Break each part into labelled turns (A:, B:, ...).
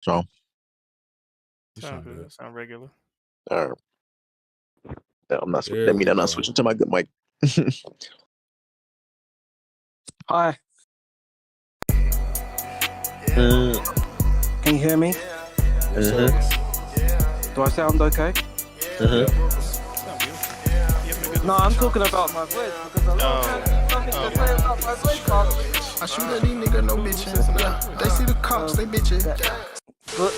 A: So,
B: Sound good. Sound regular.
A: no, I'm not.
C: There
A: That mean
C: we
A: I'm not
C: go.
A: switching to my good mic.
D: Hi,
A: Mm,
D: can you hear me? Do I sound okay?
B: Sound beautiful. You having a good
D: No,
B: look?
D: I'm talking about my voice because a lot of times there's something to say about my voice, Carl.
E: I shoot at these niggas, no bitches. Yeah, they see the cops, they bitches.
D: But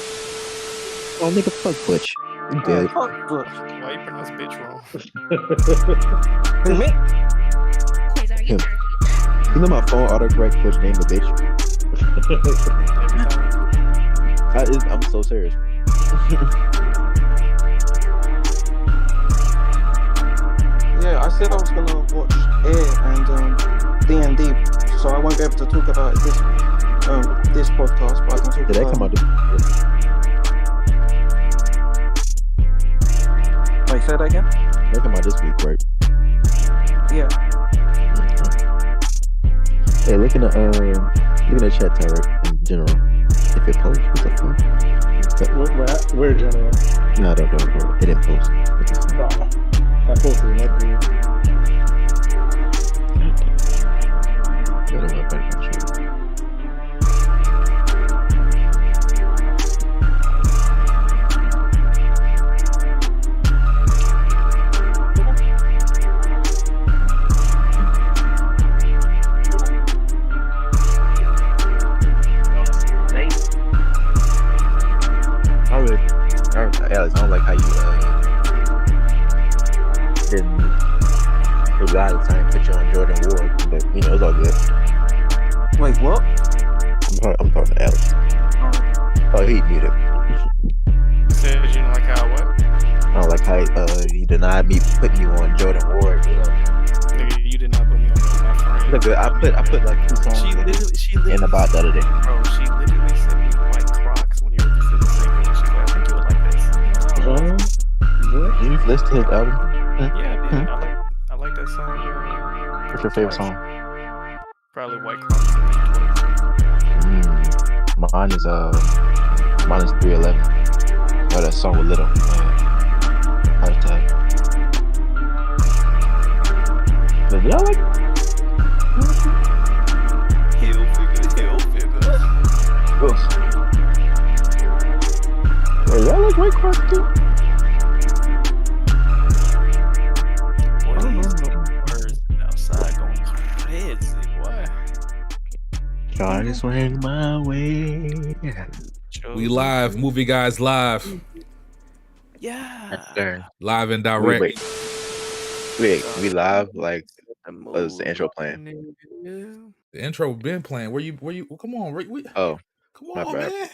A: oh, nigga, fuck Butch. You good?
D: fuck Butch.
B: Why you pronounce bitch wrong?
D: Who, me?
A: Him. You know my phone autocorrect Butch name the bitch.
B: Every time.
A: I'm so serious.
D: Yeah, I said I was gonna watch Air and D&D, so I won't be able to talk about this podcast, but I can talk
A: Did that
D: about.
A: come out?
D: Wait, say that again?
A: That come out this week, right?
D: Yeah.
A: Hey, look in the chat, Tarek, in general. If it posts, what the fuck?
F: Where general?
A: No, don't. It didn't post. What the fuck?
F: I posted it.
A: I don't know if I can show you. Alex, I don't like how you didn't a lot of time put you on Jordan Ward, but it's all good.
D: Wait, what?
A: I'm talking to Alex. Oh, he muted.
B: You said you don't like how what?
A: I don't like how he denied me putting you on Jordan Ward.
B: Nigga, you did not put me on my friend.
A: Look good. I put like 2 songs
B: She literally
A: in about the other day.
B: Bro, she literally sent me white Crocs when you were considered single. She said, I think you would like this.
A: What? You've listened to his album?
B: Yeah, I did. I like that song.
A: What's your favorite song?
B: Probably White Crocs.
A: Mine is 311. Oh, that song with Little. Hashtag. But y'all like?
B: Hill figure.
A: Hey, y'all like White Crocs too?
B: Birds outside going crazy, boy.
A: Try to swing my way.
C: We live, movie guys live.
B: Yeah.
C: Live and direct.
A: Wait, we live? Like, what's the intro playing?
C: The intro been playing. Where you? Come on, Rick.
A: Oh,
C: come
A: my
C: on,
A: bad.
C: man.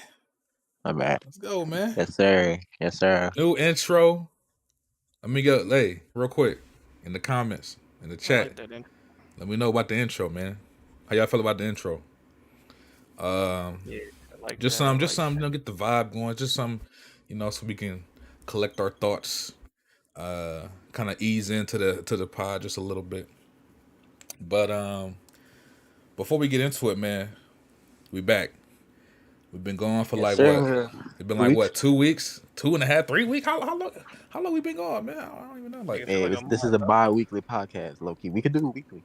A: My bad.
C: Let's go, man.
A: Yes, sir.
C: New intro. Let me go. Hey, real quick, in the comments, in the chat, let me know about the intro, man. How y'all feel about the intro? Just some, get the vibe going. Just some, so we can collect our thoughts. Kind of ease into the pod just a little bit. But before we get into it, man, we back. We've been going for what? It's been like what, 2 weeks? 2.5, 3 weeks? How long we been going, man? I don't even know. Like,
A: hey, this is a bi-weekly podcast, low-key. We could do it weekly.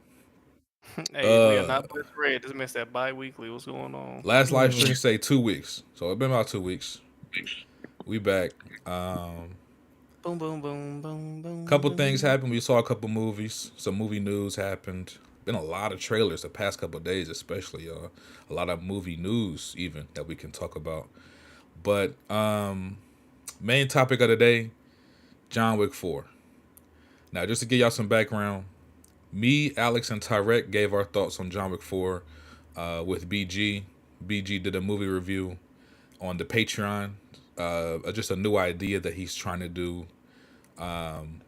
B: Hey, we are not Butch Red. This man said bi-weekly. What's going on?
C: Last live stream say 2 weeks. So it's been about 2 weeks. We back.
B: Boom, boom, boom, boom, boom.
C: Couple things happened. We saw a couple movies. Some movie news happened. Been a lot of trailers the past couple of days, especially, y'all. A lot of movie news, even, that we can talk about. But main topic of the day, John Wick 4. Now, just to give y'all some background, me, Alex, and Tyrek gave our thoughts on John Wick 4 with BG. BG did a movie review on the Patreon. Just a new idea that he's trying to do.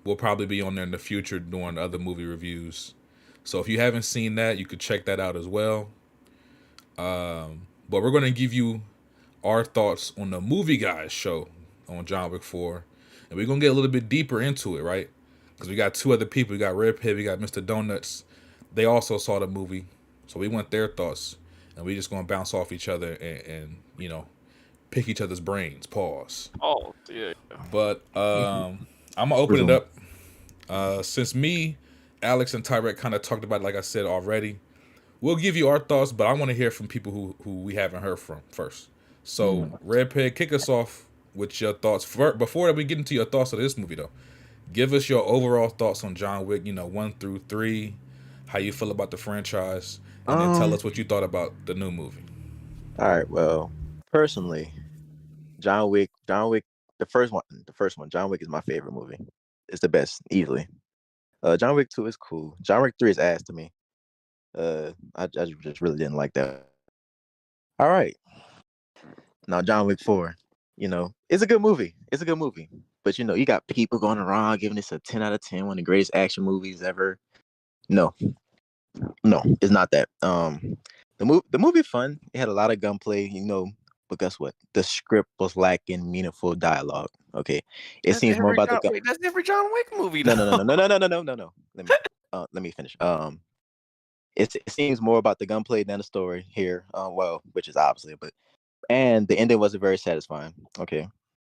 C: We'll probably be on there in the future doing other movie reviews. So if you haven't seen that, you could check that out as well. But we're going to give you our thoughts on the Movie Guys show on John Wick 4. And we're going to get a little bit deeper into it, right? Because we got 2 other people. We got Red Pit, we got Mr. Donuts. They also saw the movie. So we want their thoughts. And we just going to bounce off each other and pick each other's brains. Pause.
B: Oh, yeah.
C: But I'm gonna open it up. Since me, Alex, and Tyrek kind of talked about it, like I said already, we'll give you our thoughts, but I want to hear from people who we haven't heard from first. So, Red Pig, kick us off with your thoughts. Before we get into your thoughts of this movie, though, give us your overall thoughts on John Wick, 1 through 3, how you feel about the franchise, and then tell us what you thought about the new movie.
A: All right. Well, personally, John Wick, the first one, John Wick is my favorite movie. It's the best, easily. John Wick 2 is cool. John Wick 3 is ass to me. I just really didn't like that. All right. Now John Wick 4, it's a good movie. It's a good movie. But you got people going around giving this a 10 out of 10, one of the greatest action movies ever. No, it's not that. The movie fun. It had a lot of gunplay, but guess what? The script was lacking meaningful dialogue. Okay. It seems more about the gun.
B: That's every John Wick movie.
A: No. Let me finish. It seems more about the gunplay than the story here. Which is obviously, and the ending wasn't very satisfying. Okay.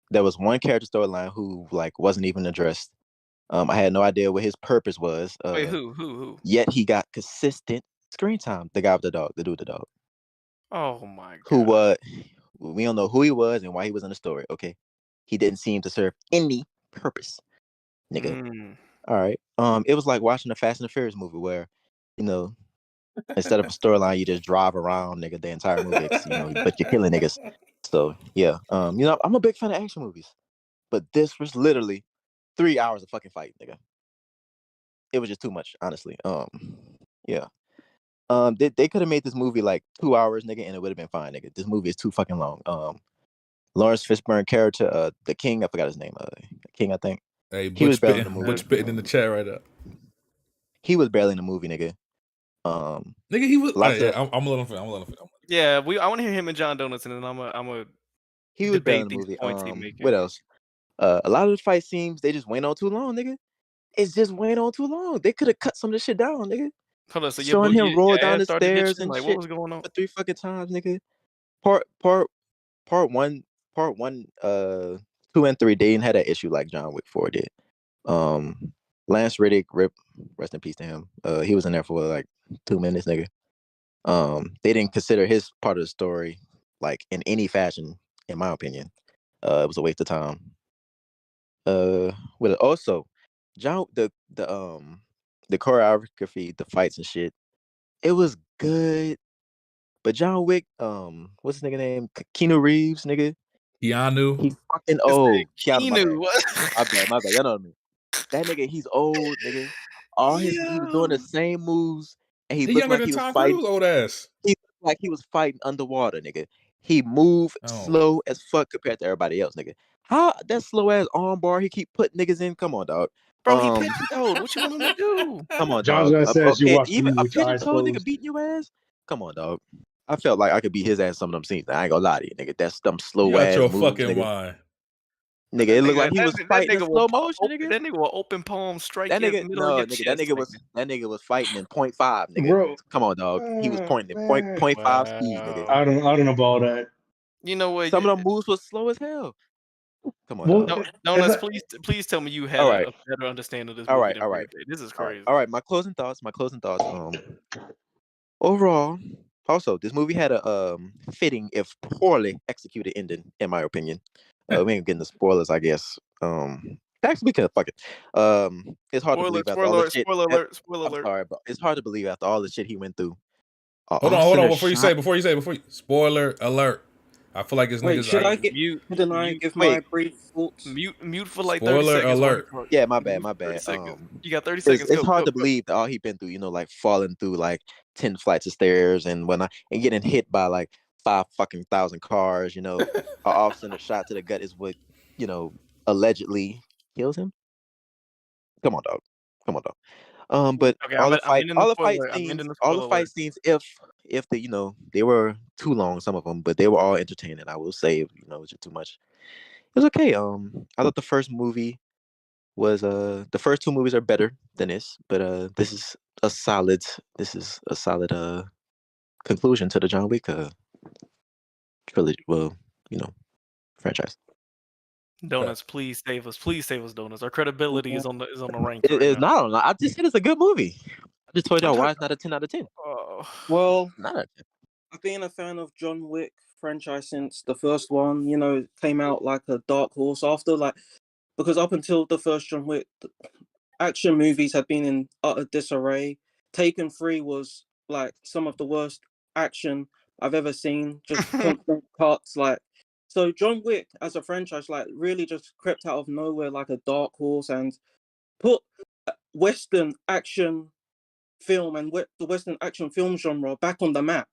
A: There was one character storyline who wasn't even addressed. I had no idea what his purpose was.
B: Wait, who?
A: Yet he got consistent screen time. The guy with the dog, the dude with the dog.
B: Oh my god.
A: We don't know who he was and why he was in the story. Okay. He didn't seem to serve any purpose. Nigga. All right. It was like watching a Fast and the Furious movie where, instead of a storyline, you just drive around, nigga, the entire movie. But you're killing niggas. So yeah. I'm a big fan of action movies. But this was literally 3 hours of fucking fight, nigga. It was just too much, honestly. Yeah. They could have made this movie 2 hours, nigga, and it would have been fine, nigga. This movie is too fucking long. Lawrence Fishburne character, the King, I forgot his name. King, I think.
C: Hey,
A: he was barely in the movie.
C: Butch spitting in the chat right up.
A: He was barely in the movie, nigga.
C: Nigga, he was. I'm a little fit.
B: Yeah, I want to hear him and John Donuts, and then I'm a.
A: He was barely in the movie. What else? A lot of the fight scenes they just went on too long, nigga. It's just went on too long. They could have cut some of the shit down, nigga.
B: Hold on, so
A: showing him roll down the stairs and shit.
B: What was going on?
A: For 3 fucking times, nigga. Part one, 2 and 3, they didn't have that issue like John Wick 4 did. Lance Reddick, rest in peace to him. He was in there for 2 minutes, nigga. They didn't consider his part of the story in any fashion, in my opinion. It was a waste of time. Also, John, the choreography, the fights and shit, it was good. But John Wick, what's his nigga name? Keanu Reeves, nigga.
C: Keanu.
A: He's fucking old.
B: Keanu.
A: My bad. Y'all know what I mean. That nigga, he's old, nigga. He was doing the same moves, and he looked like he was fighting.
C: Old ass.
A: He looked like he was fighting underwater, nigga. He moved slow as fuck compared to everybody else, nigga. How that slow ass arm bar he keep putting niggas in? Come on, dog.
B: Bro, he pigeon toed. What you want him to do?
A: Come on,
F: John's
A: dog.
F: says you watch
A: even a pigeon toed nigga beating your ass. Come on, dog. I felt like I could beat his ass some of them scenes. I ain't gonna lie to you, nigga. That's them slow ass
C: your
A: moves,
C: fucking
A: nigga.
C: mind.
A: Nigga, it looked like he was fighting in slow motion, nigga.
B: That nigga will open palm strike.
A: That nigga, that nigga was fighting in 0.5, nigga. Bro, come on, dog. He was pointing in 0.5 speed, nigga.
F: I don't know about that.
B: You know what?
A: Some of them moves was slow as hell. Come on, dog.
B: No, please tell me you had a better understanding of this movie. All right. This is crazy.
A: All right, my closing thoughts. Overall, also, this movie had a fitting, if poorly executed ending, in my opinion. We ain't getting the spoilers, I guess. Actually, we can fuck it. It's hard to believe after all the shit.
B: Spoiler alert.
A: I'm sorry, but it's hard to believe after all the shit he went through.
C: Hold on. Before you say, spoiler alert. I feel like it's
D: Wait,
C: niggas.
D: Should I give my brief thoughts?
B: Mute for like
C: spoiler
B: 30 seconds.
C: Alert.
A: Yeah, my bad.
B: You got 30 seconds.
A: It's hard to believe that all he been through, falling through 10 flights of stairs and whatnot, and getting hit by 5,000 cars, an officer a shot to the gut is what, allegedly kills him. Come on, dog. But all the fight scenes, if they were too long, some of them, but they were all entertaining. I will say, it was just too much. It was okay. I thought the first movie was the first 2 movies are better than this, but this is a solid conclusion to the John Wick trilogy. Well, franchise.
B: Donuts, please save us. Please save us, Donuts. Our credibility is on the rank
A: It
B: right
A: is
B: now.
A: not on. I just said it's a good movie. I just told
B: I'm
A: y'all why
B: just,
A: it's not a 10 out of 10.
D: Well,
A: Not a 10.
D: I've been a fan of John Wick franchise since the first one. You know, came out like a dark horse after because up until the first John Wick, action movies had been in utter disarray. Taken 3 was like some of the worst action I've ever seen. Just constant cuts, like. So John Wick as a franchise, like, really just crept out of nowhere like a dark horse and put Western action film and the Western action film genre back on the map.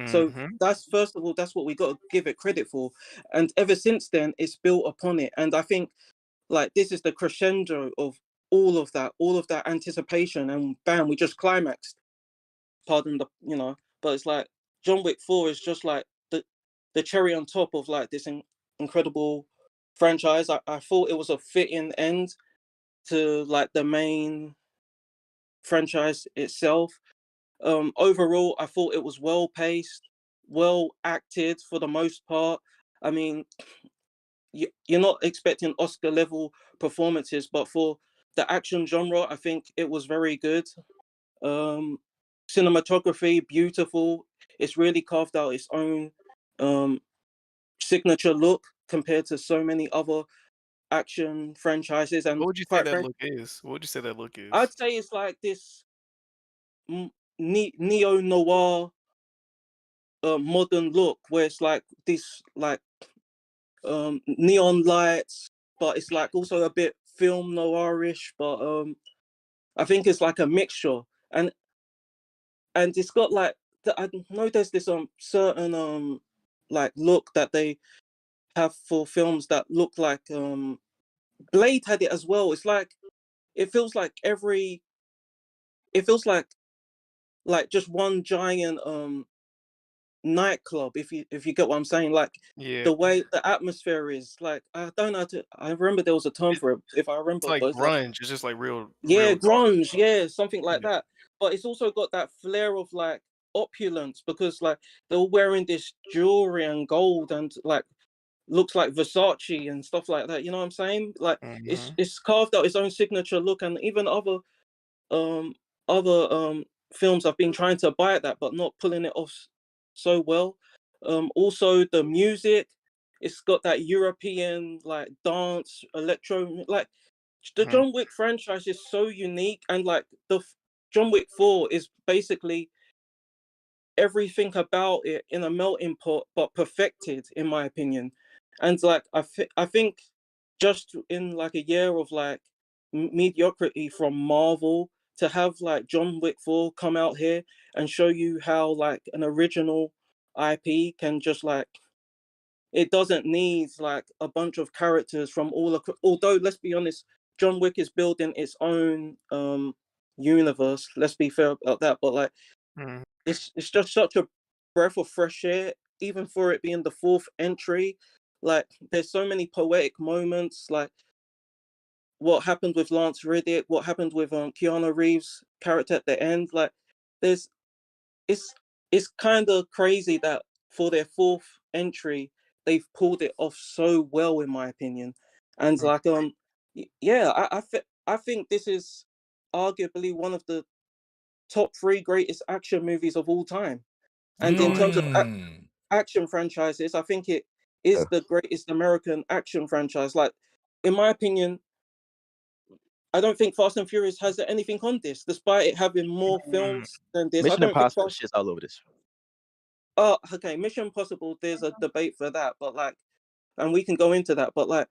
D: So
B: Mhm.
D: that's, first of all, that's what we got to give it credit for. And ever since then, it's built upon it. And I think like this is the crescendo of all of that anticipation, and bam, we just climaxed. Pardon the, but it's like John Wick 4 is just like the cherry on top of like this incredible franchise. I thought it was a fitting end to like the main franchise itself. Overall, I thought it was well paced, well acted for the most part. I mean, you're not expecting Oscar level performances, but for the action genre, I think it was very good. Um, Cinematography, beautiful. It's really carved out its own um, signature look compared to so many other action franchises.
B: What
D: And
B: would you say
D: quite
B: that
D: frankly,
B: look is? What would you say that look is?
D: I'd say it's like this neo noir modern look where it's like this like neon lights, but it's like also a bit film noirish. But I think it's like a mixture, and it's got like I know there's this certain like look that they have for films that look like Blade had it as well. It's like it feels like it feels like just one giant nightclub, if you get what I'm saying. Like
B: Yeah.
D: the way the atmosphere is, like, I don't know how to, I remember there was a term
B: It,
D: for it if I
B: it's
D: remember,
B: like
D: but it's like,
B: grunge. It's just like
D: yeah,
B: real dark.
D: grunge, yeah, something like
B: Yeah.
D: that. But it's also got that flair of like opulence, because like they're all wearing this jewelry and gold and like looks like Versace and stuff like that. You know what I'm saying? Like
B: Mhm.
D: it's carved out its own signature look. And even um other films have been trying to bite that but not pulling it off so well. Also the music, it's got that European like dance electro, like the
B: Mhm.
D: John Wick franchise is so unique. And like John Wick 4 is basically everything about it in a melting pot, but perfected, in my opinion. And like I think just in like a year of like mediocrity from Marvel, to have like John Wick 4 come out here and show you how like an original IP can just like, it doesn't need like a bunch of characters from although let's be honest, John Wick is building its own universe. Let's be fair about that. But like
B: Mhm.
D: it's just such a breath of fresh air, even for it being the fourth entry. Like there's so many poetic moments, like what happened with Lance Reddick, what happened with Keanu Reeves' character at the end. Like there's it's it's kind of crazy that for their fourth entry they've pulled it off so well, in my opinion. And
B: Mhm.
D: like yeah, I think this is arguably one of the top 3 greatest action movies of all time. And in terms of
C: Mm.
D: action franchises, I think it is
A: Yeah.
D: the greatest American action franchise. Like, in my opinion, I don't think Fast and Furious has anything on this, despite it having more
B: Mm.
D: films than this. I
A: Mission
D: don't think
A: Impossible
D: Fast.
A: shit's all over this.
D: Oh, okay, Mission Impossible. There's a debate for that, but like, and we can go into that. But like,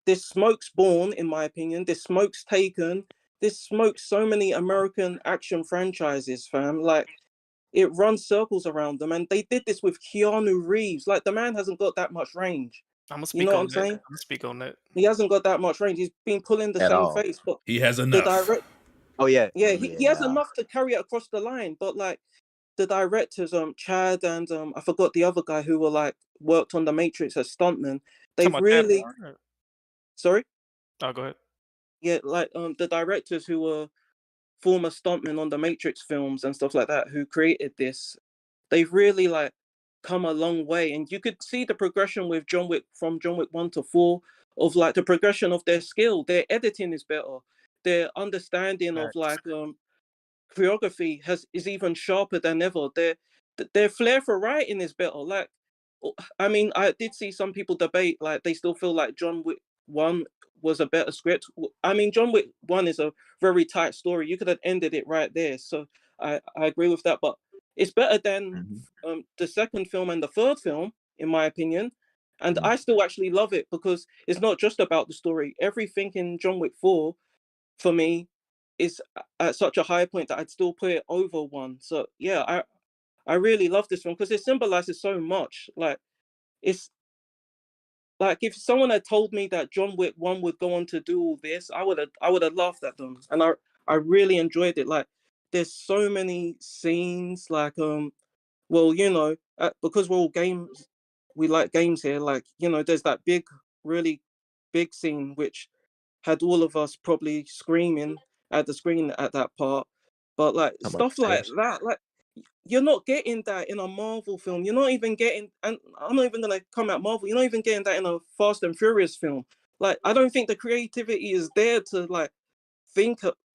D: this smokes Born, in my opinion. This smokes Taken. This smokes so many American action franchises, fam. Like, it runs circles around them, and they did this with Keanu Reeves. Like, the man hasn't got that much range.
B: I'm gonna
D: You know
B: speak
D: what
B: on
D: I'm
B: that.
D: saying?
B: I'm gonna speak on that.
D: He hasn't got that much range. He's been pulling the
A: At
D: same
A: all.
D: face, but
C: He has
D: the
C: enough.
D: direct,
A: Oh yeah.
D: yeah, he
A: Yeah,
D: has
A: nah.
D: enough to carry it across the line. But like the directors, Chad and I forgot the other guy who were like worked on the Matrix as stuntmen.
B: Talking
D: They've
B: about Chad
D: really,
B: Warner.
D: sorry,
B: Oh, go ahead.
D: yeah, like the directors who were former stuntmen on the Matrix films and stuff like that, who created this. They've really like come a long way, and you could see the progression with John Wick from John Wick 1 to 4, of like the progression of their skill. Their editing is better. Their understanding of
B: Facts.
D: like choreography is even sharper than ever. Their flair for writing is better. Like, I mean, I did see some people debate like they still feel like John Wick 1 was a better script. I mean, John Wick 1 is a very tight story. You could have ended it right there. So I agree with that, but it's better than
A: Mhm.
D: the second film and the third film, in my opinion. And
A: Mhm.
D: I still actually love it because it's not just about the story. Everything in John Wick 4 for me is at such a high point that I'd still put it over 1. So yeah, I really love this film because it symbolizes so much. Like, it's like if someone had told me that John Wick 1 would go on to do all this, I would have laughed at them. And I really enjoyed it. Like, there's so many scenes like well, because we're all games, we like games here. Like, there's that big, really big scene which had all of us probably screaming at the screen at that part. But like
A: Talking about the
D: stuff like
A: stairs.
D: that, like you're not getting that in a Marvel film. You're not even getting, and I'm not even gonna come at Marvel. You're not even getting that in a Fast and Furious film. Like, I don't think the creativity is there to like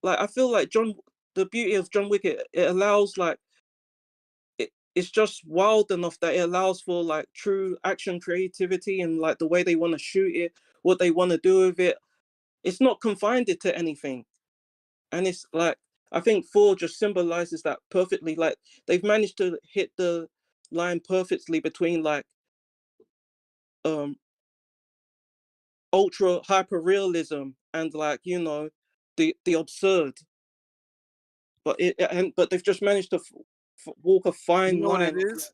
D: like I feel like the beauty of John Wick, it allows like it's just wild enough that it allows for like true action creativity and like the way they want to shoot it, what they want to do with it. It's not confined it to anything. And it's like, I think 4 just symbolizes that perfectly. Like, they've managed to hit the line perfectly between like um ultra hyper realism and like, the absurd. But they've just managed to walk a
B: You
D: fine
B: know what it
D: line of like
B: is?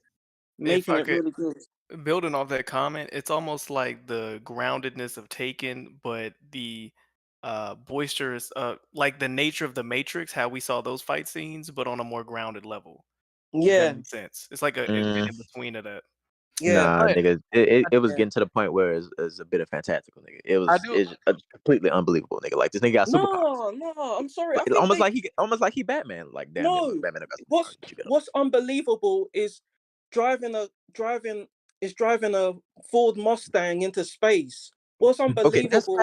B: If
D: making
B: I
D: it
B: could
D: really good.
B: building off that comment, it's almost like the groundedness of Taken, but the boisterous, like the nature of the Matrix, how we saw those fight scenes, but on a more grounded level. If that
D: Yeah,
B: makes sense. It's like an
A: Mm,
B: in between of that.
D: yeah,
A: nah,
B: But
A: nigga, it was
D: yeah.
A: getting to the point where it's a bit of fantastical, nigga. It
B: I
A: was
B: do.
A: it's completely unbelievable, nigga. Like this nigga got superpowers.
D: No, no, I'm sorry.
A: Like
D: I
A: it's
D: think they
A: almost like he Batman. Like damn, yeah, look,
D: no.
A: Batman got
D: What's
A: superpowers. What you got?
D: what's unbelievable is driving a driving driving a Ford Mustang into space. What's
A: Okay,
D: unbelievable?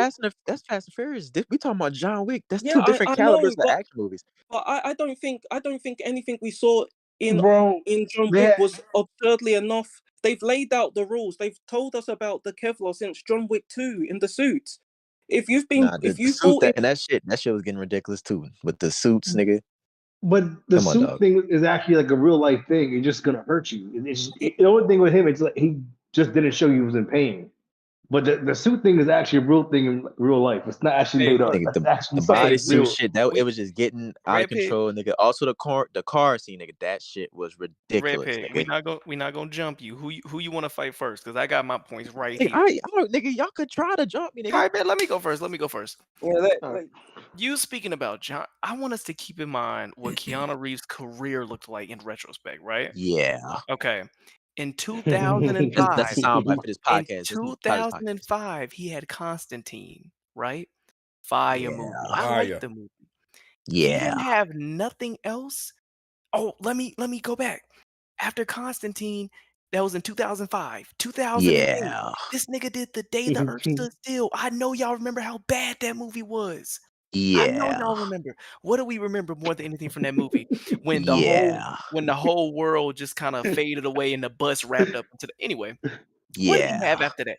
A: That's Fast and Furious. We talking about John Wick. That's
D: Yeah,
A: two different
D: I
A: calibers
D: know,
A: of action movies.
D: but I don't think anything we saw in
E: Bro,
D: in John Wick
E: that
D: was absurdly enough. They've laid out the rules. They've told us about the Kevlar since John Wick 2 in the suits.
A: Nah,
D: If
A: the
D: you
A: suit
D: bought
A: that
D: it,
A: and that shit was getting ridiculous too. With the suits, nigga.
E: but the
A: Come on,
E: suit
A: dog.
E: thing is actually like a real life thing. It's just gonna hurt you. The only thing with him, it's like he just didn't show you he was in pain. But the suit thing is actually a real thing in real life. It's not actually
B: Hey,
E: made up.
B: look.
A: Nigga,
E: That's actually
A: the
B: Hey,
E: something
A: bodysuit
E: real.
A: shit that
B: we
A: it was just getting out of
B: Red Pig,
A: control, nigga. Also the car scene, nigga. That shit was
B: Red
A: ridiculous,
B: Pig. We
A: nigga.
B: not going we not gonna jump you. Who you want to fight first? Because I got my points right
A: Nigga,
B: here.
A: nigga, y'all could try to jump me,
B: All
A: nigga.
B: right, man. Let me go first. Let me go first.
D: yeah,
B: You speaking about John, I want us to keep in mind what Keanu Reeves' career looked like in retrospect, right?
A: Yeah,
B: Okay. In
A: that's a
B: 2005,
A: soundbite for this
B: in
A: podcast. This is the title of this podcast.
B: 2005, he had Constantine, right? Fire movie.
A: Yeah,
B: I like
C: Fire.
B: the movie. He
A: yeah,
B: didn't have nothing else. Oh, let me go back. After Constantine, that was in 2005. 2008,
A: yeah,
B: this nigga did The Day the Earth Stood Still. I know y'all remember how bad that movie was. I know
A: yeah,
B: y'all remember. What do we remember more than anything from that movie? When the whole
A: yeah,
B: when the whole world just kind of faded away and the bus wrapped up into the anyway. What did he have
A: yeah,
B: after that?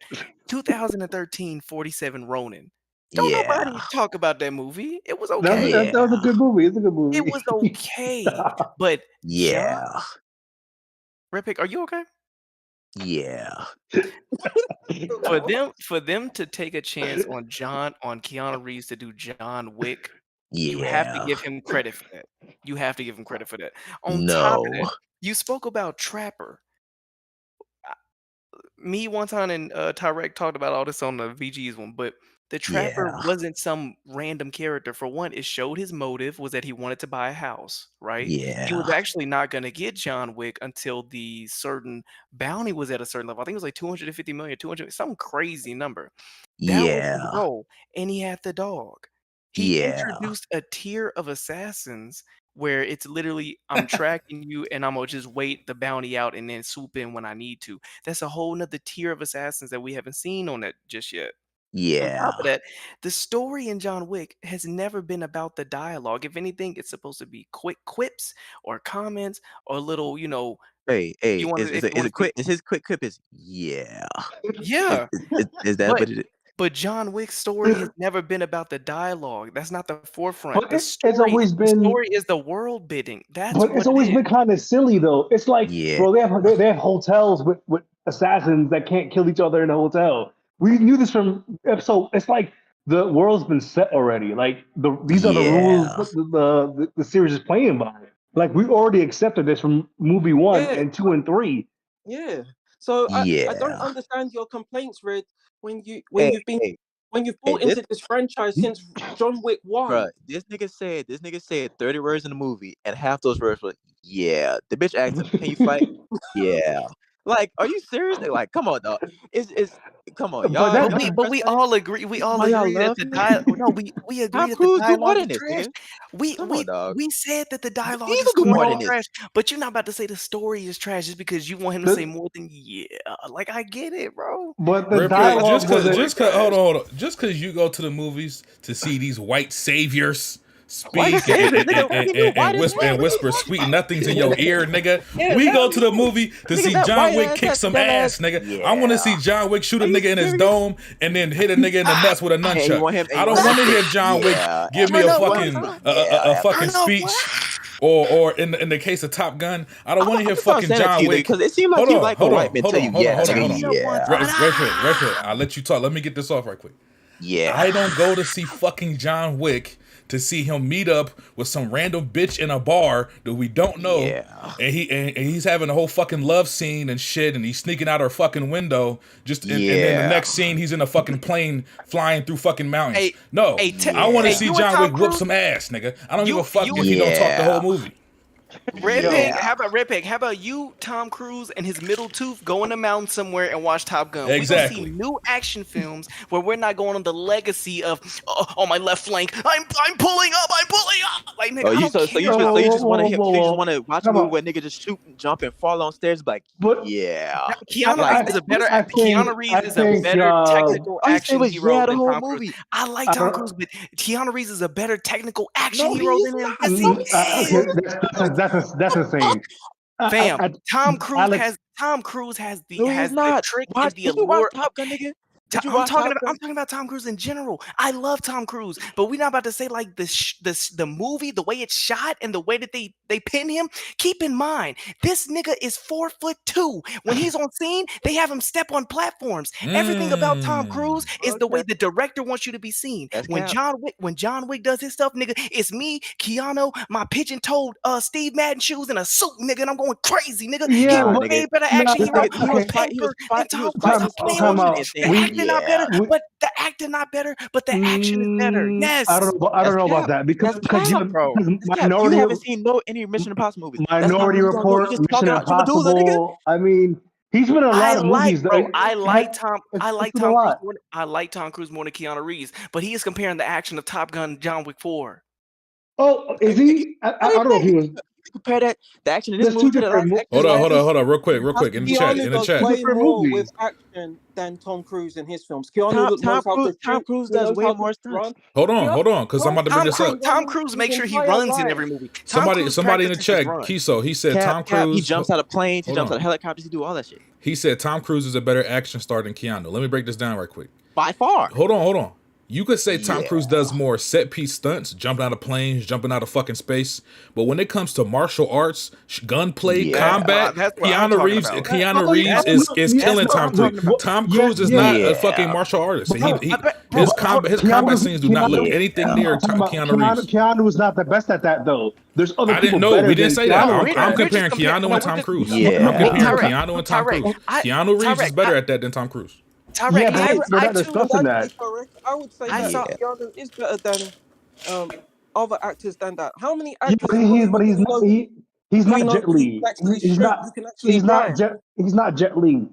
B: 2013, 47 Ronin. Don't nobody
A: yeah,
B: talk about that movie. It was
E: that, was,
B: okay.
E: that, that was a
A: yeah,
E: good movie. It's a good
B: It
E: movie.
B: was okay. But John
A: yeah,
B: Repic, are you okay?
A: yeah,
B: For them to take a chance on Keanu Reeves to do John Wick, you have to
A: yeah.
B: give him credit for that. You have to give him credit for that. On top of that,
A: No.
B: you spoke about Trapper. Me one time and Tyrek talked about all this on the VG's one, but the Trapper
A: Yeah,
B: wasn't some random character. For one, it showed his motive was that he wanted to buy a house, right? He was
A: yeah,
B: actually not going to get John Wick until the certain bounty was at a certain level. I think it was like 250 million, 200, some crazy number. That was his
A: yeah,
B: goal, and he had the dog. He
A: yeah,
B: introduced a tier of assassins where it's literally I'm tracking you and I'm gonna just wait the bounty out and then swoop in when I need to. That's a whole nother tier of assassins that we haven't seen on that just yet. On top
A: Yeah.
B: of that, the story in John Wick has never been about the dialogue. If anything, it's supposed to be quick quips or comments or little,
A: Hey,
B: you want to if you
A: is
B: want
A: it
B: to say
A: quick? Is his quick clip? Is yeah?
B: yeah,
A: Is that
B: but
A: what it is?
B: but John Wick's story has never been about the dialogue. That's not the forefront.
E: But it's always
B: The
E: been,
B: story is the world bidding. That's
E: but it's
B: what it
E: always
B: is.
E: been kind of silly though. It's like,
A: Yeah.
E: bro, they have hotels with assassins that can't kill each other in a hotel. We knew this from episode. It's like the world's been set already. Like these are the rules
A: Yeah.
E: the series is playing by. Like we already accepted this from movie 1
D: Yeah,
E: and 2 and 3.
D: yeah. So I don't
A: Yeah.
D: understand your complaints, Red, when
A: Hey,
D: you've
A: hey,
D: bought into this franchise since John Wick 1.
A: bruh, this nigga said 30 words in the movie, and half those words were yeah. The bitch asked him, "Can you fight?" Yeah. Like, are you serious? They like, come on, dog. It's come on,
E: But
A: y'all.
E: that,
A: Y'all
B: But we
A: impressed?
B: all agree. We
A: This is
B: all
A: why y'all
B: agree that
A: love
B: the
A: him.
B: no, we agree
A: Tom
B: that the
A: Cruise do more
B: dialogue is
A: than this,
B: trash.
A: nigga.
B: We
A: Come
B: we
A: on, dog.
B: we said that the dialogue
A: Diesel
B: is
A: do more than
B: corny and
A: this.
B: trash, but you're not about to say the story is trash just because you want him to say more than yeah. Like I get it, bro.
E: but the
C: Real quick,
E: dialogue wasn't.
C: hold on. Just cause you go to the movies to see these white saviors
A: White
C: speak
A: saviors, nigga. We knew white as hell.
C: and
A: What you
C: whisper
A: talking
C: sweet
A: about?
C: nothings in your ear, nigga.
A: Yeah,
C: We
A: that
C: go to the
A: we-
C: movie to
A: nigga,
C: see
A: that
C: John
A: white
C: Wick
A: ass,
C: kick
A: that
C: some
A: dumb
C: ass,
A: ass.
C: nigga. I want to see
A: Yeah.
C: John Wick shoot a
A: Are you
C: nigga in his
A: serious?
C: dome and then hit a nigga in the nuts with a
A: And you
C: nunchuck.
A: want him? And
C: I
A: you
C: don't
A: want
C: want to
A: him
C: hear John Wick
A: yeah.
C: give me
B: Turn
C: a
B: up what?
C: fucking
A: Yeah.
C: fucking
B: Turn up
C: speech.
B: what?
C: Or in the case of Top Gun, I don't want to hear
A: I'm sorry
C: fucking
A: saying that to
C: John
A: you
C: Wick.
A: because it seemed like you like when white men tell you, yeah,
C: Hold
A: nigga,
C: on.
A: yeah,
C: Right quick. I'll let you talk. Let me get this off right quick.
A: yeah.
C: I don't go to see fucking John Wick to see him meet up with some random bitch in a bar that we don't know.
A: Yeah.
C: And he's having a whole fucking love scene and shit, and he's sneaking out her fucking window. And then the
A: Yeah.
C: next scene, he's in a fucking plane flying through fucking mountains.
B: Hey,
C: No,
B: hey,
C: I want to
B: hey,
C: see
B: you and
C: John
B: Tom
C: Wick whoop
B: Cruise?
C: some ass, nigga. I don't give
B: You-
C: a fuck
B: you-
C: if he don't talk the whole movie.
B: Red
A: Yeah.
B: Pig, how about Red Pig? How about you, Tom Cruise, and his middle tooth go in the mountain somewhere and watch Top Gun?
C: Exactly.
B: We're gonna see new action films where we're not going on the legacy of on my left flank. I'm pulling up. Like nigga,
A: Oh,
B: I
A: you
B: don't
A: so
B: care.
A: you just want to watch a
E: Come
A: movie
E: on.
A: where nigga just shoot and jump and fall on stairs like
E: But
A: yeah.
B: Keanu
A: Like,
B: Reeves is a better.
E: I think-
B: Keanu Reeves
E: I
B: is a
E: think,
B: better technical
A: all you said
B: action
A: was
B: hero
A: yeah the
B: than
A: whole
B: Tom Cruise.
A: movie.
B: I like
E: I
B: Tom
E: don't-
B: Cruise, but Keanu Reeves is a better technical action
A: No, he
B: hero
A: is
B: than him.
A: not.
B: Yes,
A: No,
B: he
A: he is.
B: is.
E: that's insane.
B: Fam, Tom Cruise
E: Alex,
B: has the
A: No, he's
B: the
A: not.
B: trick
A: Watch.
B: and the
A: Did you watch
B: allure.
A: Top Gun, nigga? Did you
B: I'm
A: watch
B: talking
A: Top Gun?
B: about Tom Cruise in general. I love Tom Cruise, but we're not about to say like the movie, the way it's shot, and the way that they pin him. Keep in mind, this nigga is 4'2". When he's on scene, they have him step on platforms. Everything about Tom Cruise is the way the director wants you to be seen.
A: That's
B: When
A: cap.
B: John Wick does his stuff, nigga, it's me, Keanu, my pigeon-toed Steve Madden shoes, and a suit, nigga, and I'm going crazy, nigga.
E: Yeah,
B: He's
A: Nah,
B: a
A: nigga.
B: way better action
A: This
B: hero
A: nigga, he
B: on
A: was
B: paper
A: fight. He was
B: than
A: fight. He
B: Tom
A: was
B: Cruise.
A: fighting
B: I'm
A: slow
B: playing
E: time
A: motion
E: out.
A: and
B: the
A: things.
B: acting not better, but the acting not better, but the action is better. Yes.
E: I don't know
A: That's
E: about
A: cap.
E: that because
A: That's cap, bro. That's cap. You
E: Minority
A: haven't seen any Mission Impossible movies. That's not
E: Minority
A: what you don't know. You
E: Report,
A: just
E: Mission
A: talking out your medulla, nigga.
E: Impossible. I mean, he's been in a lot of movies.
B: I like Tom
E: It's been a
B: Cruise
E: lot.
B: more. I like Tom Cruise more than Keanu Reeves, but he is comparing the action of Top Gun and John Wick 4.
E: Oh, is he? I don't know if he was.
A: Compare that the action in this
E: There's
A: movie
E: two
A: to the
E: different
A: last
E: movies.
A: action.
C: Hold on, real quick. In the
D: Keanu does
C: chat.
D: way
E: Different
D: more
E: movies.
D: with action than Tom Cruise in his films. Keanu knows how to
A: Tom
D: shoot,
A: Cruise
D: he
A: does
D: knows
A: way
D: how to
A: more stunts.
D: run.
C: Hold on, because I'm about to bring this up.
B: Tom Cruise makes sure he runs in every movie.
C: Somebody in the
B: practices his
C: chat,
B: run.
C: Kiso, he said Tom
A: Cap,
C: Cruise.
A: he jumps out of planes, he
C: Hold
A: jumps
C: on.
A: out of helicopters, he do all that shit.
C: He said Tom Cruise is a better action star than Keanu. Let me break this down right quick.
A: By far.
C: Hold on. You could say Tom
A: Yeah.
C: Cruise does more set piece stunts, jumping out of planes, jumping out of fucking space. But when it comes to martial arts, gunplay,
A: Yeah.
C: combat,
B: That's what I'm
C: Keanu
B: talking
C: Reeves,
B: about.
C: Keanu Reeves is killing Tom Cruise. Tom Cruise is not a fucking martial artist. His combat scenes do not look anything near Keanu Reeves.
E: Keanu was not the best at that though. There's other
C: I
E: people
C: didn't know.
E: better
C: We didn't
E: than
C: say that.
E: Keanu.
C: I'm
B: We're
C: comparing
B: just comparing-
C: Keanu and Tom Cruise.
A: Yeah.
C: I'm comparing
B: Tyrek,
C: Keanu and Tom
B: Tyrek,
C: Cruise.
B: I-
C: Keanu Reeves is
B: Tyrek,
C: better
B: I-
C: at that than Tom Cruise.
B: Tyrek,
E: Yeah, but
B: I
E: we're not
B: too.
E: discussing that.
D: Correct. I would say
B: I
D: that
B: saw-
D: Keanu is better than other actors than that. How many
E: Yeah,
D: actors?
E: but he's not. He's
D: do we
E: not
D: know
E: Jet
D: who
E: Li.
D: can actually
E: He's
D: shoot,
E: not.
D: who can actually
E: He's
D: run?
E: not Jet. He's not Jet Li.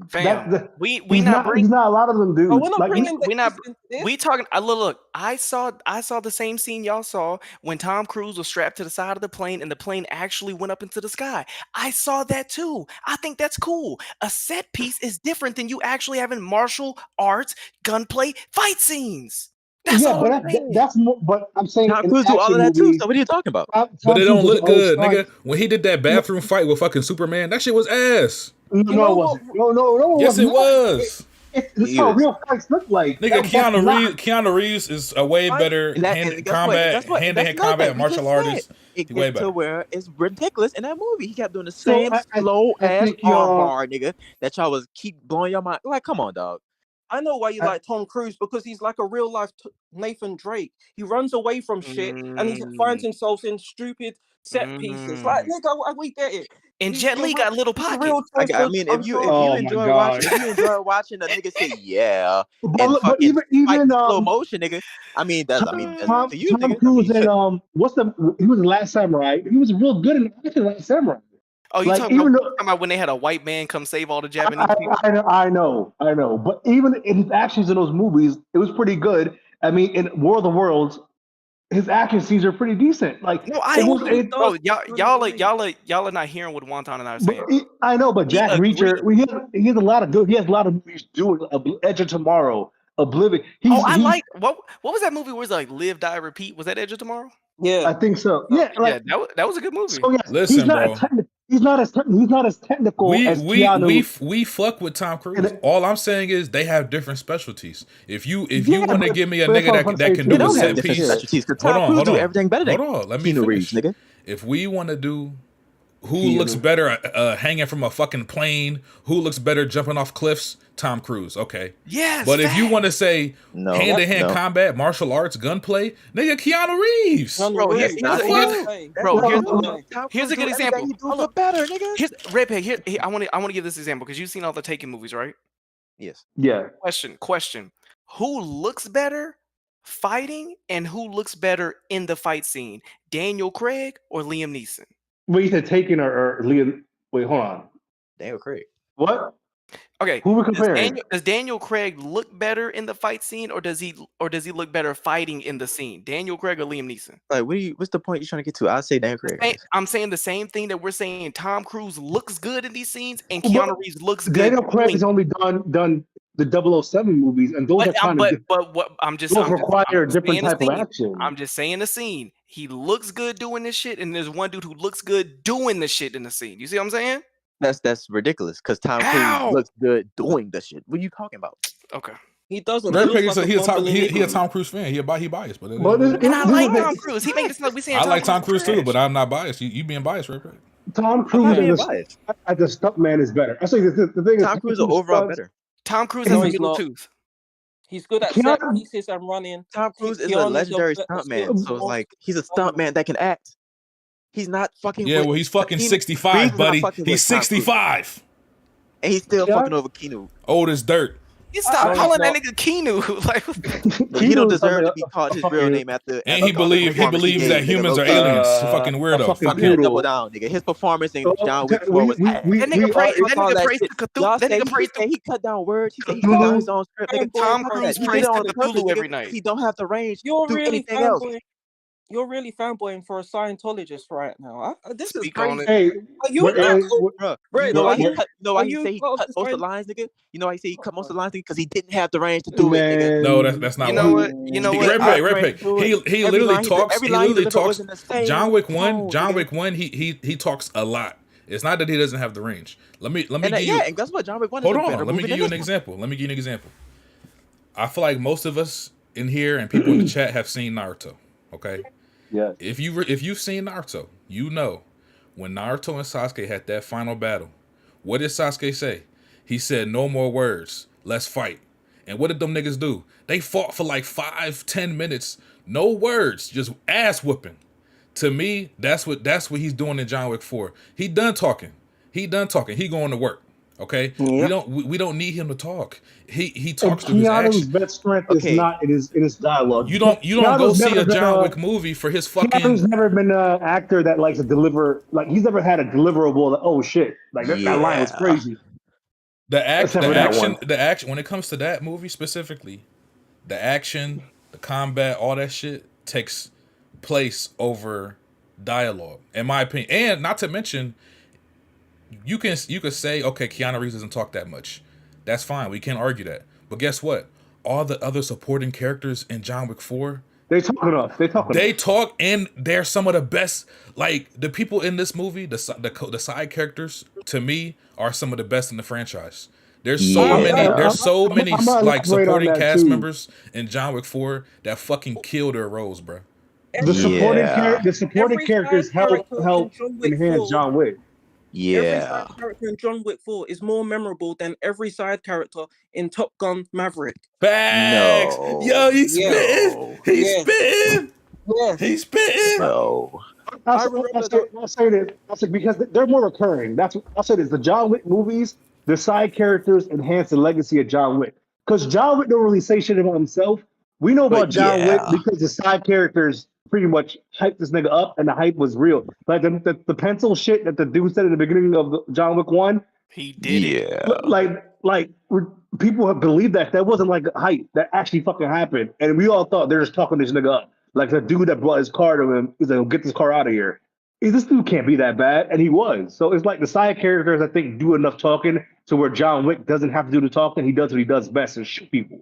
B: Fam, we
E: he's
B: not
E: not. He's not a lot of them, dude.
D: Oh, we're not
E: Like
D: bringing the
B: we not
D: East into this.
B: we talking. Look. I saw the same scene y'all saw when Tom Cruise was strapped to the side of the plane and the plane actually went up into the sky. I saw that too. I think that's cool. A set piece is different than you actually having martial arts, gunplay, fight scenes. That's all I'm saying.
E: that's more. But I'm saying
A: Tom
E: in
A: Cruise do all
E: action
A: of that too.
E: movies,
A: So what are you talking about?
E: Tom
C: But it
E: Cruise
C: don't
E: was
C: look
E: always
C: good,
E: trying-
C: nigga. When he did that bathroom fight with fucking Superman, that shit was ass.
E: No,
D: You know
E: it wasn't. No.
C: Yes, it
E: not.
C: was.
E: It's how real fights look like.
C: Nigga,
E: That's not-
C: Keanu Reeves is a way better
A: And guess what?
C: hand-to-hand
A: That's
C: combat
A: what we
C: martial
A: just said.
C: artist.
A: It
C: He way
A: gets
C: better.
A: to where it's ridiculous in that movie. He kept doing the
E: So,
A: same slow
E: I
A: ass
E: think y'all-
A: arm bar, nigga. That y'all was keep blowing your mind. Like, come on, dog.
D: I know why you
E: I-
D: like Tom Cruise, because he's like a real life Nathan Drake. He runs away from shit and he finds himself in stupid set pieces. Like, nigga, we get it.
B: And
D: He's
B: Jet
D: the
B: Li got little
D: he's the
B: pockets.
D: real
A: I
D: choice
A: mean,
D: for
A: if you
E: Oh my
A: enjoy
E: God.
A: watching a nigga say yeah
E: But
A: and
E: look,
A: fucking
E: but
A: fight in
E: even
A: slow motion, nigga. I mean, that's
E: Tom
A: to you, nigga.
E: Cruise
A: I mean,
E: and what's the? He was in Last Samurai. He was real good in the Last Samurai.
B: Oh, you
E: Like,
B: talking
E: even
B: about when they had a white man come save all the Japanese people?
E: I know. But even in his actions in those movies, it was pretty good. I mean, in War of the Worlds, his action scenes are pretty decent. Like,
B: No,
E: bro,
B: y'all are not hearing what Wonton and I are saying.
E: I know, but
B: We
E: Jack
B: agree.
E: Reacher, he has a lot of good. He has a lot of movies doing Edge of Tomorrow, Oblivion.
B: What was that movie where it's like Live, Die, Repeat? Was that Edge of Tomorrow?
D: Yeah.
E: I think so. Yeah, like
B: that was a good movie.
E: so. Yes,
C: Listen,
E: he's not
C: bro.
E: he's not as technical as Keanu.
C: We fuck with Tom Cruise. All I'm saying is they have different specialties. If you want to give me a
E: but that's
C: nigga
E: what I'm
C: that
E: saying
C: can
E: too.
C: do
A: they
C: a
A: don't have
C: set
A: different
C: piece.
A: specialties because Tom Cruise do everything better than
C: Hold on, let me
A: Keanu
C: finish.
A: Reeves, nigga.
C: If we want to do who looks better hanging from a fucking plane, who looks better jumping off cliffs, Tom Cruise, okay.
B: Yes.
C: But if you want to say
A: No,
C: hand-to-hand
A: no.
C: combat, martial arts, gunplay, nigga, Keanu Reeves.
B: Bro, here's a good example.
A: He do for better, nigga.
B: Here's Redpeg. Here, I want to give this example because you've seen all the Taken movies, right?
A: Yes.
E: Yeah.
B: Question. Who looks better fighting and who looks better in the fight scene? Daniel Craig or Liam Neeson?
E: Wait, you said Taken or Liam? Wait, hold on.
A: Daniel Craig.
E: What?
B: Okay.
E: Who we comparing?
B: Does Daniel Craig look better in the fight scene or does he look better fighting in the scene? Daniel Craig or Liam Neeson?
A: Like, what's the point you're trying to get to? I'd say Daniel Craig.
B: I'm saying the same thing that we're saying. Tom Cruise looks good in these scenes and Keanu Reeves looks good.
E: Daniel Craig has only done the 007 movies, and those require a different type of action.
B: I'm just saying the scene. He looks good doing this shit, and there's one dude who looks good doing the shit in the scene. You see what I'm saying?
A: That's ridiculous because Tom Cruise looks good doing the shit. What are you talking about?
B: Okay.
D: He doesn't.
C: He a Tom Cruise fan. He biased, but
B: and I like Tom Cruise. He makes this. We saying
C: I like Tom Cruise
B: trash.
C: too, but I'm not biased. You being biased, right?
E: Tom Cruise as a stuntman is better. I say the thing is
A: Tom Cruise is overall better.
B: Tom Cruise has a middle tooth.
D: He's good at set pieces and running.
A: Tom Cruise is a legendary stuntman, so it's like he's a stuntman that can act. He's not fucking.
C: Yeah, well, he's fucking 65, buddy. He's 65,
A: and he's still fucking over Keanu.
C: Old as dirt.
B: You stop calling that nigga Keanu. Like,
A: he don't deserve to be called his real name after.
C: And he believes that humans are aliens. Fucking weirdo.
A: Fuck him. Double down, nigga. His performance in John Wick 4 was
B: that nigga praised Cthulhu. That nigga praised
A: he cut down words. He said he cut down his own script. Nigga,
B: Tom Cruise praised Cthulhu every night.
A: He don't have the range.
D: You're
A: do
D: really
A: anything else.
D: You're really fanboying for a Scientologist right now. This is
B: Speak
D: crazy.
B: on it.
E: Hey,
A: You know why he cut most of the
D: line?
A: lines, nigga? You know why he say he cut most of the lines, nigga? Because he didn't have the range to do it, nigga.
C: No, that's not.
B: You know what? You know what?
C: Red Pick. He literally talks. He literally talks. John Wick 1. John Wick 1. He talks a lot. It's not that he doesn't have the range. Let me give you.
A: Yeah, and guess what? John Wick 1 is
C: Hold
A: a
C: on.
A: better
C: Let me
A: movie
C: give you an example. I feel like most of us in here and people in the chat have seen Naruto. Okay.
E: Yeah.
C: If you've seen Naruto, you know when Naruto and Sasuke had that final battle, what did Sasuke say? He said, "No more words. Let's fight." And what did them niggas do? They fought for like 5-10 minutes, no words, just ass whooping. To me, that's what he's doing in John Wick 4. He done talking. He going to work. Okay, yep. we don't need him to talk. He talks through his action.
E: Keanu's best strength is not in his dialogue.
C: You don't go see a John Wick movie for his fucking.
E: Keanu's never been an actor that likes to deliver. Like he's never had a deliverable. Like, oh shit! Like that line was crazy. Except for that one.
C: the action. When it comes to that movie specifically, the action, the combat, all that shit takes place over dialogue, in my opinion. And not to mention, you could say, okay, Keanu Reeves doesn't talk that much. That's fine. We can't argue that. But guess what? All the other supporting characters in John Wick 4,
E: They talk enough.
C: they talk, and they're some of the best. Like, the people in this movie, the side characters, to me, are some of the best in the franchise. There's so
A: Yeah.
C: many. There's so many
E: I'm not
C: like
E: elaborate on
C: supporting
E: that
C: cast
E: too.
C: members in John Wick 4 that fucking kill their roles, bro.
E: The supporting
A: Yeah.
D: Every
E: characters
D: side character in
E: help
D: John Wick
E: enhance
D: 4
E: John Wick.
D: Every
A: Yeah.
D: side character in John Wick 4 is more memorable than every side character in Top Gun Maverick.
C: Facts.
A: No.
C: Yo, he's
D: Yeah.
C: spitting. He's
D: Yeah.
C: spitting.
D: Yeah.
C: He's spitting.
A: No.
E: I'll say this. I'll say because they're more recurring. I'll say this. The John Wick movies, the side characters enhance the legacy of John Wick. Because John Wick don't really say shit about himself. We know about
A: But
E: John Wick
A: yeah.
E: because the side characters pretty much hyped this nigga up, and the hype was real. Like the pencil shit that the dude said in the beginning of the John Wick 1,
B: He did it.
A: Yeah.
E: like people have believed that wasn't like hype. That actually fucking happened. And we all thought they're just talking this nigga up. Like the dude that brought his car to him, he's like, get this car out of here. This dude can't be that bad. And he was. So it's like the side characters, I think, do enough talking to where John Wick doesn't have to do the talking. He does what he does best and shoot people.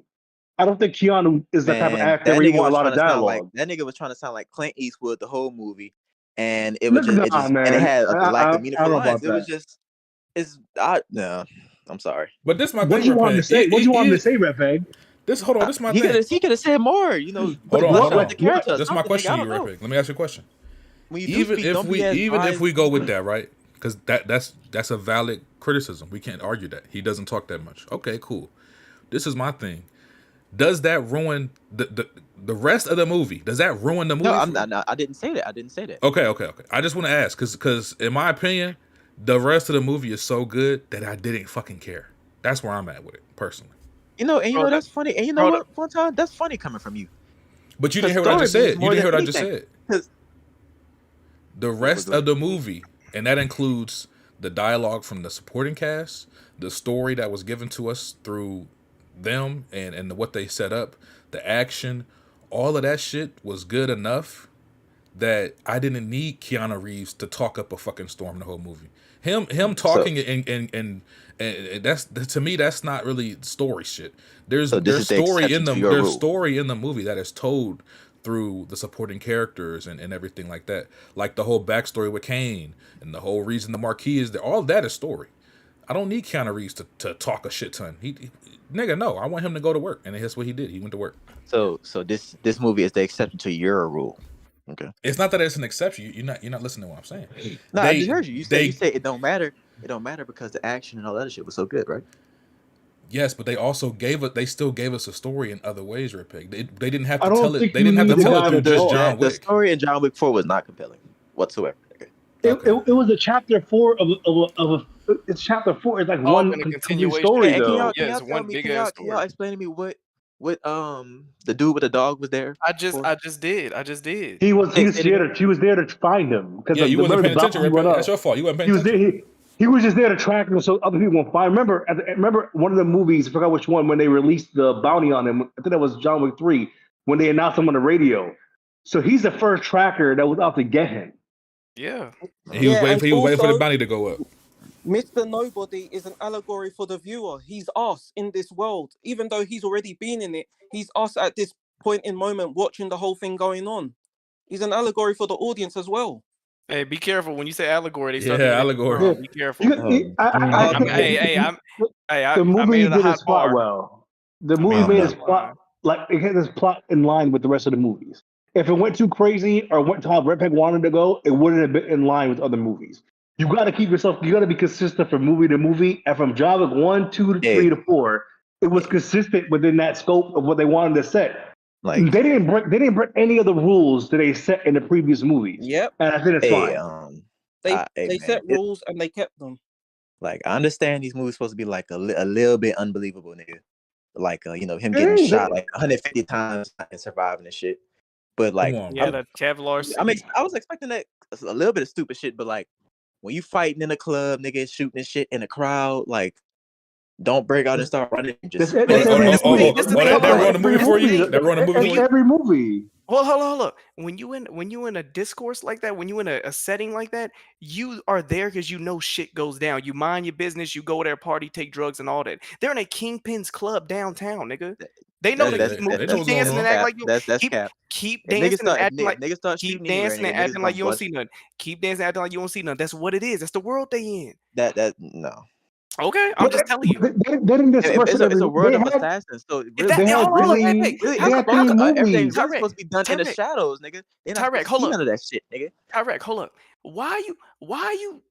E: I don't think Keanu is the type of
A: Man,
E: actor
A: that
E: where you
A: nigga
E: want a
A: was
E: lot
A: trying
E: of
A: to sound
E: dialogue.
A: like that nigga was trying to sound like Clint Eastwood the whole movie, and it was
E: Nah,
A: just and
E: man.
A: it had a lack
E: I
A: of
E: don't
A: meaningful
E: know
A: lines.
E: about
A: It was
E: that.
A: just no. I'm sorry.
C: But this my
E: What
C: thing.
E: you want him to say? What you want him to say, Red Egg?
C: Hold on. This my
A: He
C: thing.
A: could have said more. You know.
C: Hold on.
A: flesh out the character or
C: This is my
A: something,
C: question
A: nigga,
C: to
A: I
C: you,
A: don't
C: Red
A: know.
C: Pig. Let me ask you a question.
A: When you do
C: Even
A: speak,
C: if
A: don't be
C: we
A: as
C: even if
A: biased.
C: we go with that, right? Because that's a valid criticism. We can't argue that he doesn't talk that much. Okay, cool. This is my thing. Does that ruin the rest of the movie? Does that ruin the movie?
A: No, I'm not. I didn't say that. I didn't say that.
C: Okay. I just want to ask because in my opinion, the rest of the movie is so good that I didn't fucking care. That's where I'm at with it personally.
A: You know, and you
B: Bro,
A: know that's funny. And you know what? One time, that's funny coming from you.
C: But you didn't
A: The
C: hear what I just
A: story
C: said.
A: means
C: You
A: more
C: didn't hear
A: than
C: what I just
A: anything.
C: said.
A: 'Cause-
C: The rest of the movie, and that includes the dialogue from the supporting cast, the story that was given to us through them and what they set up, the action, all of that shit was good enough that I didn't need Keanu Reeves to talk up a fucking storm the whole movie. Him talking and that's, to me, that's not really story shit. There's
A: So this is the
C: story in
A: exception
C: the
A: to your
C: there's
A: rule.
C: story in the movie that is told through the supporting characters and everything like that. Like the whole backstory with Kane and the whole reason the Marquis is there. All that is story. I don't need Keanu Reeves to talk a shit ton. He nigga, no. I want him to go to work, and that's what he did. He went to work.
A: So this movie is the exception to your rule. Okay.
C: It's not that it's an exception. You're not listening to what I'm saying.
A: No, I just heard you. You said it don't matter. It don't matter because the action and all that shit was so good, right?
C: Yes, but they also they still gave us a story in other ways, Ripig. They didn't have to
E: I don't
C: tell it.
E: think
C: They didn't
E: you
C: have to
E: need
C: tell
E: to
C: it through
E: dive
C: just
E: into
C: John
A: The
C: Wick.
A: story in John Wick 4 was not compelling whatsoever. Okay.
E: It was a chapter 4 of a it's chapter 4. It's like
B: Oh,
E: one
B: and a
E: complete
B: continuation.
E: story
A: Hey,
E: though.
B: Yeah, it's one big
A: can
B: ass
A: y'all
B: story.
A: explain to me what the dude with the dog was there?
B: I just did.
E: He was there to find him because
C: Yeah, you wasn't paying attention,
E: went
C: Ripig.
E: up.
C: That's your fault. You wasn't
E: He
C: paying
E: was there.
C: attention.
E: He was just there to track him so other people won't find. Remember one of the movies, I forgot which one, when they released the bounty on him. I think that was John Wick 3, when they announced him on the radio. So he's the first tracker that was out to get him.
B: Yeah.
C: And he was
D: Yeah,
C: waiting.
D: and
C: He was waiting for the
D: also-
C: bounty to go up.
D: Mr. Nobody is an allegory for the viewer. He's us in this world. Even though he's already been in it, he's us at this point in moment watching the whole thing going on. He's an allegory for the audience as well.
B: Hey, be careful when you say allegory. They start
C: Yeah,
B: to make it
C: allegory.
B: wrong. Be careful.
E: I
B: I
E: the
B: made
E: movie
B: it a
E: did
B: high
E: its plot
B: bar.
E: well. The
B: I
E: movie
B: mean,
E: made
B: that's
E: its plot it had its plot in line with the rest of the movies. If it went too crazy or went to how Red Peg wanted to go, it wouldn't have been in line with other movies. You got to you got to be consistent from movie to movie, and from John Wick 1, 2 to 3 to 4, it was consistent within that scope of what they wanted to set.
A: Like
E: They didn't break any of the rules that they set in the previous movies.
D: Yep.
E: And I think it's fine.
D: They set rules and they kept them.
A: Like I understand these movies supposed to be like a little bit unbelievable, nigga. Like him getting shot like 150 times and surviving and shit. But like
B: yeah, that Kevlar.
A: I was expecting that a little bit of stupid shit, but like when you fighting in a club, nigga, shooting and shit in a crowd, like Don't break out and start running.
E: That's
A: Just
E: every movie.
C: That ruined the movie for you? That ruined the movie for
E: It's
C: you?
E: every movie.
B: Well, hold up. When you in a discourse like that, when you in a setting like that, you are there because you know shit goes down. You mind your business. You go there, party, take drugs, and all that. They're in a Kingpin's club downtown, nigga. They know
A: That,
B: to
C: They,
A: that,
C: they,
B: keep
C: they
B: moving,
C: know
B: keep
C: what's going
B: dancing and
C: on.
B: act like you
A: that's
B: keep
A: cap.
B: keep
A: If niggas
B: dancing and
A: start,
B: acting like
A: niggas start
B: keep
A: shooting anywhere,
B: dancing and
A: nigga, niggas
B: acting like
A: gonna
B: you don't
A: bust.
B: see nothing. Keep dancing, acting like you don't see nothing. That's what it is. That's the world they in.
A: That no.
B: Okay, I'm just telling you.
E: They didn't disperse it
A: It's
E: every.
A: a world of assassins. So
B: If
A: really,
B: that
E: They had
B: hold on,
E: three.
A: really,
E: They had three
A: everything
E: movies.
A: really supposed to be done in the shadows, nigga. They're not supposed to
B: hold
A: see
B: up.
A: none of that shit, nigga.
B: Tyrek, hold up. Why are you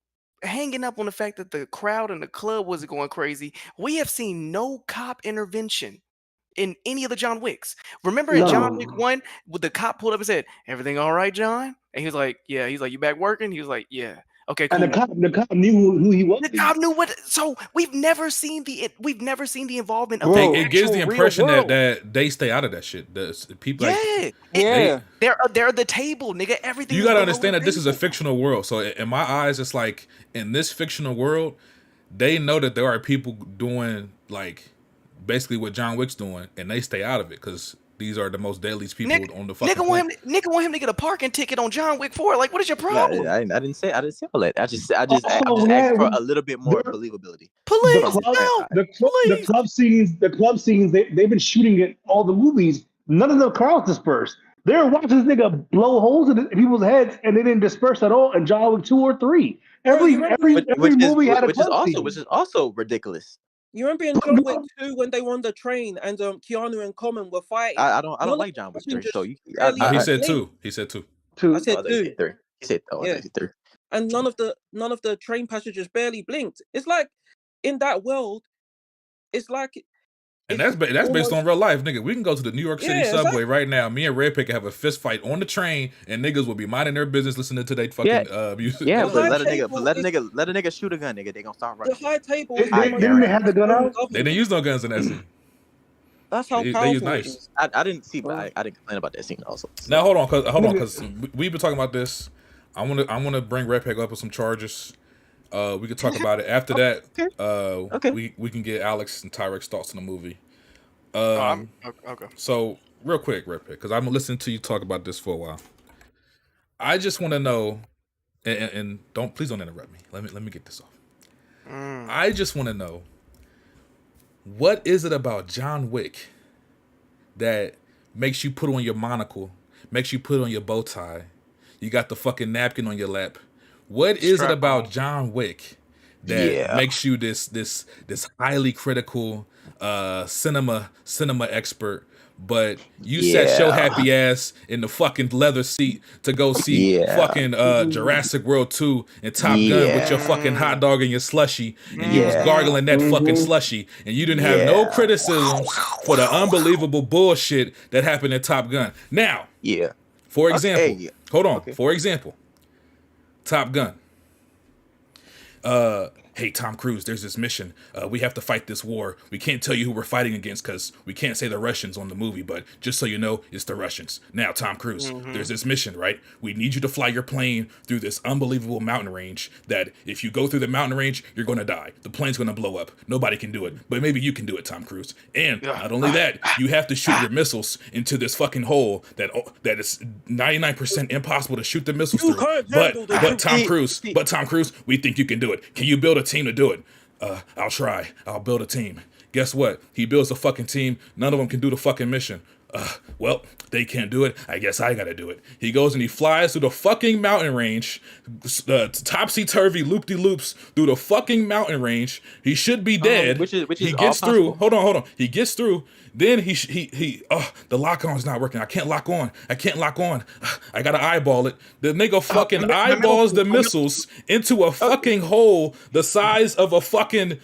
B: hanging up on the fact that the crowd in the club wasn't going crazy? We have seen no cop intervention in any of the John Wicks. Remember in John Wick
E: No.
B: 1, with the cop pulled up and said, "Everything all right, John?" And he was like, "Yeah." He's like, "You back working?" He was like, "Yeah." Okay,
E: And
B: cool.
E: the cop knew who he was.
B: The cop knew what. So we've never seen the involvement of
E: Bro,
B: the
C: It gives the
B: actual real
C: impression
B: world.
C: that they stay out of that shit. The people, like,
B: Yeah, they're the table, nigga. Everything.
C: you
B: is
C: gotta
B: below
C: understand
B: the
C: that this is a
B: table.
C: fictional world. So in my eyes, it's like in this fictional world, they know that there are people doing like basically what John Wick's doing, and they stay out of it because these are the most deadliest people on the fucking planet.
B: Nigga want him to get a parking ticket on John Wick 4. Like, what is your problem?
A: I didn't say all that. I just
E: Oh,
A: asked for a little bit more
E: there-
A: believability.
E: the
B: Police,
E: club,
B: no,
E: the
B: police.
E: club scenes. They've been shooting it all the movies. None of the crowds dispersed. They were watching this nigga blow holes in people's heads, and they didn't disperse at all. In John Wick 2 or 3,
D: Bro, you remember
E: every movie had a
A: which is
E: club scene.
A: also ridiculous.
D: You remember in John Wick 2 when they were on the train and Keanu and Common were fighting?
A: I don't like John Wick 3. So
D: He
C: said two. He said two.
D: I said
A: He
D: 2.
A: said 3. He said
D: Yeah.
A: 3.
D: And none of the train passengers barely blinked. It's like in that world, it's like.
C: And that's based on real life, nigga. We can go to the New York City subway right now. Me and Red Pick have a fist fight on the train, and niggas will be minding their business, listening to their fucking music.
A: Yeah, but let a nigga shoot a gun, nigga. They gonna start running.
D: The high table.
E: Didn't they have the gun out?
C: They didn't use no guns in that scene.
D: That's how
C: They
D: powerful
C: use
D: it
C: knives.
D: is.
A: I didn't see, but I didn't complain about that scene also. So.
C: Now hold on, cause we've been talking about this. I wanna bring Red Pick up with some charges. We could talk about it after that.
A: Okay.
C: We can get Alex and Tyrek's thoughts on the movie.
B: Okay.
C: So real quick, Red Pick, because I've been listening to you talk about this for a while. I just want to know, and please don't interrupt me. Let me get this off. I just want to know, what is it about John Wick that makes you put on your monocle, makes you put on your bow tie, you got the fucking napkin on your lap? What is it about John Wick that makes you this highly critical cinema expert, but you sat your happy ass in the fucking leather seat to go see fucking Jurassic World 2 and Top Gun with your fucking hot dog and your slushy, and you was gargling that fucking slushy, and you didn't have no criticisms for the unbelievable bullshit that happened in Top Gun. Now, for example, hold on, for example, Top Gun. Hey, Tom Cruise, there's this mission. We have to fight this war. We can't tell you who we're fighting against because we can't say the Russians on the movie, but just so you know, it's the Russians. Now, Tom Cruise, there's this mission, right? We need you to fly your plane through this unbelievable mountain range that if you go through the mountain range, you're going to die. The plane's going to blow up. Nobody can do it, but maybe you can do it, Tom Cruise. And not only that, you have to shoot your missiles into this fucking hole that is 99% impossible to shoot the missiles through. But Tom Cruise, we think you can do it. Can you build a team to do it? I'll try. I'll build a team. Guess what? He builds a fucking team. None of them can do the fucking mission. Well, they can't do it. I guess I gotta do it. He goes and he flies through the fucking mountain range, topsy-turvy, loop-de-loops through the fucking mountain range. He should be dead.
A: Which is
C: he
A: all
C: gets through.
A: possible.
C: Hold on. He gets through. Then the lock-on's not working. I can't lock on. I gotta eyeball it. The nigga fucking eyeballs the missiles into a fucking hole the size of a fucking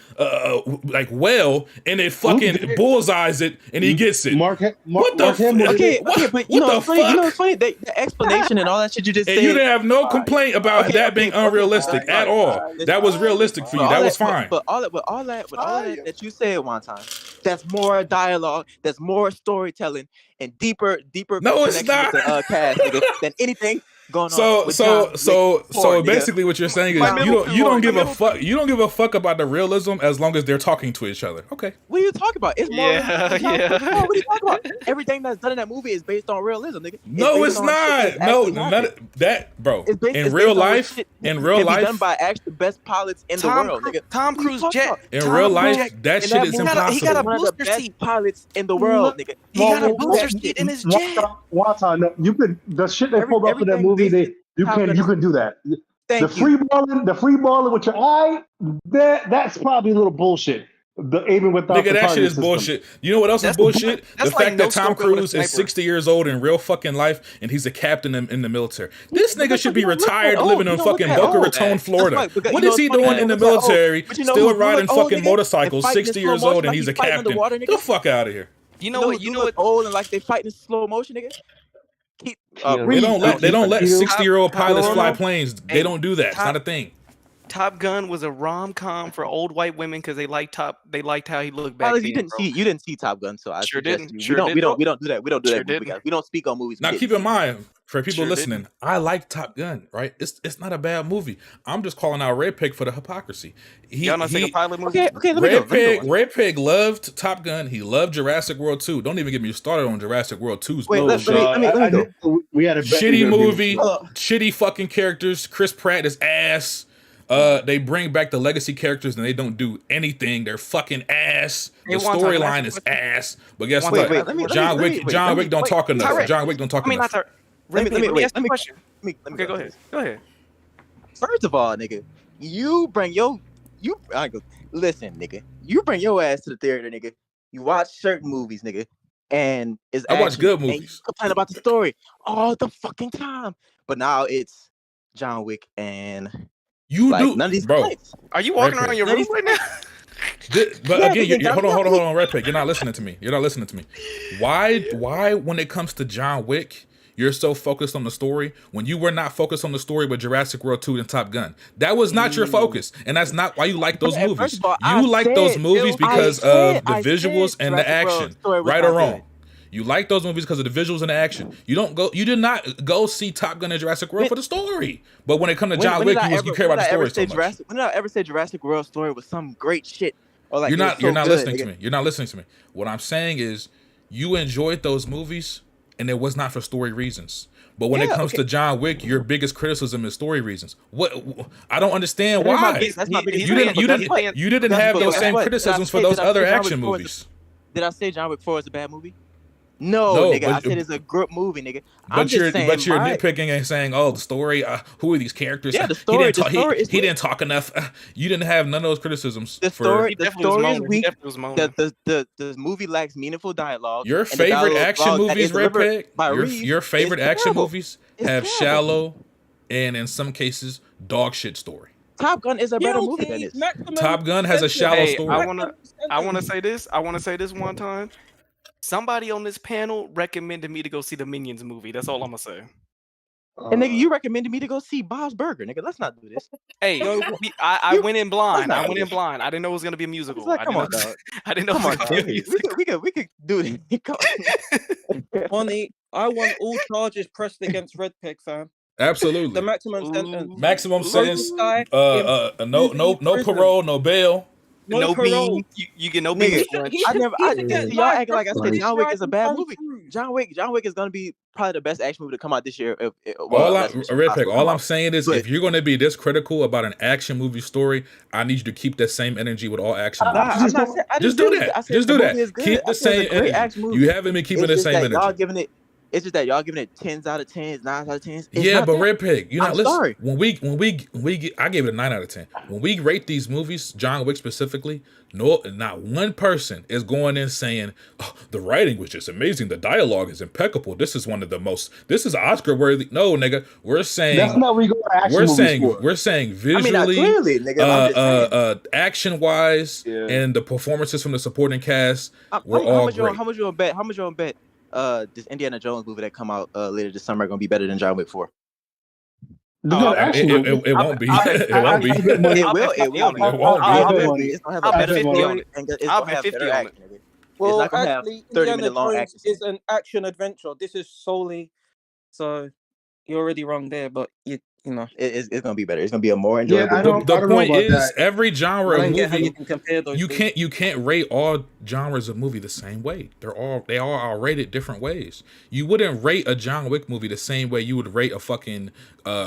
C: like whale, and it fucking bullseyes it, and he gets it. What the fuck?
A: But you know, it's funny. The explanation and all that shit you just said.
C: And you didn't have no complaint about that being unrealistic at all. That was realistic for you. That was fine.
A: But all that you said one time, that's more dialogue, that's more storytelling, and deeper.
C: No, it's not.
A: With the cast, nigga, than anything going on
C: So
A: with John Wick 4, nigga.
C: basically, what you're saying is
B: My middle
C: you don't give a
B: middle
C: fuck. You don't give a fuck about the realism as long as they're talking to each other. Okay.
A: What are you talking about? It's more realistic than John Wick 4.
B: Yeah.
A: What are you talking about? Everything that's done in that movie is based on realism, nigga.
C: No,
A: based
C: it's
A: on shit
C: not.
A: that's
C: No,
A: actually
C: none
A: happened.
C: of that, bro.
A: It's based,
C: In
A: it's
C: real
A: based on
C: life,
A: shit
C: in
A: that
C: real
A: can be done
C: life,
A: by actually the best pilots in the world, nigga.
B: Tom
A: What are you
B: Cruise
A: talking
B: jet.
A: about?
C: in
B: Tom
C: real
B: Cruise
C: life,
B: jet.
C: that
A: In
C: shit
A: that
C: is
A: movie,
B: he got a
C: impossible.
A: one of the
B: booster
A: best
B: seat.
A: pilots in the world, nigga.
B: He got a booster seat in his jet.
E: Wata, no, you could the shit they pulled off in that
A: Everything
E: movie.
A: based
E: You
A: Top
E: can
A: Gun.
E: do that. The
A: Thank you.
E: free balling with your eye, that's probably a little bullshit. The aiming without
C: Nigga,
E: the
C: that shit
E: target
C: is
E: system.
C: bullshit. You know what else is
B: That's
C: bullshit? The
B: that's like
C: fact
B: no
C: that Tom
B: scoping with a
C: Cruise is
B: sniper.
C: 60 years old in real fucking life and he's a captain in the military. This nigga should be
A: You don't look
C: retired
A: that old.
C: living
A: You
C: in
A: don't look
C: fucking
A: that
C: Boca
A: old.
C: Raton,
B: Facts.
C: Florida.
A: That's why, because,
C: What
A: you
C: is
A: know,
C: he
A: it's funny,
C: doing
A: you
C: in the
A: don't look that old.
C: military,
A: But you know
C: still
A: who
C: riding
A: look old,
C: fucking
A: nigga?
C: motorcycles,
A: And fighting in
C: 60
A: slow
C: years old,
A: motion
C: and
A: like
C: he's
A: he
C: a
A: fighting
C: captain?
A: underwater,
C: Get
A: nigga.
C: the fuck out of here.
B: You know what?
A: You look old and like they fighting in slow motion, nigga. Keep
E: Yeah,
C: They
A: breathe.
C: don't let
E: Keep it
C: 60-year-old
B: Top
C: pilots fly
B: Gun.
C: planes. They
B: Hey,
C: don't do that. It's not a thing.
B: Top Gun was a rom-com for old white women because they liked how he looked back
A: Alex,
B: then.
A: you didn't see Top Gun, so I
B: Sure
A: suggest
B: didn't.
A: you.
B: Sure
A: We don't
B: didn't.
A: do that. We don't do
B: Sure
A: that.
B: didn't.
A: We don't speak on movies.
C: Now
A: we
C: keep
A: didn't
C: in
A: see.
C: mind, for people
B: Sure
C: listening,
B: didn't.
C: I like Top Gun, right? It's not a bad movie. I'm just calling out Red Pig for the hypocrisy.
B: Y'all not seeing a pilot movie?
A: Okay, let me go.
C: Red Pig loved Top Gun. He loved Jurassic World 2. Don't even get me started on Jurassic World 2's
A: Wait,
C: bullshit.
A: let me go.
E: We had a bet
C: Shitty
E: you were gonna
C: movie,
E: be-
C: shitty fucking characters. Chris Pratt is ass. They bring back the legacy characters and they don't do anything. They're fucking ass. The
B: Hey, one time,
C: storyline is ass. But guess
B: Wait,
C: what?
B: let me-
C: John Wick don't talk enough.
B: Tyrek.
C: John Wick don't talk
B: I mean,
C: enough.
B: not
A: Let me
B: ask you a question.
A: Let me
B: Okay, go ahead. Go ahead.
A: First of all, nigga, you bring your listen, nigga. You bring your ass to the theater, nigga. You watch certain movies, nigga, and it's
C: I watch
A: action,
C: good
A: and you
C: movies.
A: complain about the story all the fucking time. But now it's John Wick and
C: You
A: like
C: do,
A: none of these
C: bro.
A: complaints.
B: Are you walking
C: Red
B: around your
A: Pig.
B: room right now?
C: But
A: Yeah,
C: again,
A: nigga,
C: hold on, Red Pig. You're not listening to me. Why, when it comes to John Wick, you're so focused on the story when you were not focused on the story with Jurassic World 2 and Top Gun? That was not your focus, and that's not why you like those
A: First
C: movies.
A: of all, I
C: You like those
A: said-
C: movies
A: I
C: because
A: said-
C: of the
A: I said
C: visuals and the
A: Jurassic World
C: action,
A: story was
C: right
A: not
C: or wrong.
A: good.
C: You like those movies because of the visuals and the action. You did not go see Top Gun and Jurassic World for the story. But when it comes to John Wick, you care about the story so much.
A: When did I ever say Jurassic World story was some great shit? Or like
C: You're not
A: good,
C: listening
A: nigga?
C: to me. You're not listening to me. What I'm saying is you enjoyed those movies and it was not for story reasons. But when it comes to John Wick, your biggest criticism is story reasons. What I don't understand why.
A: That's my biggest
C: You didn't have those same
A: what?
C: criticisms for
A: Did I
C: those
A: say
C: other
A: John Wick
C: action
A: 4 is
C: movies.
A: Did I say John Wick 4 is a bad movie? No, nigga. I said it's a good movie, nigga.
C: But you're nitpicking and saying, "Oh, the story. Who are these characters?
A: Yeah, the story.
C: He didn't talk enough." You didn't have none of those criticisms.
A: The story is weak. The movie lacks meaningful dialogue.
C: Your favorite action movies, Red Pig. Your favorite action movies have shallow, and in some cases, dog shit story.
A: Top Gun is a better movie than this.
C: Top Gun has a shallow story.
B: I want to say this. I want to say this one time. Somebody on this panel recommended me to go see the Minions movie. That's all I'm gonna say.
A: And nigga, you recommended me to go see Bob's Burger, nigga. Let's not do this.
B: Hey, I went in blind. I didn't know it was gonna be a musical.
A: Like, come on, dog.
B: I didn't know.
A: Come on, dog. We could do it.
D: Honey, I want all charges pressed against Red Pig, fam.
C: Absolutely.
D: The maximum sentence.
C: Maximum sentence. No
D: prison.
C: parole, no bail.
B: No
D: parole.
B: bean. You get no bean.
A: Y'all act like I said John Wick is a bad movie. John Wick is gonna be probably the best action movie to come out this year.
C: All I'm saying is, if you're going to be this critical about an action movie story, I need you to keep that same energy with all action movies. Just do that. Keep the same energy. You haven't been keeping the same energy.
A: It's just that y'all giving it 10s out of 10s, 9s out of 10s.
C: Yeah, but Red Pig, you're not listening.
A: Sorry.
C: When we get, I gave it a 9 out of 10. When we rate these movies, John Wick specifically, not one person is going in saying, "Oh, the writing was just amazing. The dialogue is impeccable. This is this is Oscar worthy." No, nigga, we're saying
E: that's not where we go to action movies.
C: We're saying visually,
A: clearly, nigga,
C: action wise, and the performances from the supporting cast were all great.
A: How much you gonna bet? This Indiana Jones movie that come out later this summer gonna be better than John Wick 4.
C: It won't be. It won't be.
A: It will be. It's gonna have a better story on it. It's gonna have better action.
D: Well,
A: it's not gonna have
D: actually,
A: 30-minute long action.
D: is an action adventure. This is solely so. you're already wrong there. But you know,
A: It's gonna be better. It's gonna be a more
E: Yeah,
A: enjoyable
E: I
A: movie.
E: don't
C: The
E: know
C: point
E: about
C: is,
E: that.
C: every
D: I
C: genre of
D: don't get how you
C: movie,
D: can compare those two.
C: you can't rate all genres of movie the same way. They all are rated different ways. You wouldn't rate a John Wick movie the same way you would rate a fucking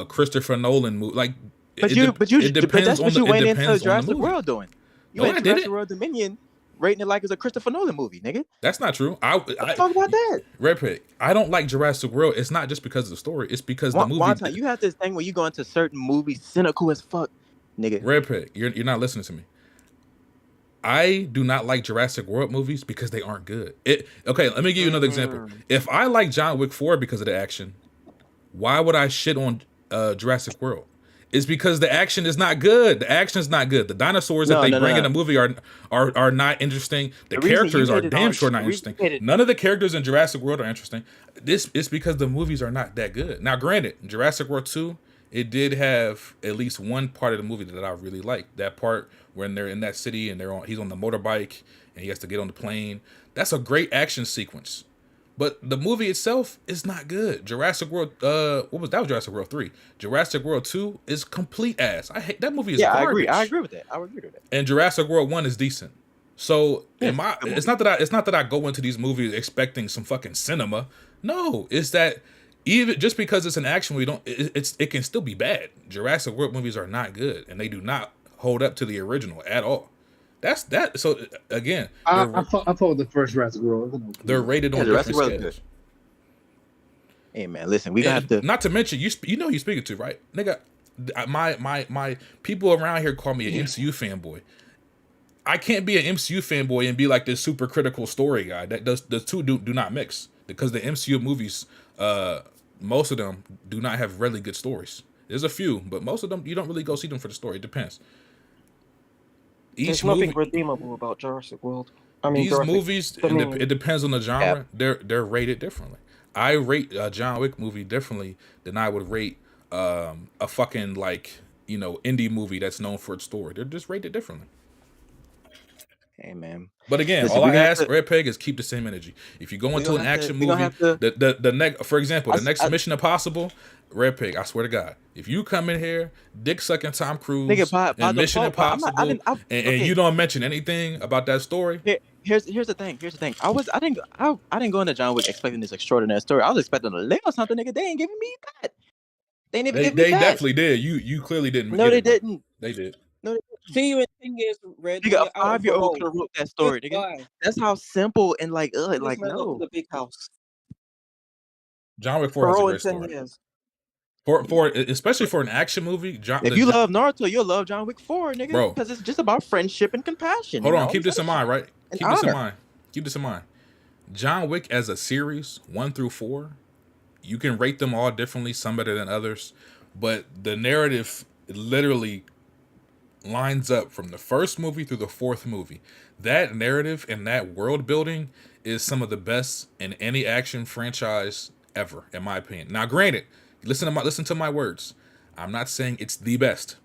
C: Christopher Nolan movie. Like
A: But
C: it depends
A: that's
C: on
A: what you
C: it
A: went into
C: depends on the
A: Jurassic
C: movie.
A: World doing. You
C: No,
A: went
C: I
A: to Jurassic
C: didn't.
A: World Dominion, rating it like it's a Christopher Nolan movie, nigga.
C: That's not true.
A: Let's talk about that.
C: Red Pick, I don't like Jurassic World. It's not just because of the story. It's because the movie.
A: One time, you have this thing where you go into certain movies cynical as fuck, nigga.
C: Red Pick, you're not listening to me. I do not like Jurassic World movies because they aren't good. Okay, let me give you another example. If I like John Wick 4 because of the action, why would I shit on Jurassic World? It's because the action is not good. The action is not good. The dinosaurs that they bring in the movie are not interesting. The characters are damn sure not interesting. None of the characters in Jurassic World are interesting. It's because the movies are not that good. Now, granted, Jurassic World 2, it did have at least one part of the movie that I really liked. That part when they're in that city and he's on the motorbike and he has to get on the plane. That's a great action sequence. But the movie itself is not good. Jurassic World, that was Jurassic World 3. Jurassic World 2 is complete ass. I hate that movie. Is garbage.
A: I agree with that.
C: And Jurassic World 1 is decent. So it's not that I go into these movies expecting some fucking cinema. No, it's that even just because it's an action movie, it can still be bad. Jurassic World movies are not good, and they do not hold up to the original at all. That's that. So again,
E: I thought the first Jurassic World.
C: They're rated on different scales.
A: Hey man, listen, we have to.
C: Not to mention, you know who you're speaking to, right, nigga? My people around here call me an MCU fanboy. I can't be an MCU fanboy and be like this super critical story guy. The two do not mix, because the MCU movies, most of them do not have really good stories. There's a few, but most of them you don't really go see them for the story. It depends.
D: There's nothing redeemable about Jurassic World. I mean,
C: these movies, it depends on the genre. They're rated differently. I rate a John Wick movie differently than I would rate a fucking indie movie that's known for its story. They're just rated differently.
A: Hey man.
C: But again,
A: listen,
C: all I ask Red Peg is keep the same energy. If you go into an action movie, for example, the next Mission Impossible, Red Pig, I swear to God, if you come in here, dick sucking Tom Cruise and Mission Impossible, and you don't mention anything about that story.
A: Here's the thing. I didn't go into John Wick expecting this extraordinary story. I was expecting a little something, nigga. They ain't giving me that. They didn't even give me that.
C: They definitely did. You clearly didn't.
A: No, they didn't.
C: They did.
A: No, they
D: See you in 10 years, Red.
A: Nigga, a 5-year-old could have wrote that story, nigga. That's how simple and no.
D: The big house.
C: John Wick 4 has a great story.
D: Years.
C: For especially for an action movie,
A: if you love Naruto, you'll love John Wick 4, nigga,
C: bro,
A: because it's just about friendship and compassion.
C: Hold on, keep this in mind, right? Keep this in mind. John Wick as a series, 1 through 4, you can rate them all differently, some better than others, but the narrative literally lines up from the first movie through the fourth movie. That narrative and that world building is some of the best in any action franchise ever, in my opinion. Now, granted, listen to my words. I'm not saying it's the best.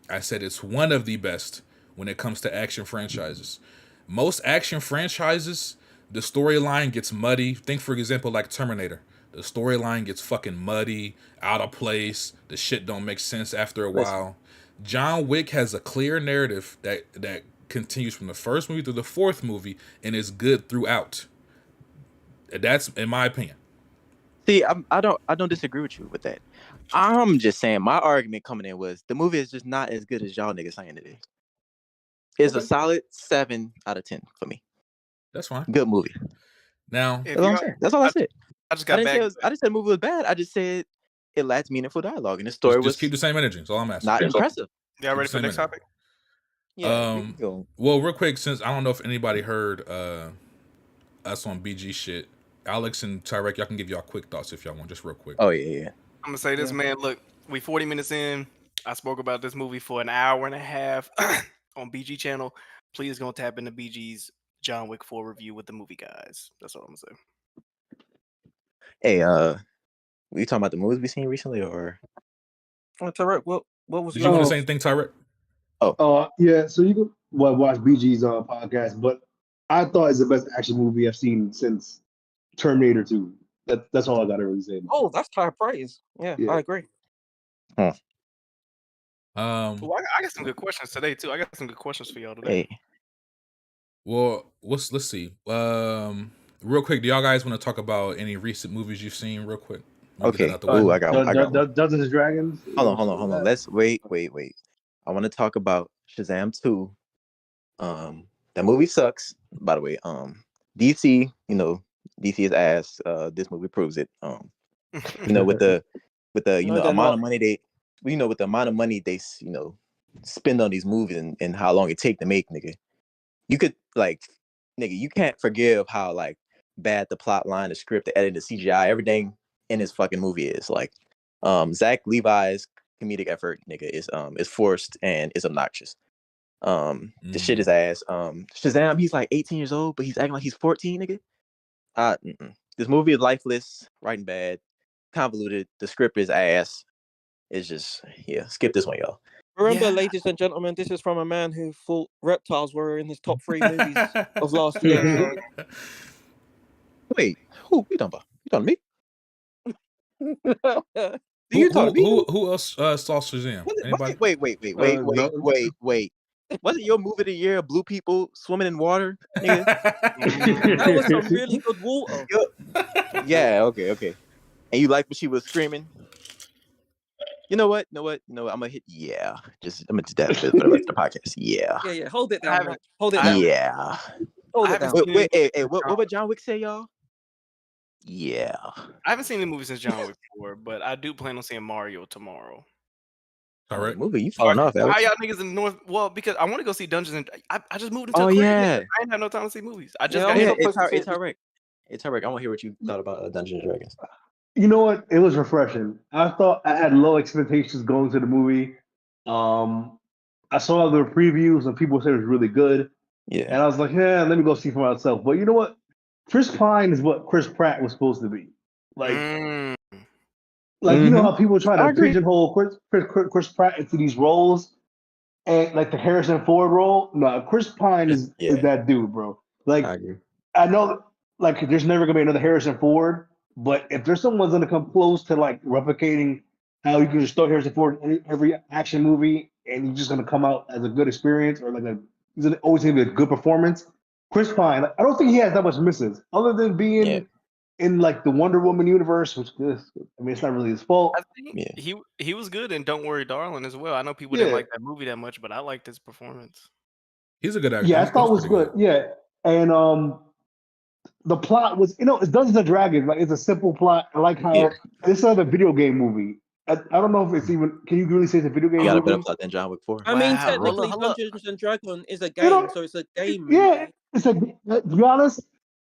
C: I said it's one of the best when it comes to action franchises. Most action franchises, the storyline gets muddy. Think, for example, like Terminator. The storyline gets fucking muddy, out of place. The shit don't make sense after a while. John Wick has a clear narrative that continues from the first movie through the fourth movie and is good throughout. That's in my opinion.
A: See, I don't disagree with you with that. I'm just saying my argument coming in was the movie is just not as good as y'all niggas saying it is. It's a solid 7 out of 10 for me.
C: That's fine.
A: Good movie.
C: Now,
A: that's all I said.
B: I didn't
A: say the movie was bad. I just said it lacks meaningful dialogue, and the story was
C: just keep the same energy. That's all I'm asking.
A: Not impressive.
B: Y'all ready for the next topic?
A: Yeah.
C: Well, real quick, since I don't know if anybody heard us on BG shit, Alex and Tyrek, y'all can give y'all quick thoughts if y'all want, just real quick.
A: Oh yeah.
B: I'm gonna say this, man. Look, we 40 minutes in. I spoke about this movie for an hour and a half on BG channel. Please go tap into BG's John Wick 4 review with the movie guys. That's all I'm gonna say.
A: Hey, were you talking about the movies we seen recently, or?
D: Tyrek, what was?
C: Did you want the same thing, Tyrek?
E: Yeah. So you can watch BG's podcast, but I thought it's the best action movie I've seen since Terminator 2. That's all I got to really say.
D: Oh, that's high praise. Yeah,
E: Yeah.
D: I agree.
B: Well, I got some good questions today too. I got some good questions for y'all today.
A: Hey,
C: Well, let's see. Real quick, do y'all guys want to talk about any recent movies you've seen? Real quick, get that
A: okay.
C: out the way.
A: Ooh, I got one.
E: Dungeons and Dragons.
A: Hold on. Let's wait. I want to talk about Shazam 2. That movie sucks, by the way. DC, DC is ass. This movie proves it. With the
D: No, they're
A: amount
D: not.
A: of money with the amount of money they spend on these movies and how long it take to make, nigga. You could you can't forgive how bad the plot line, the script, the editing, the CGI, everything in this fucking movie is. Zach Levi's comedic effort, nigga, is forced and is obnoxious. The shit is ass. Shazam, he's like 18 years old, but he's acting like he's 14, nigga. This movie is lifeless, writing bad, convoluted. The script is ass. It's just skip this one, y'all.
D: Remember, ladies and gentlemen, this is from a man who thought reptiles were in his top 3 movies of last year. So.
A: Wait, who you talking about? You talking to me?
C: Who else saw Shazam? Anybody?
A: Wait. Wasn't your movie of the year Blue People Swimming in Water, nigga?
D: That was some really good water.
A: Yeah, okay. And you like when she was screaming? You know what? I'm gonna hit I'm gonna do that for the rest of the podcast. Yeah.
D: Yeah. Hold it down, Max. Hold it down.
A: Yeah.
D: Hold it down.
A: Wait, what would John Wick say, y'all? Yeah.
B: I haven't seen the movie since John Wick 4, but I do plan on seeing Mario tomorrow.
C: All right.
A: Movie, you falling off, Alex.
B: How y'all niggas in the North? Well, because I want to go see Dungeons and I just moved into
A: Oh,
B: a crib.
A: yeah.
B: I ain't had no time to see movies. I just
D: Yeah,
B: got
A: Yeah,
B: here.
A: it's all right. It's all right. I want to hear what you thought about Dungeons and Dragons.
E: You know what? It was refreshing. I thought I had low expectations going to the movie. I saw the previews and people said it was really good.
A: Yeah.
E: And I was like, yeah, let me go see for myself. But you know what? Chris Pine is what Chris Pratt was supposed to be. You know how people try to pigeonhole Chris Pratt into these roles, and like the Harrison Ford role. No, Chris Pine is that dude, bro. I know, there's never gonna be another Harrison Ford, but if there's someone's gonna come close to replicating how you can just throw Harrison Ford in every action movie and he's just gonna come out as a good experience or he's always gonna be a good performance. Chris Pine, I don't think he has that much misses other than being in the Wonder Woman universe, which is, it's not really his fault.
B: I think he was good in Don't Worry, Darling as well. I know people didn't like that movie that much, but I liked his performance.
C: He's a good actor.
E: Yeah, I thought it was good. Yeah, and the plot was, it's Dungeons and Dragons. It's a simple plot. I like how this is a video game movie. I don't know if it's even. Can you really say it's a video game movie?
A: You got a better plot than John Wick 4.
D: I mean, technically, Dungeons and Dragons is a game, so it's a game movie.
E: Yeah, to be honest,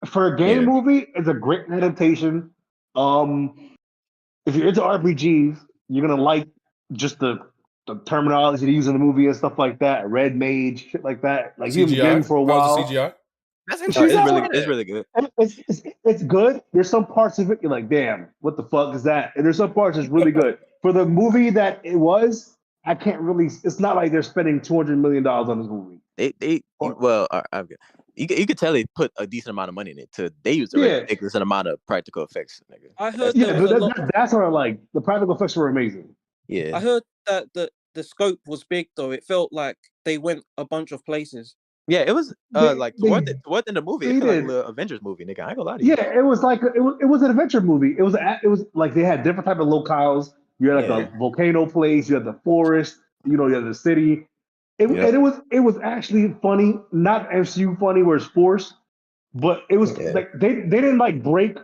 E: for a game movie, it's a great adaptation. If you're into RPGs, you're gonna like just the terminology they use in the movie and stuff like that. Red Mage, shit like that. You've been getting for a while.
C: How's the CGI?
B: That's interesting.
A: It's really good.
E: It's good. There's some parts of it you're like, damn, what the fuck is that? And there's some parts that's really good. For the movie that it was, I can't really. It's not like they're spending $200 million on this movie.
A: You could tell they put a decent amount of money in it. They used a ridiculous amount of practical effects. Nigga.
D: I heard
E: that's what I like. The practical effects were amazing.
A: Yeah,
D: I heard that the scope was big though. It felt like they went a bunch of places.
A: Yeah, it was toward the movie. It felt like a little Avengers movie, nigga. I ain't gonna lie to you.
E: Yeah, it was it was an adventure movie. It was they had different type of locales. You had a volcano place. You had the forest. You had the city. And it was actually funny, not MCU funny where it's forced, but it was they didn't break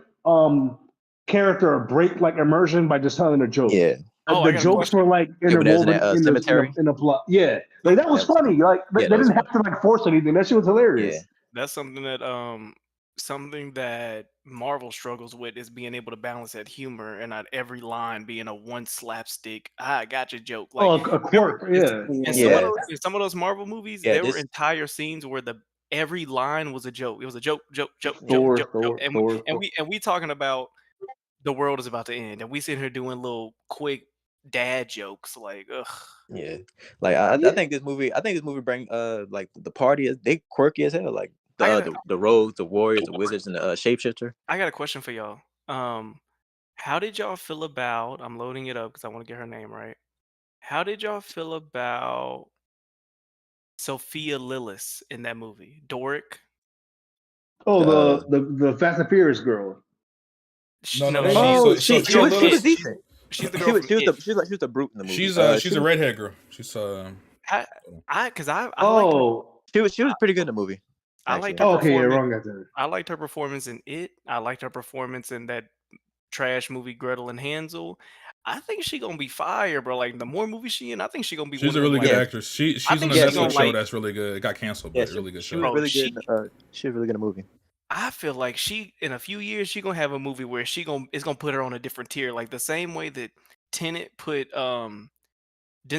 E: character or break immersion by just telling a joke.
A: Yeah.
E: The jokes were interwoven in the plot. Yeah, that was funny. They didn't have to force anything. That shit was hilarious.
A: Yeah.
B: That's something that Marvel struggles with is being able to balance that humor and not every line being a one slapstick. I got your joke.
E: A quirk. Yeah.
B: In some of those Marvel movies, there were entire scenes where every line was a joke. It was a joke. And we talking about the world is about to end, and we sitting here doing little quick dad jokes. Ugh.
A: Yeah. I think this movie bring the party they quirky as hell. The rogues, the warriors, the wizards, and the shapeshifter.
B: I got a question for y'all. How did y'all feel about? I'm loading it up because I want to get her name right. How did y'all feel about Sophia Lillis in that movie? Doric?
E: Oh,
A: Uh,
E: the Fast and Furious girl.
C: No.
B: No,
C: She
B: she's
E: Oh,
C: so
B: she's the
A: she
C: Sophia
B: girl
A: was
B: from
A: she was
B: It.
C: Lillis.
A: decent.
B: She's the girl from
A: She was
B: It.
A: she was the Brute in the movie.
C: She's a redhead girl. She's
B: I liked her.
E: oh,
A: she was pretty good in the movie,
B: I liked
A: actually.
B: her
E: oh, okay, yeah,
B: performance.
E: wrong guy there.
B: I liked her performance in It. I liked her performance in that trash movie Gretel and Hansel. I think she gonna be fire, bro. Like the more movies she in, I think she gonna be
C: she's
B: one
C: a
B: of them.
C: really good
B: Like
A: Yeah,
C: actress.
B: I
C: She's on
B: think
C: a
A: yeah,
B: she
A: she
C: Netflix
B: gonna
C: show
B: like,
C: that's really good. It got canceled,
A: yeah
C: but really good
A: she was
C: show.
B: bro.
A: really good. She was really good in the movie.
B: I feel like she in a few years she gonna have a movie where it's gonna put her on a different tier, like the same way that Tenet put Denzel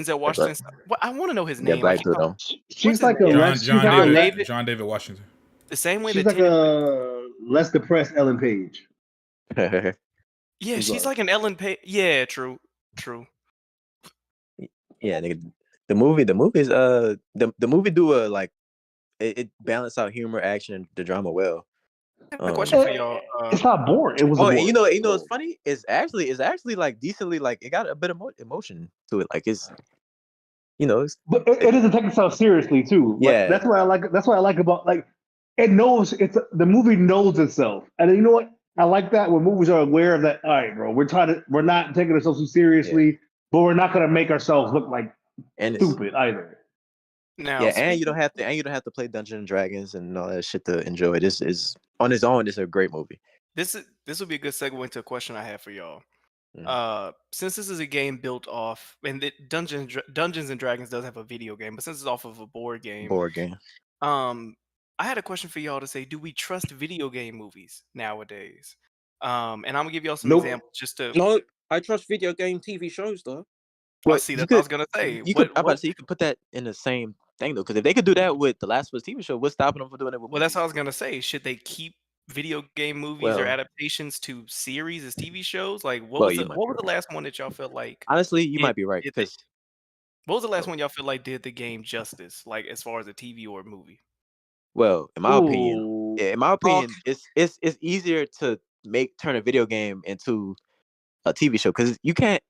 A: Yeah,
B: Washington. Well, I want to know his
A: yeah,
B: name. I
A: Black
B: keep
A: Widow.
B: what's
E: She's
B: his
E: like a
B: name?
E: less. She's like a
B: John
E: less.
B: David.
C: John David Washington.
B: The same way
E: She's
B: that
E: like
B: Tenet put.
E: a less depressed Ellen Page.
B: Yeah,
E: I'm
B: she's
E: sorry.
B: like an Ellen Page. Yeah, true.
A: Yeah, nigga. The movies the movie do a like it balance out humor, action, and the drama well.
B: I have a question for
E: Eh,
B: y'all.
E: It's not boring. It
A: Oh,
E: wasn't
A: and
E: boring.
A: you know what's funny? It's actually like decently like it got a bit of emotion to it. Like it's it's
E: But it doesn't take itself seriously too. Like
A: yeah,
E: that's what I like. That's what I like about like it knows it's the movie knows itself, and you know what I like that when movies are aware of that. All right, bro, we're not taking ourselves too
A: yeah,
E: seriously, but we're not gonna make ourselves look like
A: and it's
E: stupid either.
B: Now,
A: yeah, and
B: speaking,
A: you don't have to play Dungeons and Dragons and all that shit to enjoy it. This is on its own. It's a great movie.
B: this would be a good segue into a question I have for y'all.
A: Mm.
B: Since this is a game built off, and Dungeons and Dragons does have a video game, but since it's off of a board game,
A: Board game.
B: um, I had a question for y'all to say: do we trust video game movies nowadays? And I'm gonna give y'all some
E: Nope.
B: examples just to.
D: No, I trust video game TV shows though.
B: I
A: But
B: see
A: you
B: that. I
A: could
B: was gonna say
A: you could
B: what
A: I'm about
B: what.
A: to say you could put that in the same thing though, because if they could do that with the Last of Us TV show, what's stopping them from doing it with
B: Well, that's what
A: movies?
B: I was gonna say. Should they keep video game movies or
A: Well,
B: adaptations to series as TV shows? Like,
A: you might
B: what
A: be
B: was the
A: right.
B: last one that y'all felt like
A: Honestly, you
B: did
A: might be right
B: did the
A: because
B: what was the last one y'all feel like did the game justice, like as far as a TV or a movie?
A: well,
E: Ooh.
A: in my opinion, it's easier to turn a video game into a TV show because you can't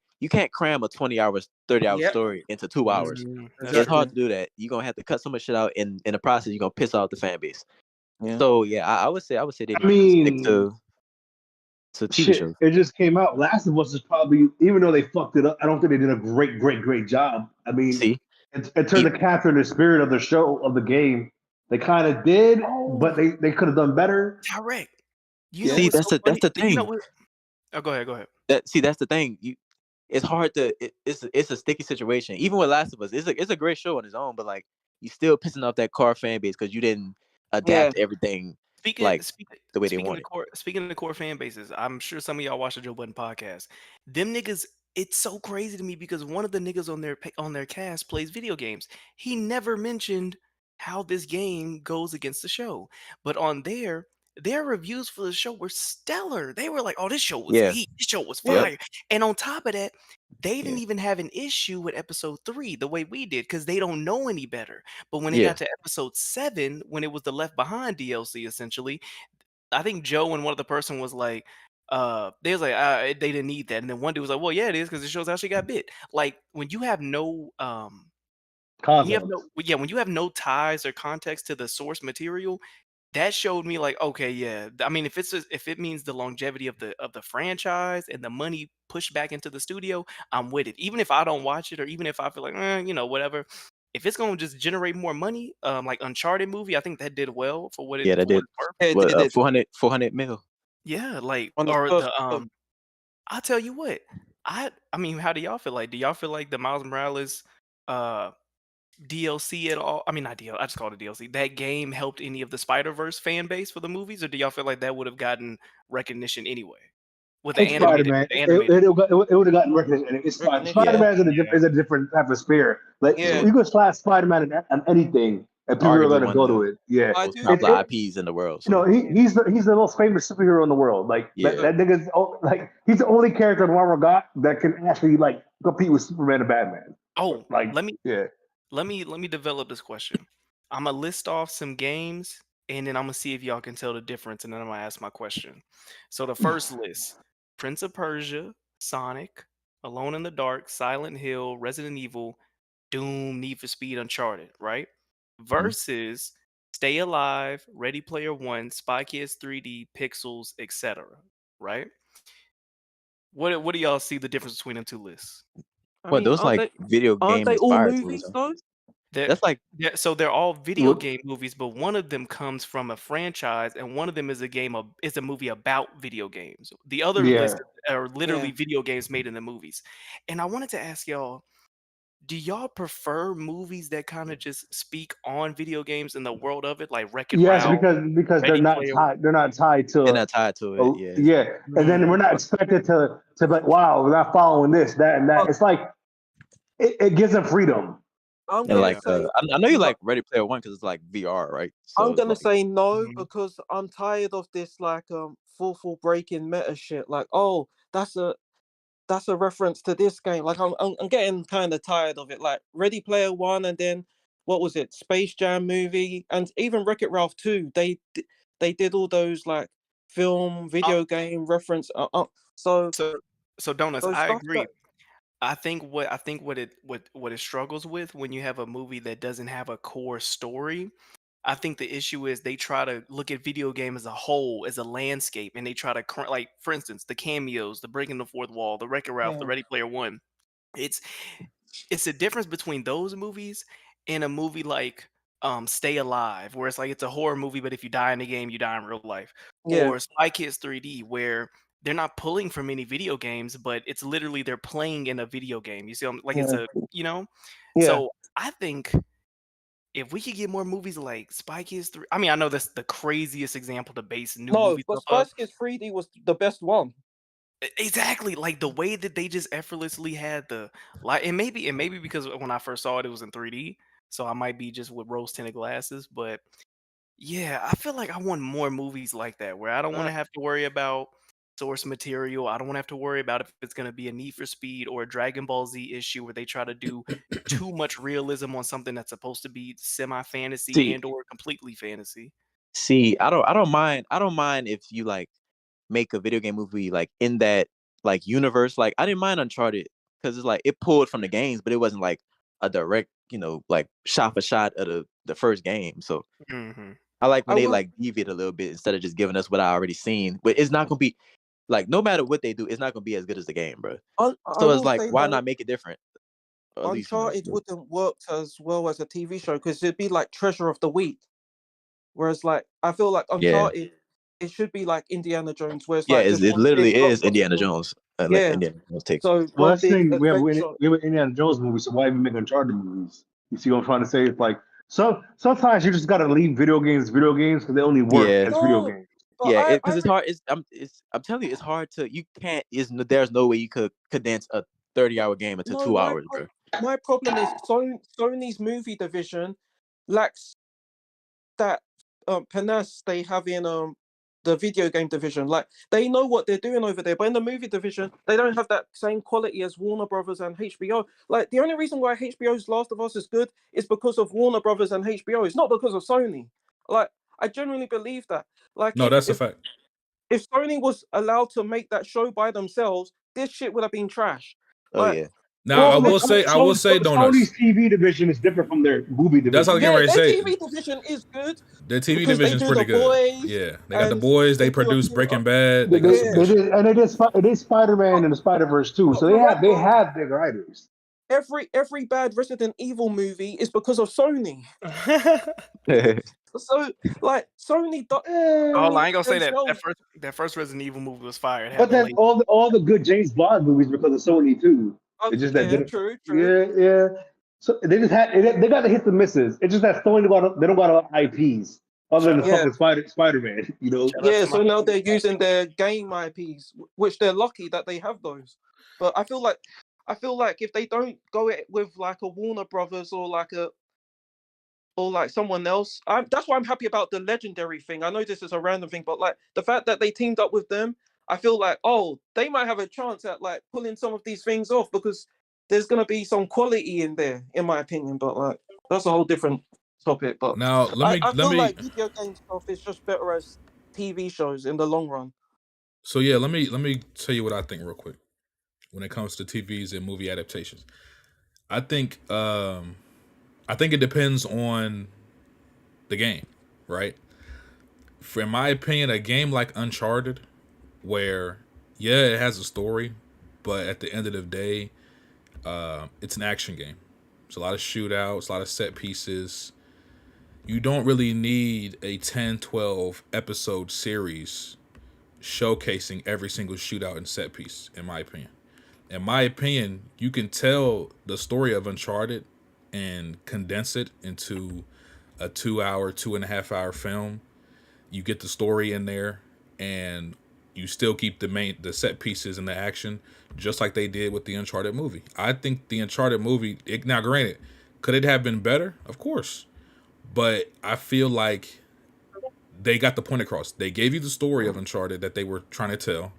A: cram a 20 hours, 30-hour
D: Yep,
A: story into 2 hours.
B: That's
A: It's
B: true.
A: hard to
D: exactly.
A: do that. You're gonna have to cut so much shit out in the process. You're gonna piss off the fan base.
D: Yeah.
A: So yeah, I would say they
E: I
A: need to stick
E: mean,
A: to TV
E: shit.
A: shows.
E: It just came out. Last of Us is probably even though they fucked it up. I don't think they did a great job. I mean,
A: See,
E: in terms
A: E-
E: of capturing the spirit of the show of the game, they kind of did,
B: Oh,
E: but they could have done better.
B: direct. You know
D: Yeah.
A: see
B: what's so
A: that's
B: funny?
A: the
B: You know
A: thing.
B: what? Oh, go ahead. Go ahead.
A: That's the thing. It's hard to it's a sticky situation. Even with Last of Us, it's a great show on its own, but like you still pissing off that core fan base because you didn't
D: Yeah.
A: adapt everything
B: Speaking
A: like
B: speaking
A: the way they
B: speaking of
A: wanted.
B: core speaking of the core fan bases, I'm sure some of y'all watch the Joe Budden podcast. Them niggas, it's so crazy to me because one of the niggas on their cast plays video games. He never mentioned how this game goes against the show, but on their reviews for the show were stellar. They were like, "Oh, this show was
A: Yeah.
B: heat. This show was
D: Yeah.
A: Yep.
B: fire." And on top of that, they
A: Yeah.
B: didn't even have an issue with episode 3 the way we did because they don't know any better. But when it
A: Yeah.
B: got to episode 7, when it was the Left Behind DLC, essentially, I think Joe and one other person was like, they was like, they didn't need that. And then one dude was like, well, yeah, it is because it shows how she got bit. Like when you have no,
E: Context.
B: when you have no ties or context to the source material, that showed me like, okay, yeah. I mean, if it means the longevity of the franchise and the money pushed back into the studio, I'm with it. Even if I don't watch it, or even if I feel like, whatever. If it's gonna just generate more money, like Uncharted movie, I think that did well for what it
A: Yeah, that
B: for what
A: did
B: it's worth.
D: Yeah, it
A: what
D: did.
A: 400 mil.
B: Yeah, like
D: On the
B: or
D: first
B: the I'll tell you what. I mean, how do y'all feel like? Do y'all feel like the Miles Morales uh DLC at all? I mean, not DLC. I just called it DLC. That game helped any of the Spider-Verse fan base for the movies, or do y'all feel like that would have gotten recognition anyway with
E: It's Spider Man.
B: the animated?
E: It would have gotten recognition. It's Spider
A: Yeah.
E: Man
B: Yeah.
E: is a different type of spirit. Like
D: Yeah.
E: you could slap Spider Man on anything, and people are
A: Arguably
E: going to
A: one of
E: go to
A: the
E: it. Yeah,
D: I
A: most
D: do.
E: it,
A: popular
E: it
A: IPs in the world.
E: you know
A: So
E: he's the most famous superhero in the world. Like that
A: yeah.
E: that nigga's like he's the only character Marvel got that can actually like compete with Superman and Batman.
B: Oh,
E: Like
B: let me
E: yeah,
B: let me develop this question. I'm gonna list off some games and then I'm gonna see if y'all can tell the difference, and then I'm gonna ask my question. So the first list: Prince of Persia, Sonic, Alone in the Dark, Silent Hill, Resident Evil, Doom, Need for Speed, Uncharted, right?
A: Mhm.
B: Versus Stay Alive, Ready Player One, Spy Kids 3D, Pixels, etc. Right? What do y'all see the difference between them two lists?
D: I
A: Well,
D: mean,
A: those like video
D: aren't
A: game
D: they all
A: inspired to me.
D: movies
A: So
D: though?
B: They're,
A: that's like
B: yeah, so they're all video
E: What?
B: game movies, but one of them comes from a franchise, and one of them is a movie about video games. The other
E: Yeah.
B: list are literally
D: Yeah.
B: video games made into movies. And I wanted to ask y'all, do y'all prefer movies that kind of just speak on video games and the world of it, like Wreck-It
E: Yes,
B: Ralph,
E: because they're
B: Ready
E: not
B: Player?
E: tied. They're not tied
A: they're
E: to.
A: not tied to it.
E: Oh,
A: Yeah.
E: yeah, and then we're not
A: But
E: expected to be like, wow, we're not following this, that, and that.
D: I'm,
E: It's like it gives them freedom.
D: I'm
A: and
D: gonna
B: Yeah.
A: like
D: say
A: I know you
D: no.
A: like Ready Player One because it's like VR, right?
D: I'm
A: So it's
D: gonna
A: like
D: say no
B: Mhm.
D: because I'm tired of this like full breaking meta shit. Like, oh, that's a reference to this game. Like, I'm getting kind of tired of it. Like Ready Player One, and then what was it? Space Jam movie, and even Wreck It Ralph 2. They did all those like film,
B: Uh,
D: video game reference. So
B: so so donuts,
D: so
B: I
D: stuff
B: agree.
D: that
B: I think what it struggles with when you have a movie that doesn't have a core story. I think the issue is they try to look at video game as a whole, as a landscape, and they try to like, for instance, the cameos, the breaking the fourth wall, the Wreck-It Ralph, the
D: yeah
B: Ready Player One. It's it's a difference between those movies and a movie like Stay Alive, where it's like it's a horror movie, but if you die in the game, you die in real life,
D: yeah
B: or Spy Kids 3D, where they're not pulling from any video games, but it's literally they're playing in a video game. You see, like it's
D: yeah
B: a
D: yeah.
B: So I think if we could get more movies like Spy Kids 3, I mean, I know that's the craziest example to base new
D: No,
B: movies
D: but
B: off of.
D: Spice Kids 3D was the best one.
B: Exactly, like the way that they just effortlessly had the like, and maybe because when I first saw it, it was in 3D, so I might be just with rose tinted glasses. But yeah, I feel like I want more movies like that where I don't want
D: Uh,
B: to have to worry about source material. I don't want to have to worry about if it's going to be a Need for Speed or a Dragon Ball Z issue where they try to do too much realism on something that's supposed to be semi fantasy
A: see
B: and or completely fantasy.
A: I don't mind if you like make a video game movie like in that like universe. Like I didn't mind Uncharted because it's like it pulled from the games, but it wasn't like a direct, like shot for shot of the first game. So
B: Hmm.
A: I like when
D: I
A: they
D: will
A: like deviate a little bit instead of just giving us what I already seen. But it's not gonna be like no matter what they do, it's not gonna be as good as the game, bro.
D: I
A: So it's
D: will
A: like
D: say
A: why
D: though,
A: not make it different? Or at least
D: Uncharted wouldn't work as well as a TV show because it'd be like Treasure of the Week. Whereas like I feel like
A: yeah,
D: Uncharted, it should be like Indiana Jones, where it's
A: yeah.
D: like just
A: It
D: one big
A: literally is Indiana
D: blockbuster.
A: Jones. Like
D: Yeah.
A: Indiana Jones takes.
D: So
E: Well,
D: one
E: that's the
D: big
E: thing.
D: adventure.
E: We have an Indiana Jones movie, so why even make Uncharted movies? You see what I'm trying to say? It's like sometimes you just gotta leave video games because they only work
A: Yeah,
E: as video
D: No,
E: games.
D: but
A: yeah. Because it's hard. I'm telling you, it's hard to. You can't. There's no way you could condense a 30-hour game into
D: no,
A: 2 hours, bro.
D: my problem is Sony's movie division lacks that panache they have in the video game division. Like they know what they're doing over there, but in the movie division, they don't have that same quality as Warner Brothers and HBO. Like the only reason why HBO's Last of Us is good is because of Warner Brothers and HBO. It's not because of Sony. Like I genuinely believe that. Like
C: No, that's a fact.
D: if Sony was allowed to make that show by themselves, this shit would have been trash.
A: Oh
D: Like
A: yeah,
C: Now
D: if
C: I
E: Well,
D: they
C: will say, donuts.
E: Sony's TV division is different from their movie
C: That's what I was
E: division.
C: getting
D: yeah,
C: ready to
D: their
C: say.
D: TV division is good
C: The TV
D: because they
C: division is
D: do
C: pretty
D: The
C: good.
D: Boys
C: Yeah, they got the
D: and
C: boys. They
D: they do a
C: produce
D: few.
C: Breaking Bad.
E: They,
C: They got
E: they,
C: some
D: Yeah,
C: good
E: they
C: shit.
E: did, and they did Spider Man
D: but,
E: and the Spider Verse too. So
D: but for
E: they
D: reference,
E: have big writers.
D: every bad Resident Evil movie is because of Sony. So like
B: Oh, I
D: Sony
B: ain't gonna say that. That
D: themselves.
B: first that first Resident Evil movie was fire. It had
E: But
B: the
E: then
B: late.
E: all the good James Bond movies because of Sony too. It's just that
D: Yeah, true, true.
E: yeah. So they just they got to hit the misses. It's just that Sony they don't got a lot of IPs other than
B: Shout
E: the
B: out,
D: Yeah,
E: fucking Spider Man. You know.
B: shout out
D: yeah.
B: to my
D: So now they're using their game IPs, which they're lucky that they have those. But I feel like if they don't go it with like a Warner Brothers or like someone else. That's why I'm happy about the legendary thing. I know this is a random thing, but like the fact that they teamed up with them, I feel like they might have a chance at like pulling some of these things off because there's gonna be some quality in there, in my opinion. But like that's a whole different. topic, but
C: Now
D: I
C: let
D: feel
C: me
D: like video game stuff is just better as TV shows in the long run.
C: so yeah, let me tell you what I think real quick when it comes to TVs and movie adaptations. I think it depends on the game, right? For in my opinion, a game like Uncharted, where yeah, it has a story, but at the end of the day, it's an action game. It's a lot of shootouts, a lot of set pieces. You don't really need a 10, 12 episode series showcasing every single shootout and set piece, in my opinion. In my opinion, you can tell the story of Uncharted and condense it into a 2 hour, 2.5 hour film. You get the story in there, and you still keep the set pieces and the action just like they did with the Uncharted movie. I think the Uncharted movie, now granted, could it have been better? Of course. But I feel like they got the point across. They gave you the story of Uncharted that they were trying to tell,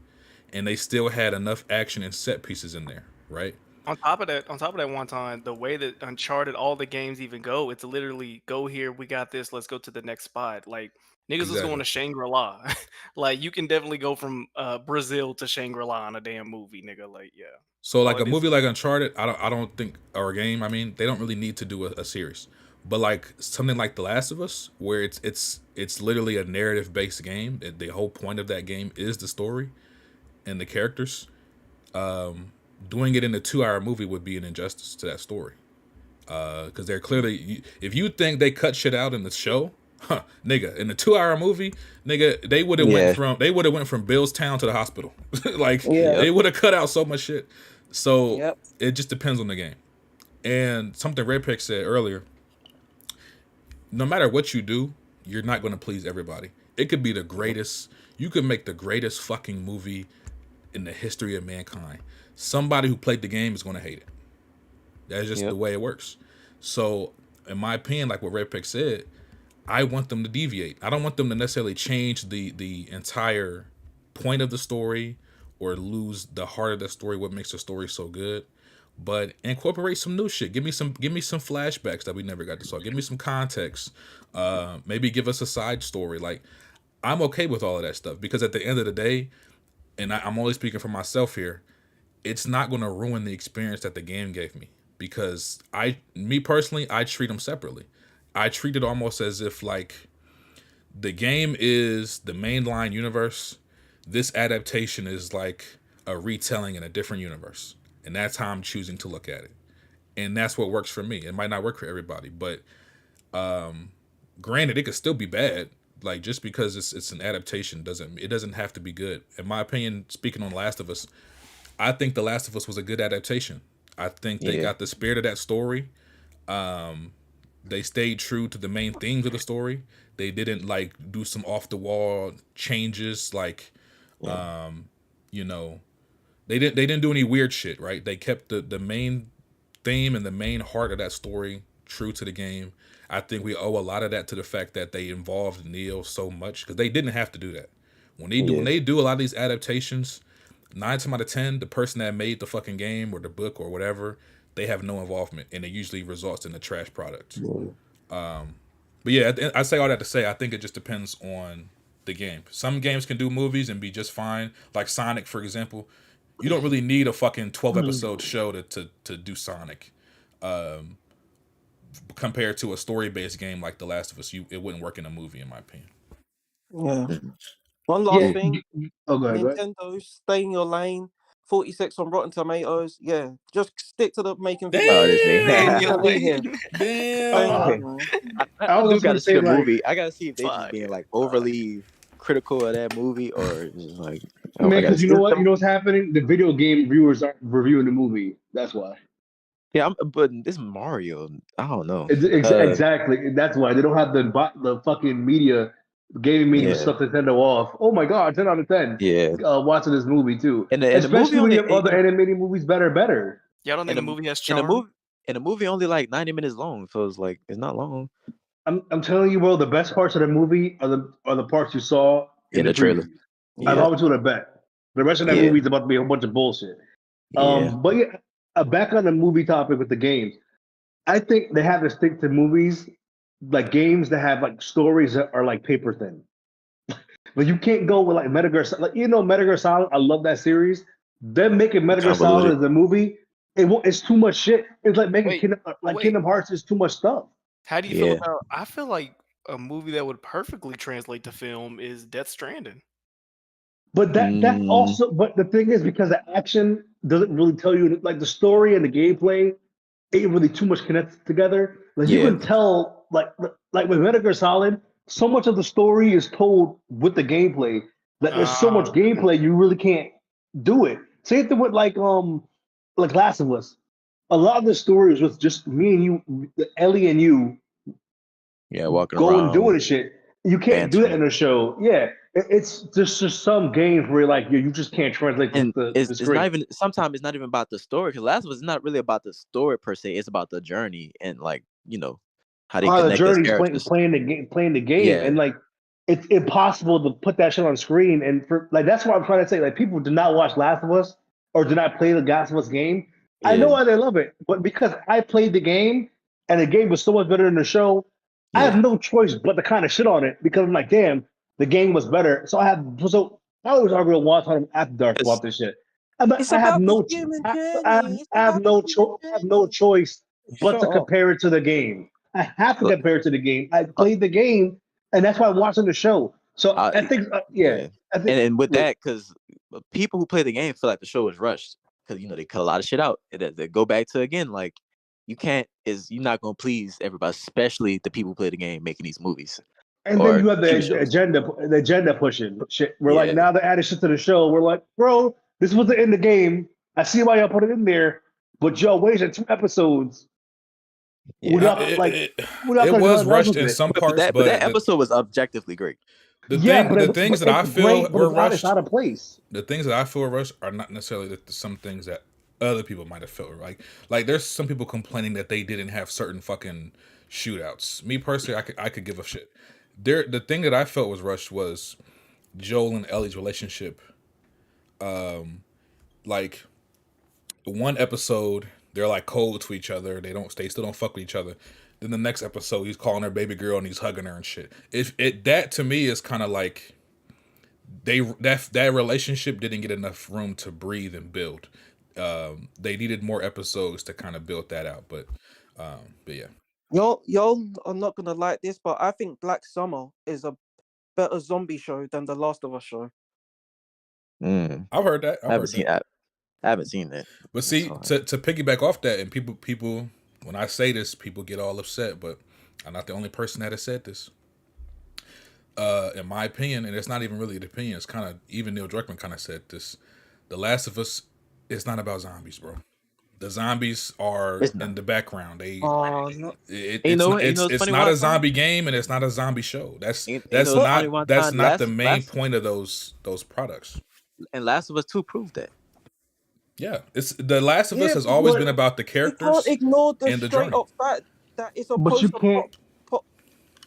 C: and they still had enough action and set pieces in there, right?
B: On top of that, one time, the way that Uncharted, all the games even go, it's literally go here, we got this, let's go to the next spot. Like niggas was going
C: Exactly.
B: to Shangri-La. Like you can definitely go from Brazil to Shangri-La in a damn movie, nigga. Like yeah,
C: So
B: all
C: like a
B: it is.
C: movie like Uncharted, I don't think, or a game, I mean, they don't really need to do a series. But like something like The Last of Us, where it's literally a narrative based game. The whole point of that game is the story and the characters. Doing it in a 2 hour movie would be an injustice to that story. Because they're clearly, if you think they cut shit out in the show, nigga, in the 2 hour movie, nigga, they would have
A: Yeah.
C: went from Billstown to the hospital. Like
D: Yeah.
C: they would have cut out so much shit. So
D: Yep.
C: it just depends on the game. And something Red Pick said earlier, no matter what you do, you're not going to please everybody. It could be the greatest. You could make the greatest fucking movie in the history of mankind. Somebody who played the game is going to hate it. That's just the way it works. So, in my opinion, like what Red Pick said, I want them to deviate. I don't want them to necessarily change the entire point of the story or lose the heart of the story, what makes the story so good. But incorporate some new shit. Give me some flashbacks that we never got to saw. Give me some context. Maybe give us a side story. Like I'm okay with all of that stuff because at the end of the day, and I'm only speaking for myself here, it's not going to ruin the experience that the game gave me because me personally, I treat them separately. I treat it almost as if like the game is the mainline universe. This adaptation is like a retelling in a different universe. And that's how I'm choosing to look at it. And that's what works for me. It might not work for everybody, but granted, it could still be bad. Like just because it's an adaptation doesn't have to be good. In my opinion, speaking on Last of Us, I think The Last of Us was a good adaptation. I think they got the spirit of that story. They stayed true to the main themes of the story. They didn't like do some off the wall changes like you know, they didn't do any weird shit, right? They kept the main theme and the main heart of that story true to the game. I think we owe a lot of that to the fact that they involved Neil so much because they didn't have to do that. When they do a lot of these adaptations, 9 times out of 10, the person that made the fucking game or the book or whatever, they have no involvement, and it usually results in a trash product. But yeah, I say all that to say I think it just depends on the game. Some games can do movies and be just fine, like Sonic, for example. You don't really need a fucking 12 episode show to do Sonic. Compared to a story based game like The Last of Us, it wouldn't work in a movie, in my opinion.
D: Yeah. One last thing.
E: Oh, go ahead.
D: Nintendo, stay in your lane. 46 on Rotten Tomatoes. Yeah, just stick to the making
C: Damn!
D: video.
A: Oh, this thing.
D: Don't be here.
C: Damn!
D: Man.
A: I
E: was
A: do
E: just
A: got
E: gonna
A: to see
E: say,
A: the
E: like-
A: movie. I got to see if they just
B: Fire.
A: being like overly critical of that movie or just like.
E: Man,
A: I gotta
E: because you
A: see
E: know
A: it.
E: what? You know what's happening? The video game reviewers aren't reviewing the movie. That's why.
A: Yeah, but this Mario, I don't know.
E: Exactly. That's why they don't have the fucking media, gaming media
A: Yeah.
E: stuff Nintendo off. Oh my god, 10 out of 10.
A: Yeah,
E: Watching this movie too.
A: and the
E: Especially
A: movie
E: when you
A: only
E: have other animated movies better.
B: Y'all don't think
A: and
B: the movie has
A: and the
B: charm?
A: movie only like 90 minutes long, so it's like it's not long.
E: I'm telling you, bro, the best parts of the movie are the parts you saw in the
A: trailer.
E: previews.
A: Yeah.
E: I've always would have bet. The rest of that movie is about to be a bunch of bullshit.
A: Yeah.
E: But yeah, back on the movie topic with the games, I think they have to stick to movies like games that have like stories that are like paper thin. But you can't go with like Metal Gear. Like Metal Gear Solid. I love that series. Them making Metal Gear Solid
A: Convoluted.
E: as a movie, it's too much shit. It's like making
B: Wait, wait.
E: Kingdom Hearts is too much stuff.
B: How do you feel
A: Yeah.
B: about? I feel like a movie that would perfectly translate to film is Death Stranding.
E: But that's
A: Mm,
E: also. But the thing is, because the action doesn't really tell you like the story and the gameplay ain't really too much connected together. Like you
A: yeah.
E: can tell, like with Metal Gear Solid, so much of the story is told with the gameplay. That there's so much gameplay you really can't do it. Same thing with like Last of Us. A lot of the stories was just me and you, Ellie and you,
A: Yeah. Walking
E: going doing
A: around,
E: the shit. You can't do that
A: bantering.
E: in a show. Yeah, it's just some games where like you just can't translate
A: And
E: the
A: it's not
E: screen.
A: even sometimes it's not even about the story because Last of Us is not really about the story per se. It's about the journey and like how they
E: The
A: connect as
E: journey's
A: characters.
E: playing the game,
A: Yeah,
E: and like it's impossible to put that shit on screen. And for like that's what I'm trying to say. Like people do not watch Last of Us or do not play the Last of Us game. I know
A: yeah,
E: why they love it, but because I played the game and the game was so much better than the show, I have
A: yeah.
E: no choice but to kind of shit on it because I'm like, damn, the game was better. I always argue with Juan on After Dark
A: It's
E: about this shit. But
D: It's about the human
E: I
D: journey. It's about the human
E: have no
D: journey.
E: choice but
D: Shut
E: to
D: up.
E: compare it to the game. I have to
A: uh,
E: compare it to the game. I
A: uh,
E: played the game, and that's why I'm watching the show. So I think,
A: yeah,
E: I think,
A: and with
E: yeah.
A: that, because people who play the game feel like the show is rushed because they cut a lot of shit out. They go back to again like you're not gonna please everybody, especially the people who play the game making these movies
E: And then
A: or
E: you have
A: TV shows.
E: the agenda pushing shit. We're like,
A: Yeah,
E: now they're adding shit to the show. We're like, bro, this wasn't in the game. I see why y'all put it in there, but y'all wasted 2 episodes
A: yeah.
E: without
C: It
E: the
C: was rushed
E: relevance of
C: in
E: it.
C: some
A: But
C: parts,
A: that
C: but
A: episode was objectively great.
E: Yeah,
C: the things that
E: it's
C: I feel
E: great, but
C: were
E: it's
C: rushed,
E: out of place.
C: the things that I feel were rushed are not necessarily some things that other people might have felt. Like there's some people complaining that they didn't have certain fucking shootouts. Me personally, I could give a shit. The thing that I felt was rushed was Joel and Ellie's relationship. Like one episode, they're like cold to each other. They still don't fuck with each other. Then the next episode, he's calling her baby girl and he's hugging her and shit. If it that to me is kind of like that relationship didn't get enough room to breathe and build. They needed more episodes to kind of build that out. But yeah,
D: Y'all are not gonna like this, but I think Black Summer is a better zombie show than the Last of Us show.
A: Mm,
C: I've heard that.
A: I
C: I've
A: haven't
C: heard
A: seen
C: that.
A: I haven't seen that.
C: But
A: That's
C: see,
A: hard.
C: to piggyback off that, and people, when I say this, people get all upset. But I'm not the only person that has said this. In my opinion, and it's not even really an opinion. It's kind of even Neil Druckmann kind of said this. The Last of Us is not about zombies, bro. The zombies are
A: It's not.
C: in the background.
D: Oh no!
A: And you know what? You know it's
C: It's
A: funny
C: not
A: why,
C: a
A: Tony?
C: zombie game and it's not a zombie show.
A: You know it's funny one
C: That's
A: time.
C: not the main point of those products.
A: Last of Us 2 proved that.
C: Yeah, it's The Last of Us
D: Yeah,
C: has always
E: But
C: been about the
D: you can't
C: characters
D: ignore the
C: and the
D: straight
C: journey.
D: up fact that it's a
E: but you can't.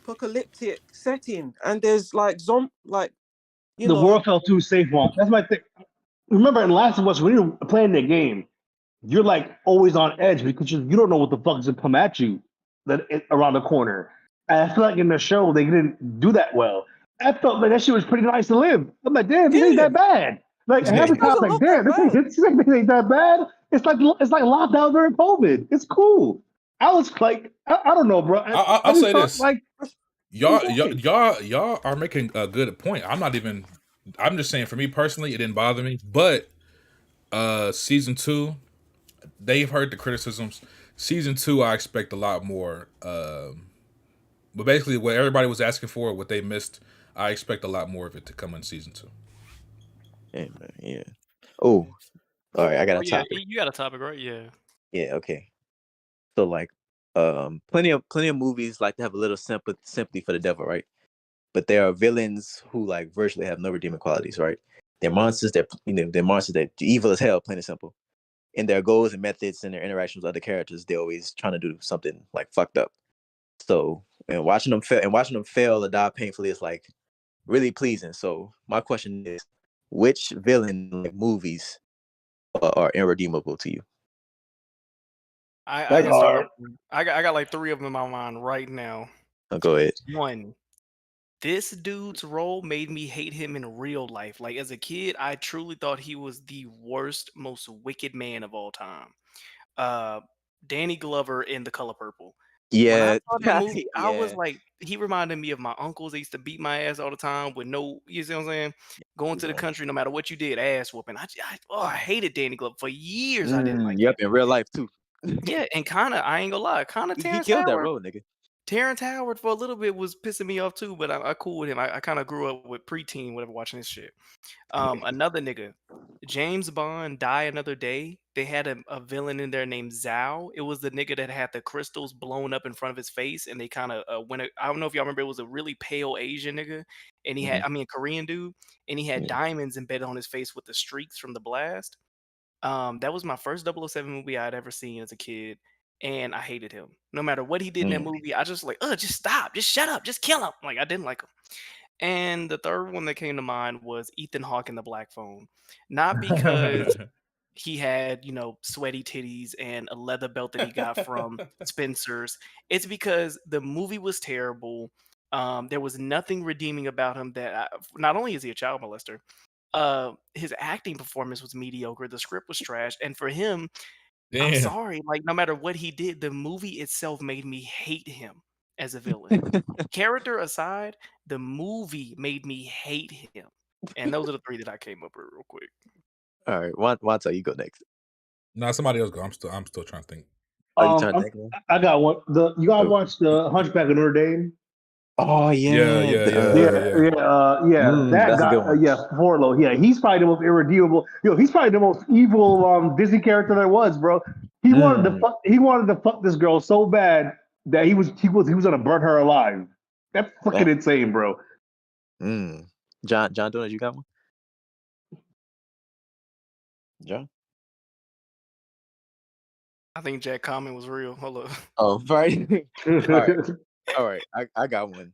D: apocalyptic setting, and there's like you
E: The
D: know,
E: world felt too safe. Wonk. That's my thing. Remember, in Last of Us, when you're playing the game, you're like always on edge because you don't know what the fuck is gonna come at you around the corner. And I feel like in the show they didn't do that well. I felt like that shit was pretty nice to live. I'm like, damn, this ain't
D: yeah,
E: that bad. Like half the
D: it
E: time,
D: doesn't
E: like,
D: look that
E: damn,
D: bad.
E: this ain't that bad. It's like lockdown during COVID. It's cool. I was like, I don't know, bro. I
C: I'll
E: just
C: say
E: thought
C: this:
E: like it was okay.
C: y'all are making a good point. I'm just saying, for me personally, it didn't bother me. But season 2, they've heard the criticisms. Season 2, I expect a lot more. But basically, what everybody was asking for, what they missed, I expect a lot more of it to come in season 2.
A: Yeah, man, yeah. Oh, all right. I got
B: Oh
A: a
B: yeah,
A: topic.
B: you got a topic, right? Yeah.
A: Yeah. Okay. So like, plenty of movies like to have a little sympathy for the devil, right? But there are villains who like virtually have no redeeming qualities, right? They're monsters. They're monsters that evil as hell, plain and simple. In their goals and methods and their interactions with other characters, they're always trying to do something like fucked up. So watching them fail or die painfully is like really pleasing. So my question is, which villain like movies are irredeemable to you?
B: I
E: That's
B: can start.
E: hard.
B: I got like 3 of them in my mind right now.
A: Go ahead.
B: One, this dude's role made me hate him in real life. Like as a kid, I truly thought he was the worst, most wicked man of all time. Uh, Danny Glover in The Color Purple. When I
A: Yeah,
B: saw that movie, I was
A: yeah.
B: like, he reminded me of my uncles. They used to beat my ass all the time with no, you see what I'm saying? Going to the country, no matter what you did, ass whooping. I hated Danny Glover for years. I didn't like him.
A: Yep, in real life too.
B: Yeah, and kind of, I ain't gonna lie, kind of
A: He killed that role, nigga.
B: Terrence Howard for a little bit was pissing me off too, but I cool with him. I kind of grew up with preteen, whatever, watching this shit. Another nigga, James Bond, Die Another Day. They had a villain in there named Zhao. It was the nigga that had the crystals blown up in front of his face, and they kind of I don't know if y'all remember, it was a really pale Asian nigga, and he had, I mean, Korean dude, and he had diamonds embedded on his face with the streaks from the blast. That was my first 007 movie I'd ever seen as a kid, and I hated him. No matter what he did in that movie, I just like, just stop, just shut up, just kill him. Like I didn't like him. And the third one that came to mind was Ethan Hawke in The Black Phone. Not because he had, sweaty titties and a leather belt that he got from Spencer's. It's because the movie was terrible. There was nothing redeeming about him. Not only is he a child molester, his acting performance was mediocre. The script was trash, and for him, I'm
C: Damn.
B: sorry, like no matter what he did, the movie itself made me hate him as a villain. Character aside, the movie made me hate him. And those are the three that I came up with real quick.
A: All right, Wanta, you go next.
C: Nah, somebody else go. I'm still trying to think.
A: Oh, you trying to think of one?
E: I got one. You gotta
A: Oh.
E: watch the Hunchback of Notre Dame.
A: Oh
C: Yeah.
E: That
A: that's a good
E: guy,
A: one.
E: Forlow. Yeah, he's probably the most irredeemable. He's probably the most evil Disney character there was, bro. He wanted to fuck. He wanted to fuck this girl so bad that he was gonna burn her alive. That's fucking insane, bro.
A: John Donuts, you got one? John?
B: I think Jack Common was real. Hold up.
A: Oh, right. All right. I got one.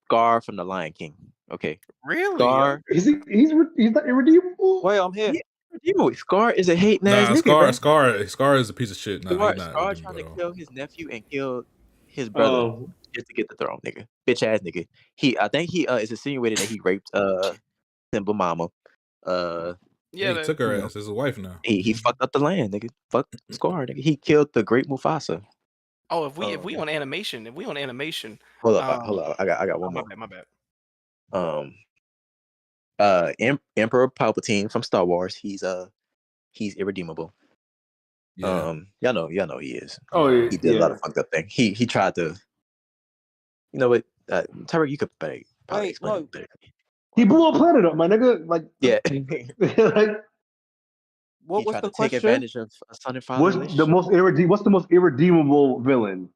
A: Scar from The Lion King. Okay.
B: Really?
A: Scar.
E: He's not irredeemable.
D: Wait, I'm here.
A: Yeah, Scar is a hating ass nigga,
C: Scar is a piece of shit. Nah, he's not
A: Scar trying to kill his nephew and kill his brother just to get the throne, nigga. Bitch ass nigga. I think he is insinuated that he raped Simba mama.
C: He took her ass as a wife now.
A: He fucked up the land, nigga. Fuck Scar, nigga. He killed the great Mufasa.
B: Oh, if we on animation,
A: hold up. I got one more.
B: My bad.
A: Emperor Palpatine from Star Wars. He's irredeemable.
C: Yeah.
A: Y'all know he is.
E: Oh yeah.
A: He did a lot of fucked up things. He tried to. You know what, Tyreek, you could probably explain it better.
E: He blew a planet up, my nigga. Like
A: yeah.
E: Like,
D: what was the
A: question? Take advantage of a son and father.
E: What's the most irredeemable villain?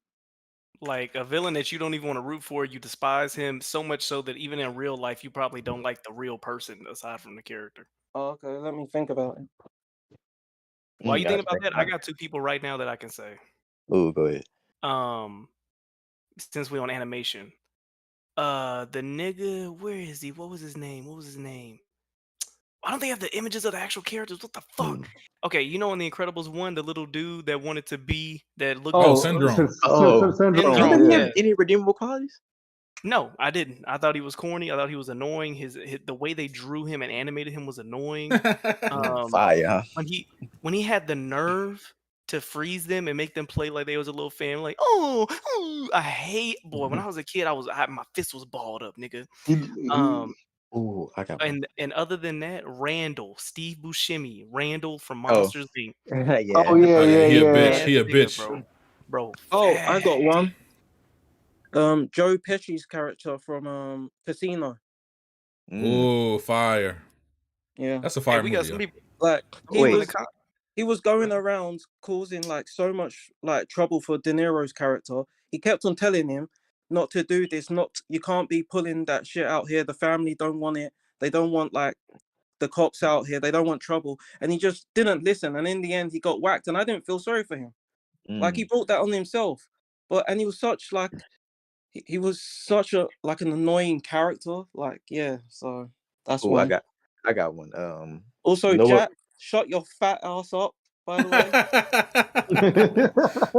B: Like a villain that you don't even want to root for. You despise him so much so that even in real life, you probably don't like the real person aside from the character.
D: Oh, okay, let me think about it.
B: While you think about that, I got two people right now that I can say.
A: Oh, go ahead.
B: Since we're on animation, the nigga, where is he? What was his name? I don't think I have the images of the actual characters. What the fuck? Okay, in The Incredibles 1, the little dude that wanted to be that looked.
C: Syndrome.
A: Didn't he have any redeemable qualities?
B: No, I didn't. I thought he was corny. I thought he was annoying. The way they drew him and animated him was annoying.
A: Fire.
B: When he had the nerve to freeze them and make them play like they was a little family, like, I hate, boy. When I was a kid, my fist was balled up, nigga.
A: Oh, I got one.
B: And other than that, Steve Buscemi, Randall from Monsters Inc.
A: Yeah.
E: Oh yeah.
C: He a bitch,
B: bro.
D: Oh, I got one. Joe Pesci's character from Casino.
C: Oh, fire!
D: Yeah,
C: that's a fire movie.
B: We got some people,
D: like he was going around causing like so much like trouble for De Niro's character. He kept on telling him not to do this. You can't be pulling that shit out here. The family don't want it. They don't want like the cops out here. They don't want trouble. And he just didn't listen. And in the end, he got whacked. And I didn't feel sorry for him. Like he brought that on himself. And he was such like. He was such an annoying character, so that's one.
A: I got one.
D: Also, Jack, shut your fat ass up, by the way.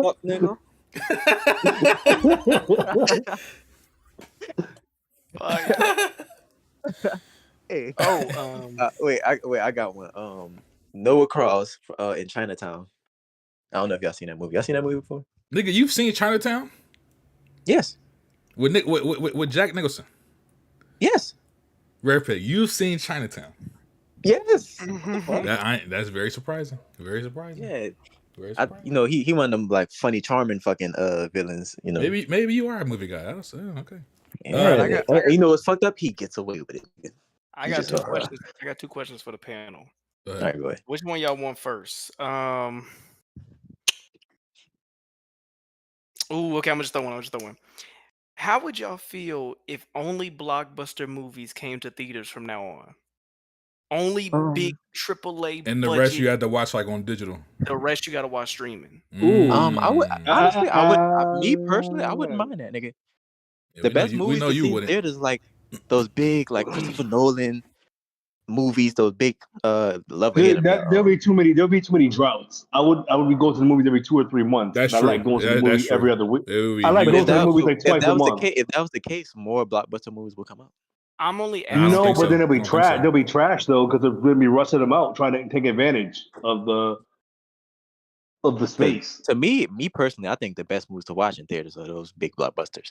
D: Fuck nigga.
B: Fire.
A: Hey.
B: Oh,
A: Wait, I got one. Noah Cross in Chinatown. I don't know if y'all seen that movie. Y'all seen that movie before?
C: Nigga, you've seen Chinatown
A: Yes.
C: with with Jack Nicholson.
A: Yes.
C: Rare Pig, you've seen Chinatown.
A: Yes. What the fuck?
C: That's very surprising. Very surprising.
A: Yeah.
C: Very surprising.
A: He one of them like funny, charming fucking villains. You know.
C: Maybe you are a movie guy. Okay.
A: Yeah.
B: I got
A: You know what's fucked up? He gets away with it.
B: I
A: He's
B: got
A: just
B: two
A: a-
B: questions. I got 2 questions for the panel.
C: Go
A: All
C: ahead.
A: right, go ahead.
B: Which one y'all want first? Ooh, okay. I'm just throwing. How would y'all feel if only blockbuster movies came to theaters from now on? Only big AAA
C: And the rest
B: budget.
C: you had to watch like on digital.
B: The rest you gotta watch streaming.
E: Ooh.
A: I would
C: Mm.
A: honestly, me personally, I wouldn't mind that, nigga.
C: Yeah,
A: The
C: we know
A: best
C: you. We
A: movies
C: know
A: to
C: you
A: see in
C: wouldn't.
A: theaters like those big like Christopher Nolan movies, those big love or hate 'em,
E: There'll be too many. There'll be too many droughts. I would be going to the movies every 2 or 3 months.
C: That's
E: and
C: true.
E: I like going to the
C: Yeah,
E: movie
C: that's true.
E: every other week.
C: It would be
E: I like
C: you
E: going to the
C: would-
E: movies like twice a month.
A: If that was the case, more blockbuster movies will come out.
B: I'm only
C: I don't
B: asking.
E: No,
C: think
E: but
C: so.
E: then it'll
C: I
E: be
C: don't think
E: trash.
C: so.
E: They'll be trash though because they're going to be rushing them out, trying to take advantage of the space.
A: To me personally, I think the best movies to watch in theaters are those big blockbusters.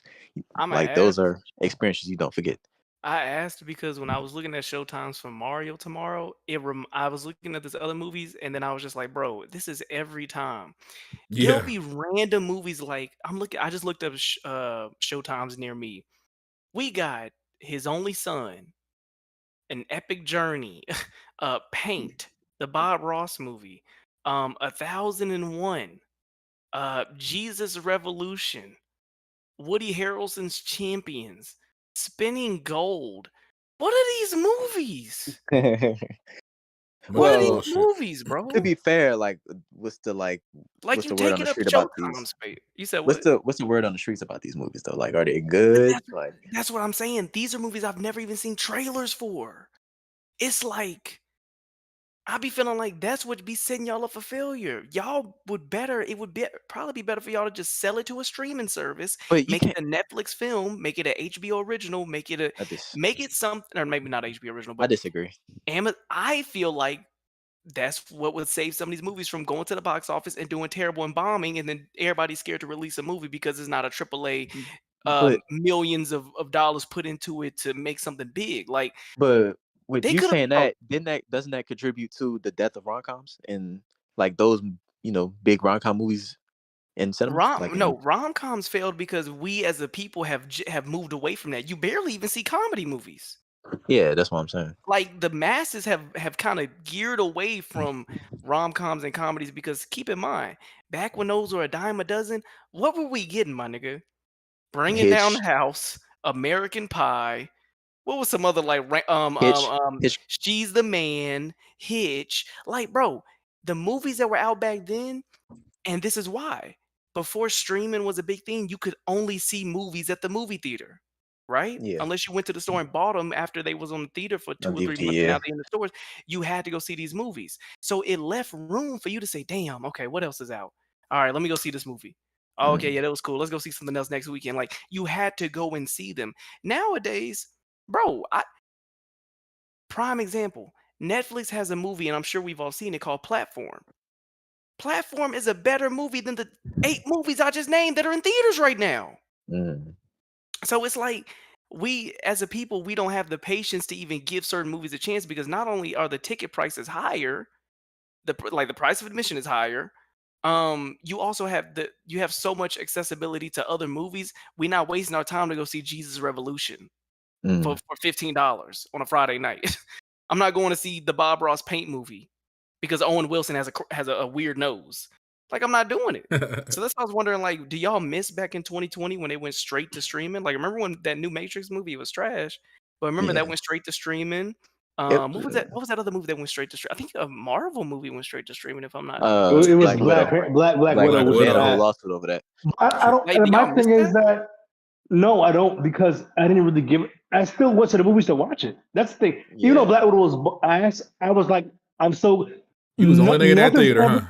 B: I'm
A: Like those are experiences you don't forget.
B: I asked because when I was looking at showtimes for Mario tomorrow, I was looking at this other movies, and then I was just like, bro, this is every time. There'll
C: Yeah.
B: be random movies like I just looked up showtimes near me. We got His Only Son, An Epic Journey, Paint, the Bob Ross movie, 1001, Jesus Revolution, Woody Harrelson's Champions, Spinning Gold. What are these movies? What are
A: Well,
B: these movies, bro?
A: to be fair, like what's the
B: Like
A: what's
B: you
A: the word on
B: taking
A: the
B: up
A: street about
B: Showtime
A: these?
B: space. You said what?
A: What's the word on the streets about these movies though? Like, are they
B: But
A: good? Like,
B: that's what I'm saying. These are movies I've never even seen trailers for. It's like I be feeling like that's what be setting y'all up for failure. Y'all would better. It would probably be better for y'all to just sell it to a streaming service,
A: but you
B: make it
A: can't.
B: a Netflix film, make it an HBO original, make it something, or maybe not HBO original,
A: I
B: but
A: disagree.
B: I feel like that's what would save some of these movies from going to the box office and doing terrible and bombing, and then everybody's scared to release a movie because it's not a AAA
A: But
B: millions of dollars put into it to make something big. Like
A: but with
B: they
A: you
B: could have.
A: saying that, doesn't that contribute to the death of rom-coms and like those big rom-com movies in cinemas?
B: Rom-coms failed because we as a people have moved away from that. You barely even see comedy movies.
A: Yeah, that's what I'm saying.
B: Like the masses have kind of geared away from rom-coms and comedies because keep in mind, back when those were a dime a dozen, what were we getting, my nigga? Bringing Down the
A: Hitch,
B: House, American Pie. What was some other like
A: Hitch.
B: She's the Man, Hitch? Like, bro, the movies that were out back then, and this is why. Before streaming was a big thing, you could only see movies at the movie theater, right?
A: Yeah,
B: Unless you went to the store and bought them after they was on the theater for 2
A: on
B: or 3
A: DVD.
B: months, and now
A: Yeah.
B: they're in the stores. You had to go see these movies. So it left room for you to say, damn, okay, what else is out? All right, let me go see this movie. Oh, okay, yeah, that was cool. Let's go see something else next weekend. Like you had to go and see them. Nowadays, bro, prime example. Netflix has a movie, and I'm sure we've all seen it, called Platform. Platform is a better movie than the 8 movies I just named that are in theaters right now.
A: Mm.
B: So it's like we as a people, we don't have the patience to even give certain movies a chance because not only are the ticket prices higher, the price of admission is higher. You also have so much accessibility to other movies. We're not wasting our time to go see Jesus Revolution for $15 on a Friday night. I'm not going to see the Bob Ross Paint movie because Owen Wilson has a weird nose. Like I'm not doing it. So that's why I was wondering, like, do y'all miss back in 2020 when they went straight to streaming? Like, remember when that new Matrix movie was trash, but remember that
A: Yeah.
B: went straight to streaming.
A: Yep.
B: What was that? What was that other movie that went straight to streaming? I think a Marvel movie went straight to streaming. If I'm not,
E: It was
A: Black Widow.
E: Black Widow.
A: They had a whole
C: Widow.
A: lawsuit over that.
E: I don't.
B: Like,
E: and
B: do
E: my
B: y'all miss
E: thing is
B: that?
E: that no, I don't because I didn't really give it. I still went to the movies to watch it. That's the thing. Even though Black Widow was ass, I was like, I'm so.
C: You was the only nigga in that
E: nothing's
C: theater,
E: ever-
C: huh?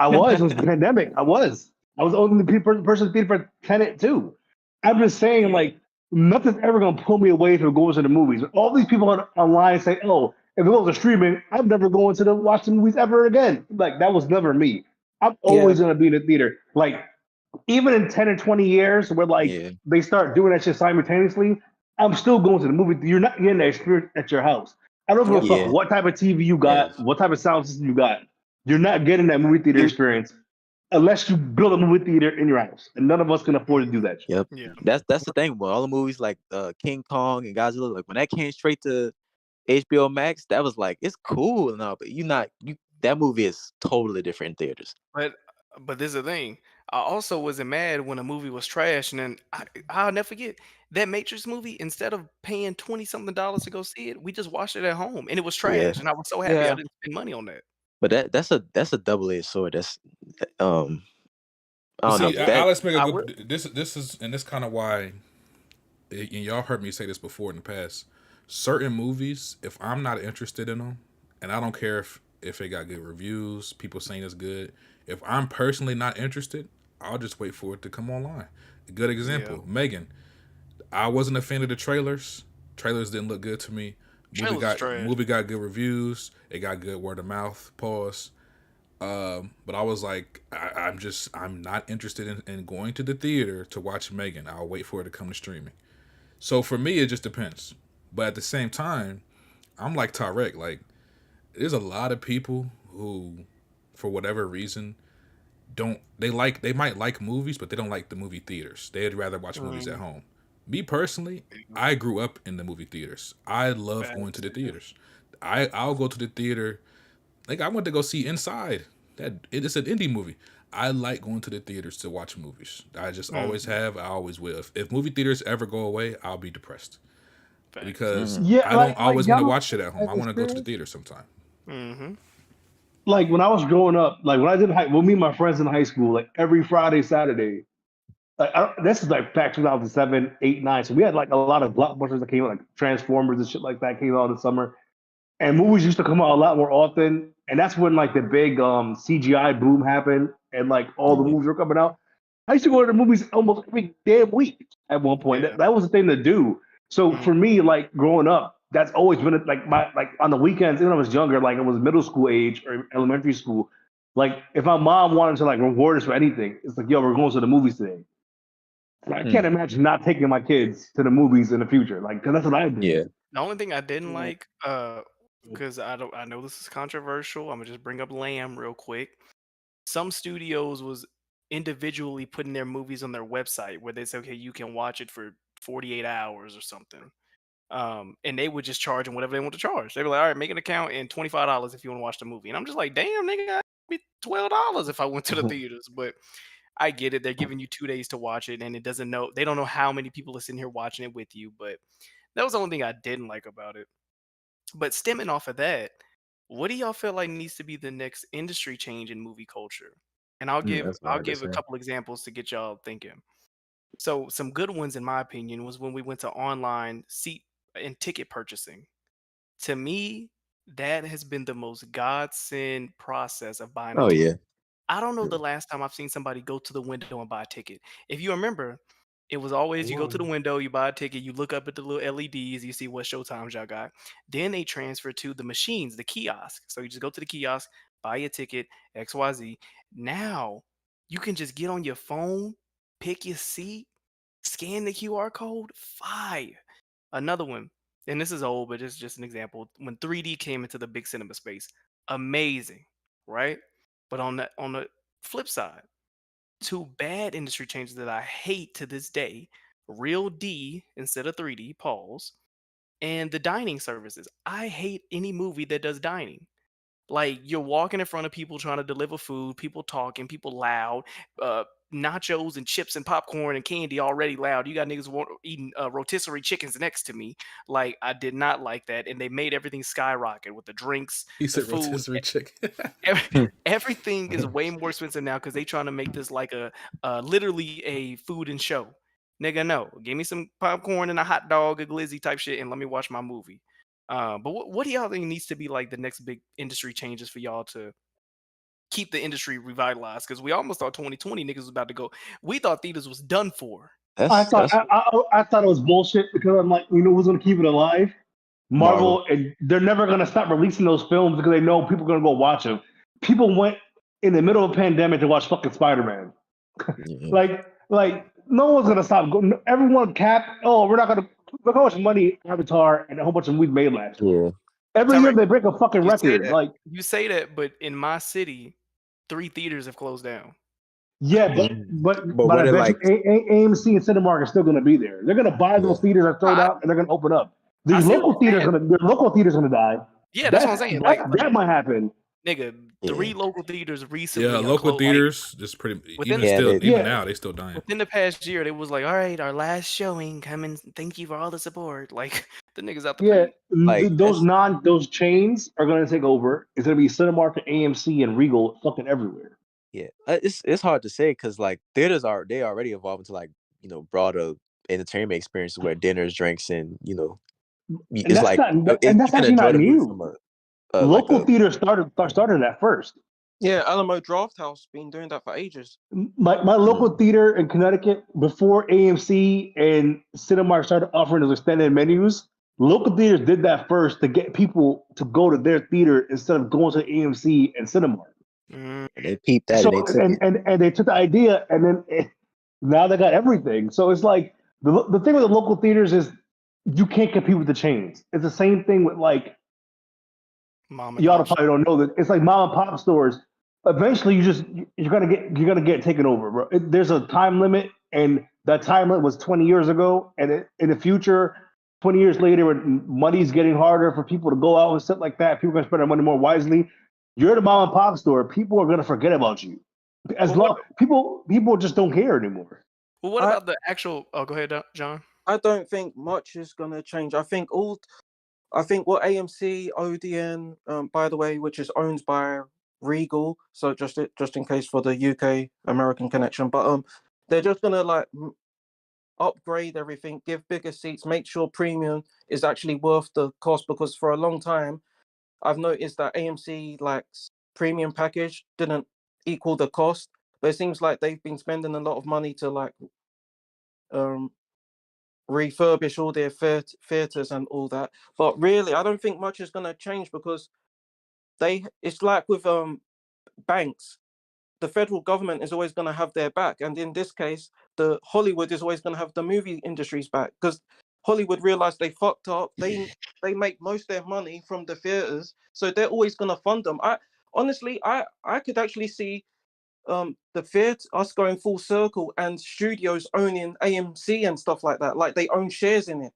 E: I was. It was the pandemic. I was. I was the only person in the theater for Tenet too. I'm just saying,
B: Yeah.
E: like, nothing's ever gonna pull me away from going to the movies. All these people online say, "Oh, if it goes to streaming, I'm never going to watch the movies ever again." Like that was never me. I'm
D: Yeah.
E: always gonna be in the theater. Like even in 10 or 20 years, where like
A: Yeah,
E: they start doing that shit simultaneously, I'm still going to the movie. You're not getting that experience at your house. I don't give a
D: Yep.
E: fuck
A: yeah,
E: what type of TV you got,
A: yes.
E: what type of sound system you got. You're not getting that movie theater
A: You,
E: experience unless you build a movie theater in your house. And none of us can afford to do that shit.
A: yep.
B: Yeah.
A: That's the thing. With all the movies like King Kong and Godzilla, like when that came straight to HBO Max, that was like it's cool and all, but you that movie is totally different in theaters.
B: But this is the thing. I also wasn't mad when a movie was trash, and then I'll never forget that Matrix movie. Instead of paying 20 something dollars to go see it, we just watched it at home, and it was
A: Yeah,
B: trash. And I was so happy I
D: Yeah.
B: didn't spend money on that.
A: but that's a double-edged sword. That's um I
C: But
A: don't know
C: see,
B: I
A: that.
C: Alex make a
B: I will.
C: good. This is, and this kind of why. And y'all heard me say this before in the past. Certain movies, if I'm not interested in them, and I don't care if it got good reviews, people saying it's good. If I'm personally not interested, I'll just wait for it to come online. A good
B: Yeah,
C: example, Megan. I wasn't a fan of the trailers. Trailers didn't look good to me. Movie
B: trailers was
C: got
B: trash.
C: movie got good reviews. It got good word of mouth. Pause. But I was like, I'm not interested in going to the theater to watch Megan. I'll wait for it to come to streaming. So for me, it just depends. But at the same time, I'm like Tarek. Like, there's a lot of people who, for whatever reason, don't they might like movies, but they don't like the movie theaters. They'd rather watch movies at
B: Mm,
C: home. Me personally, I grew up in the movie theaters. I love going to
B: facts.
C: the
B: Yeah.
C: theaters. I'll go to the theater. Like I went to go see Inside. It's an indie movie. I like going to the theaters to watch movies. I just always
B: Mhm.
C: have. I always will. If movie theaters ever go away, I'll be depressed
B: Facts.
C: because
A: Mm,
E: Yeah,
C: I don't
E: like
C: always want to
E: y'all
C: watch shit at home.
E: have
C: I want to go to the
E: experience.
C: theater sometime.
B: Mhm.
E: Like when I was growing up, like when I did high, when me and my friends in high school, like every Friday, Saturday, this is like back 2007, 8, 9. So we had like a lot of blockbusters that came out, like Transformers and shit like that came out in the summer. And movies used to come out a lot more often. And that's when like the big CGI boom happened and like all the
A: yeah,
E: movies were coming out. I used to go to the movies almost every damn week at one point.
B: Yeah.
E: That was the thing to do. So
B: Mhm.
E: for me, like growing up, that's always been like my like on the weekends, even when I was younger, like it was middle school age or elementary school. Like if my mom wanted to like reward us for anything, it's like, yo, we're going to the movies today. And I can't
A: mm,
E: imagine not taking my kids to the movies in the future. Like, 'cause that's what I did.
A: yeah.
B: The only thing I didn't
D: Yeah.
B: like, because I know this is controversial. I'm gonna just bring up Lamb real quick. Some studios was individually putting their movies on their website where they say, okay, you can watch it for 48 hours or something. And they would just charge them whatever they want to charge. They were like, all right, make an account and $25 if you want to watch the movie. And I'm just like, damn, nigga, I'd be $12 if I went to the theaters. But I get it. They're giving you 2 days to watch it, and they don't know how many people are sitting here watching it with you. But that was the only thing I didn't like about it. But stemming off of that, what do y'all feel like needs to be the next industry change in movie culture? And
A: That's
B: I'll
A: hard to
B: give a
A: say.
B: couple examples to get y'all thinking. So some good ones in my opinion was when we went to online seat and ticket purchasing. To me, that has been the most godsend process of buying a
A: Oh
B: ticket.
A: yeah.
B: I don't know the
A: True.
B: last time I've seen somebody go to the window and buy a ticket. If you remember, it was always you go to the window, you buy a ticket, you look up at the little LEDs, you see what showtimes y'all got. Then they transfer to the machines, the kiosk. So you just go to the kiosk, buy your ticket, XYZ. Now you can just get on your phone, pick your seat, scan the QR code, fire. Another one, and this is old, but it's just an example. When 3D came into the big cinema space, amazing, right? But on the flip side, two bad industry changes that I hate to this day: Real D instead of 3D, pause, and the dining services. I hate any movie that does dining. Like you're walking in front of people trying to deliver food, people talking, people loud, uh, nachos and chips and popcorn and candy already loud. You got niggas eating rotisserie chickens next to me. Like I did not like that, and they made everything skyrocket with the drinks,
C: He
B: the
C: said
B: food.
C: rotisserie chicken.
A: Hmm.
B: Everything is way more expensive now because they trying to make this like a literally a food and show. Nigga, no, give me some popcorn and a hot dog, a glizzy type shit, and let me watch my movie. But what do y'all think needs to be like the next big industry changes for y'all to keep the industry revitalized, because we almost thought 2020 niggas was about to go. We thought theaters was done for.
E: I thought I thought it was bullshit because I'm like, you know who's gonna keep it alive? Marvel, and they're never gonna stop releasing those films because they know people are gonna go watch them. People went in the middle of a pandemic to watch fucking Spider-Man. like no one's gonna stop. Everyone capped. Oh, we're not gonna look how much money Avatar and a whole bunch of movies made last year. Every year they break a fucking record. Like
B: you say that, but in my city, 3 theaters have closed down.
E: Yeah, but I bet you AMC and Cinemark are still going to be there. They're going to buy those theaters and throw it out, and they're going to open up. These local theaters going to die.
B: Yeah, that's what I'm saying.
E: That might happen.
B: Nigga, 3 local theaters recently.
C: Yeah, local theaters just pretty. Even now, they still dying.
B: Within the past year, they was like, all right, our last showing, come and thank you for all the support. Like the niggas out the
E: those chains are going to take over. It's going to be Cinemark and AMC and Regal fucking everywhere.
A: Yeah, it's hard to say because like theaters they already evolved into like broader entertainment experiences where dinners, drinks, and it's like
E: that's actually not new. Local theaters started that first.
D: Yeah, Alamo Drafthouse been doing that for ages.
E: My local theater in Connecticut, before AMC and Cinemark started offering those extended menus, local theaters did that first to get people to go to their theater instead of going to AMC and Cinemark.
A: And they peeped that,
E: and they took the idea, and then now they got everything. So it's like the thing with the local theaters is you can't compete with the chains. It's the same thing with like y'all probably don't know that it's like mom and pop stores. Eventually, you're gonna get taken over, bro. There's a time limit, and that time limit was 20 years ago. And in the future, 20 years later, when money's getting harder for people to go out and stuff like that, people are gonna spend their money more wisely. You're the mom and pop store. People are gonna forget about you. People just don't care anymore.
B: Well, what about the actual? Oh, go ahead, John.
D: I don't think much is gonna change. I think what AMC, Odeon, by the way, which is owned by Regal, so just in case for the UK American connection, but they're just gonna like upgrade everything, give bigger seats, make sure premium is actually worth the cost, because for a long time I've noticed that AMC like premium package didn't equal the cost, but it seems like they've been spending a lot of money to like refurbish all their theaters and all that. But really, I don't think much is going to change, because it's like with banks. The federal government is always going to have their back, and in this case, the Hollywood is always going to have the movie industry's back, because Hollywood realized they fucked up. They make most of their money from the theaters, so they're always going to fund them. I could actually see the theater us going full circle and studios owning AMC and stuff like that, like they own shares in it.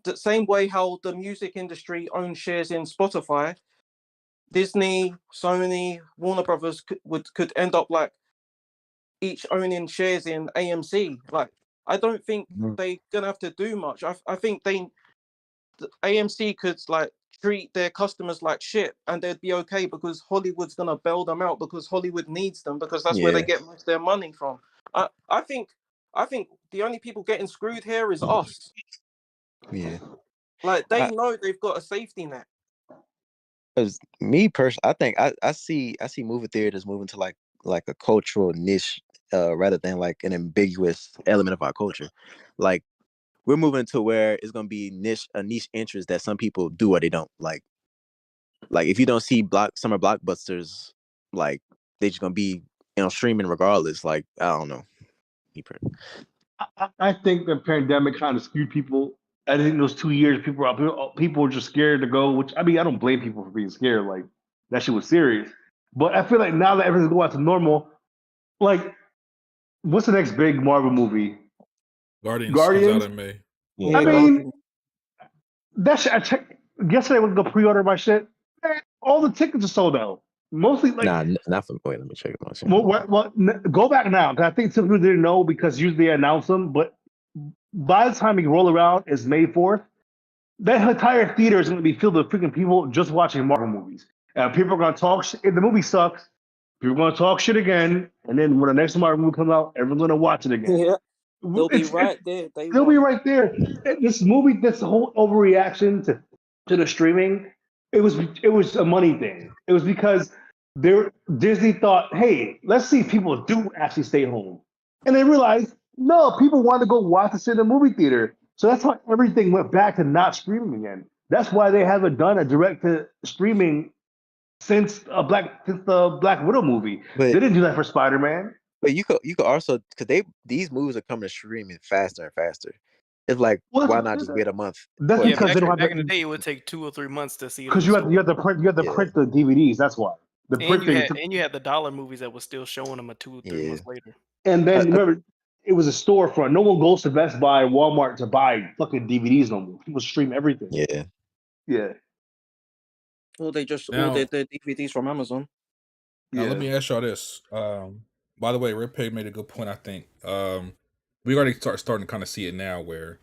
D: The same way how the music industry owns shares in Spotify, Disney, Sony, Warner Brothers could end up like each owning shares in AMC. Like I don't think they're gonna have to do much. I think the AMC could like treat their customers like shit and they'd be okay, because Hollywood's gonna bail them out, because Hollywood needs them, because that's where they get most of their money from. I think the only people getting screwed here is us.
A: Yeah,
D: like they know they've got a safety net.
A: Because me personally, I think I see movie theaters moving to like a cultural niche rather than like an ambiguous element of our culture. Like we're moving to where it's gonna be a niche interest that some people do or they don't. Like if you don't see summer blockbusters, like they just gonna be streaming regardless. Like I don't know.
E: I think the pandemic kind of skewed people. I think those 2 years people were just scared to go. Which I mean, I don't blame people for being scared. Like that shit was serious. But I feel like now that everything's going back to normal, like what's the next big Marvel movie?
C: Guardians. Comes out in May.
E: Yeah, I mean, that shit. I checked yesterday. I went to go pre-order my shit. Man, all the tickets are sold out. Mostly like
A: not for. Wait, let me check it.
E: Well, go back now, because I think some people didn't know, because usually they announce them. But by the time you roll around, it's May 4th. That entire theater is going to be filled with freaking people just watching Marvel movies. And people are going to talk shit. If the movie sucks, people are going to talk shit again. And then when the next Marvel movie comes out, everyone's going to watch it again.
D: Yeah. They'll be right there.
E: They'll be right there. This movie, this whole overreaction to the streaming, it was a money thing. It was because Disney thought, hey, let's see if people do actually stay home, and they realized no, people want to go watch this in the movie theater. So that's why everything went back to not streaming again. That's why they haven't done a direct to streaming since the Black Widow movie.
A: But
E: They didn't do that for Spider Man.
A: but you could also, because these movies are coming to streaming faster and faster. It's like,
E: Well,
A: why not just wait a month?
E: That's
A: for it
B: Yeah,
A: to
E: because they
A: get
E: don't have
B: back in the
E: to,
B: day, it would take 2 or 3 months to see it.
E: because
B: in the
E: you have
B: store.
E: to
A: Yeah.
E: print the DVDs. That's why the
B: And
E: printing.
B: you had the dollar movies that was still showing them 2 or 3
A: Yeah.
B: months later.
E: And
A: I-
E: then
A: I-
E: remember, it was a storefront. No one goes to Best Buy, Walmart to buy fucking DVDs no more. People stream everything.
A: Yeah.
E: Yeah.
D: Or they just
C: Now-
D: ordered the DVDs from Amazon.
C: Now,
E: Yeah.
C: let me ask y'all this. By the way, Rip Pig made a good point, I think. We already starting to kind of see it now where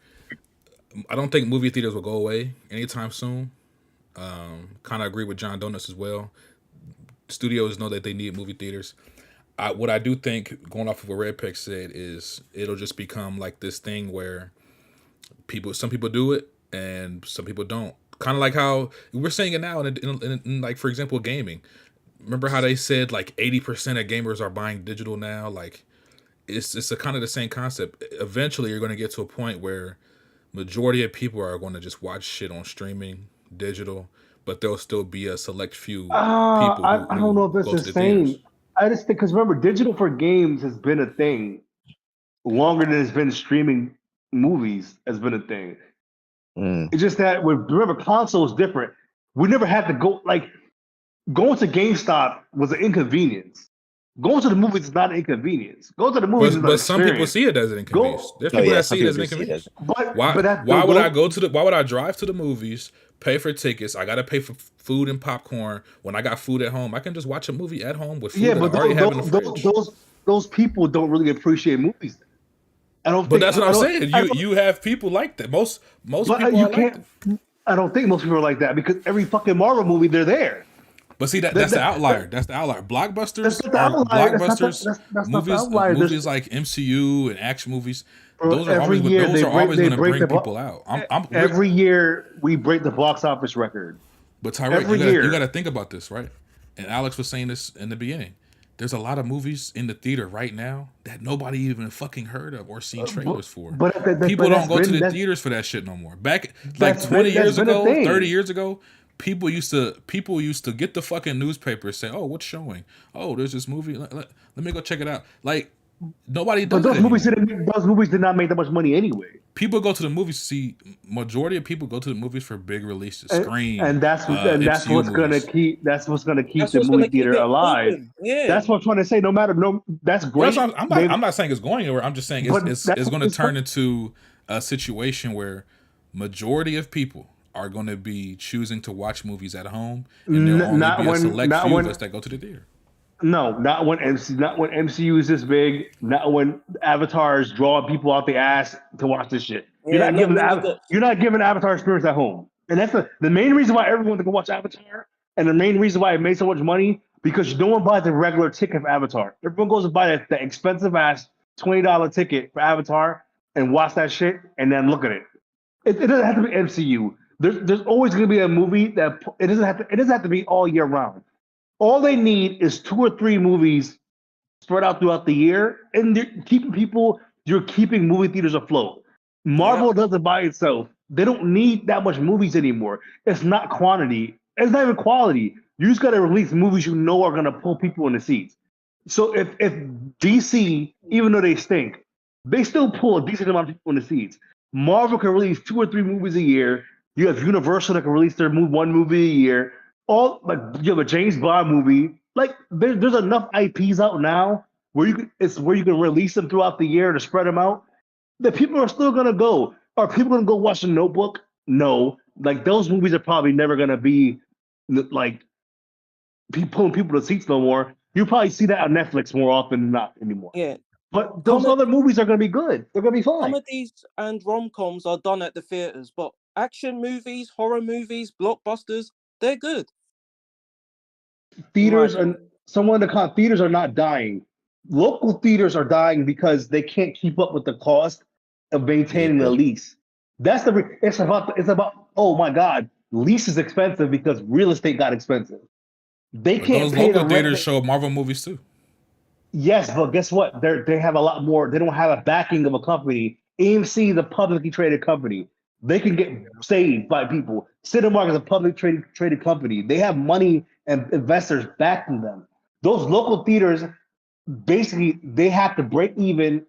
C: I don't think movie theaters will go away anytime soon. Kind of agree with John Donuts as well. Studios know that they need movie theaters. What I do think, going off of what Red Pig said, is it'll just become like this thing where some people do it and some people don't. Kind of like how we're seeing it now in like, for example, gaming. Remember how they said like 80% of gamers are buying digital now? Like it's a kind of the same concept. Eventually, you're going to get to a point where majority of people are going to just watch shit on streaming, digital, but there'll still be a select few people.
E: I don't know if
C: go
E: it's
C: to
E: the
C: the
E: same.
C: theaters.
E: I just think because remember, digital for games has been a thing longer than it's been streaming movies has been a thing.
A: Mm.
E: It's just that remember, console is different. We never had to go like going to GameStop was an inconvenience. Going to the movies is not an inconvenience. Going to the movies is an
C: But some people
E: experience.
C: see it as an inconvenience. There's
A: Oh,
C: people
A: yeah,
C: that
A: some
C: see it as an
A: people do see it
C: inconvenience.
E: But
C: Why would I go to the? Why would I drive to the movies, pay for tickets? I gotta pay for food and popcorn when I got food at home. I can just watch a movie at home with food
E: yeah,
C: that
E: but
C: I already have in the fridge.
E: those people don't really appreciate movies. I don't.
C: But
E: think,
C: that's what
E: I
C: I'm
E: don't-
C: saying.
E: I don't-
C: You have people like that. Most
E: but
C: people
E: you
C: are like
E: can't.
C: that.
E: I don't think most people are like that because every fucking Marvel movie they're there.
C: But see that's the outlier. That's the outlier. Blockbusters
E: That's not the
C: are
E: outlier.
C: blockbusters.
E: That's not the
C: movies,
E: outlier.
C: movies like MCU and action movies.
E: Bro,
C: Those are
E: every
C: always
E: year
C: those
E: they
C: are always
E: break-
C: going to
E: they
C: bring
E: break the
C: people out.
E: Every year we break the box office record.
C: But Tyrek,
E: every
C: you
E: year.
C: got to think about this, right? And Alex was saying this in the beginning. There's a lot of movies in the theater right now that nobody even fucking heard of or seen trailers for.
E: But
C: People don't go to the
E: that's-
C: theaters for that shit no more. Back like
E: That's
C: 20
E: been-
C: years
E: that's been a
C: ago,
E: thing.
C: 30 years ago, people used to get the fucking newspaper and say, "Oh, what's showing? Oh, there's this movie. Let me go check it out." Like nobody does
E: But those
C: that
E: movies
C: anymore.
E: did not make that much money anyway.
C: People go to the movies to see. Majority of people go to the movies for big releases, Scream,
E: And that's
C: MCU
E: what's gonna
C: movies.
E: keep the
D: That's
E: movie
D: what's gonna keep
E: theater
D: it
E: alive.
D: open. Yeah.
E: That's what I'm trying to say. That's great.
C: Well, I'm not saying it's going anywhere. I'm just saying
E: But
C: it's
E: that's-
C: going to
E: it's
C: turn
E: fun.
C: into a situation where majority of people are going to be choosing to watch movies at home, and there'll only
E: Not
C: be a
E: when-
C: select
E: not
C: few
E: when-
C: of us that go to the theater.
E: No, not when MCU is this big. Not when Avatar is drawing people out the ass to watch this shit. You're
D: Yeah,
E: not
D: not
E: giving
D: when you got-
E: you're not giving Avatar experience at home, and that's the main reason why everyone to go watch Avatar, and the main reason why it made so much money because no one buys the regular ticket for Avatar. Everyone goes and buy that expensive ass $20 ticket for Avatar and watch that shit and then look at it. It doesn't have to be MCU. There's always going to be a movie that it doesn't have to be all year round. All they need is 2 or 3 movies spread out throughout the year, and you're keeping movie theaters afloat. Marvel does it by itself. They don't need that much movies anymore. It's not quantity. It's not even quality. You just got to release movies you know are going to pull people in the seats. So if DC, even though they stink, they still pull a decent amount of people in the seats. Marvel can release 2 or 3 movies a year. You have Universal that can release their one movie a year. You have a James Bond movie. Like there's enough IPs out now where you can release them throughout the year to spread them out. That people are still gonna go. Are people gonna go watch The Notebook? No. Like those movies are probably never gonna be like pulling people to seats no more. You probably see that on Netflix more often than not anymore.
D: Yeah.
E: But those other movies are gonna be good. They're gonna be fine.
D: Comedies and rom-coms are done at the theaters, but action movies, horror movies, blockbusters, they're good.
E: Theaters are theaters are not dying. Local theaters are dying because they can't keep up with the cost of maintaining the lease. That's it's about oh my god, lease is expensive because real estate got expensive. They
C: But
E: can't
C: those
E: pay the
C: local
E: rent.
C: theaters show Marvel movies too.
E: Yes, but guess what? They have a lot more. They don't have a backing of a company. AMC is a publicly traded company. They can get saved by people. Cinemark is a traded company. They have money and investors backing them. Those local theaters basically they have to break even,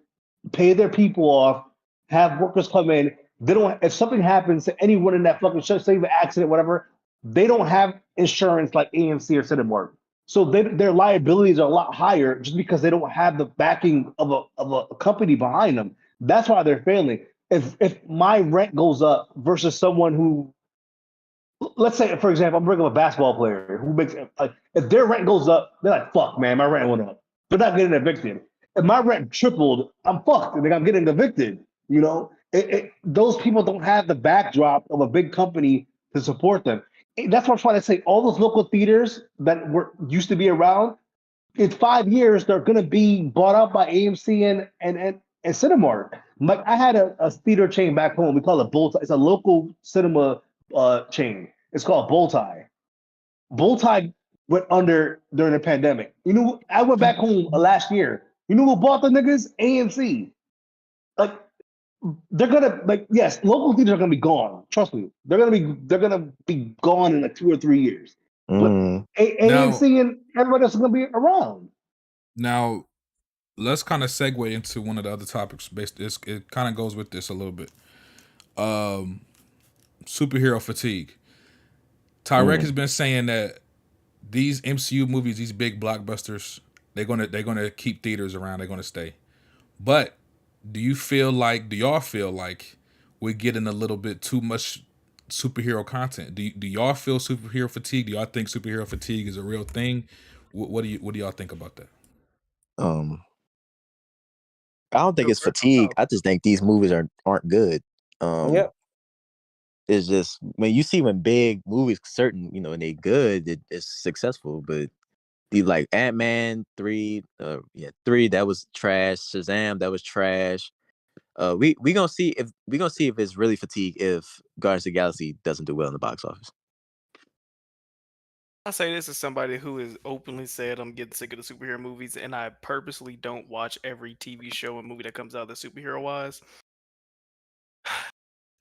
E: pay their people off, have workers come in. They don't. If something happens to anyone in that fucking show, say an accident, whatever, they don't have insurance like AMC or Cinemark. So their liabilities are a lot higher just because they don't have the backing of a company behind them. That's why they're failing. If my rent goes up versus someone who, let's say, for example, I'm bringing up a basketball player who makes if their rent goes up, they're like, "Fuck, man, my rent went up." They're not getting evicted. If my rent tripled, I'm fucked. Like I'm getting evicted. You know, those people don't have the backdrop of a big company to support them. That's what I'm trying to say. All those local theaters that were used to be around, in 5 years, they're going to be bought out by AMC and Cinemark. Like I had a theater chain back home. We call it Bullseye. It's a local cinema chain. It's called Bullseye. Bullseye went under during the pandemic. You know, I went back home last year. You know who bought the niggas? AMC. Like they're gonna like yes, local theaters are gonna be gone. Trust me, they're gonna be gone in like 2 or 3 years. But
A: Mm.
C: Now,
E: AMC and everybody else is gonna be around.
C: now let's kind of segue into one of the other topics. It kind of goes with this a little bit. Superhero fatigue. Tyrek has been saying that these MCU movies, these big blockbusters, they're gonna keep theaters around. They're gonna stay. But do y'all feel like we're getting a little bit too much superhero content? Do y'all feel superhero fatigue? Do y'all think superhero fatigue is a real thing? What do y'all think about that?
A: Um, I don't think
B: Go
A: it's
B: first.
A: fatigue.
B: Oh,
A: I just think these movies aren't good.
D: Yeah.
A: It's just when you see when big movies, certain and they good, it's successful. But the like Ant-Man 3, 3 that was trash. Shazam that was trash. We gonna see if it's really fatigue if Guardians of the Galaxy doesn't do well in the box office.
B: I say this as somebody who has openly said I'm getting sick of the superhero movies, and I purposely don't watch every TV show and movie that comes out that's superhero wise.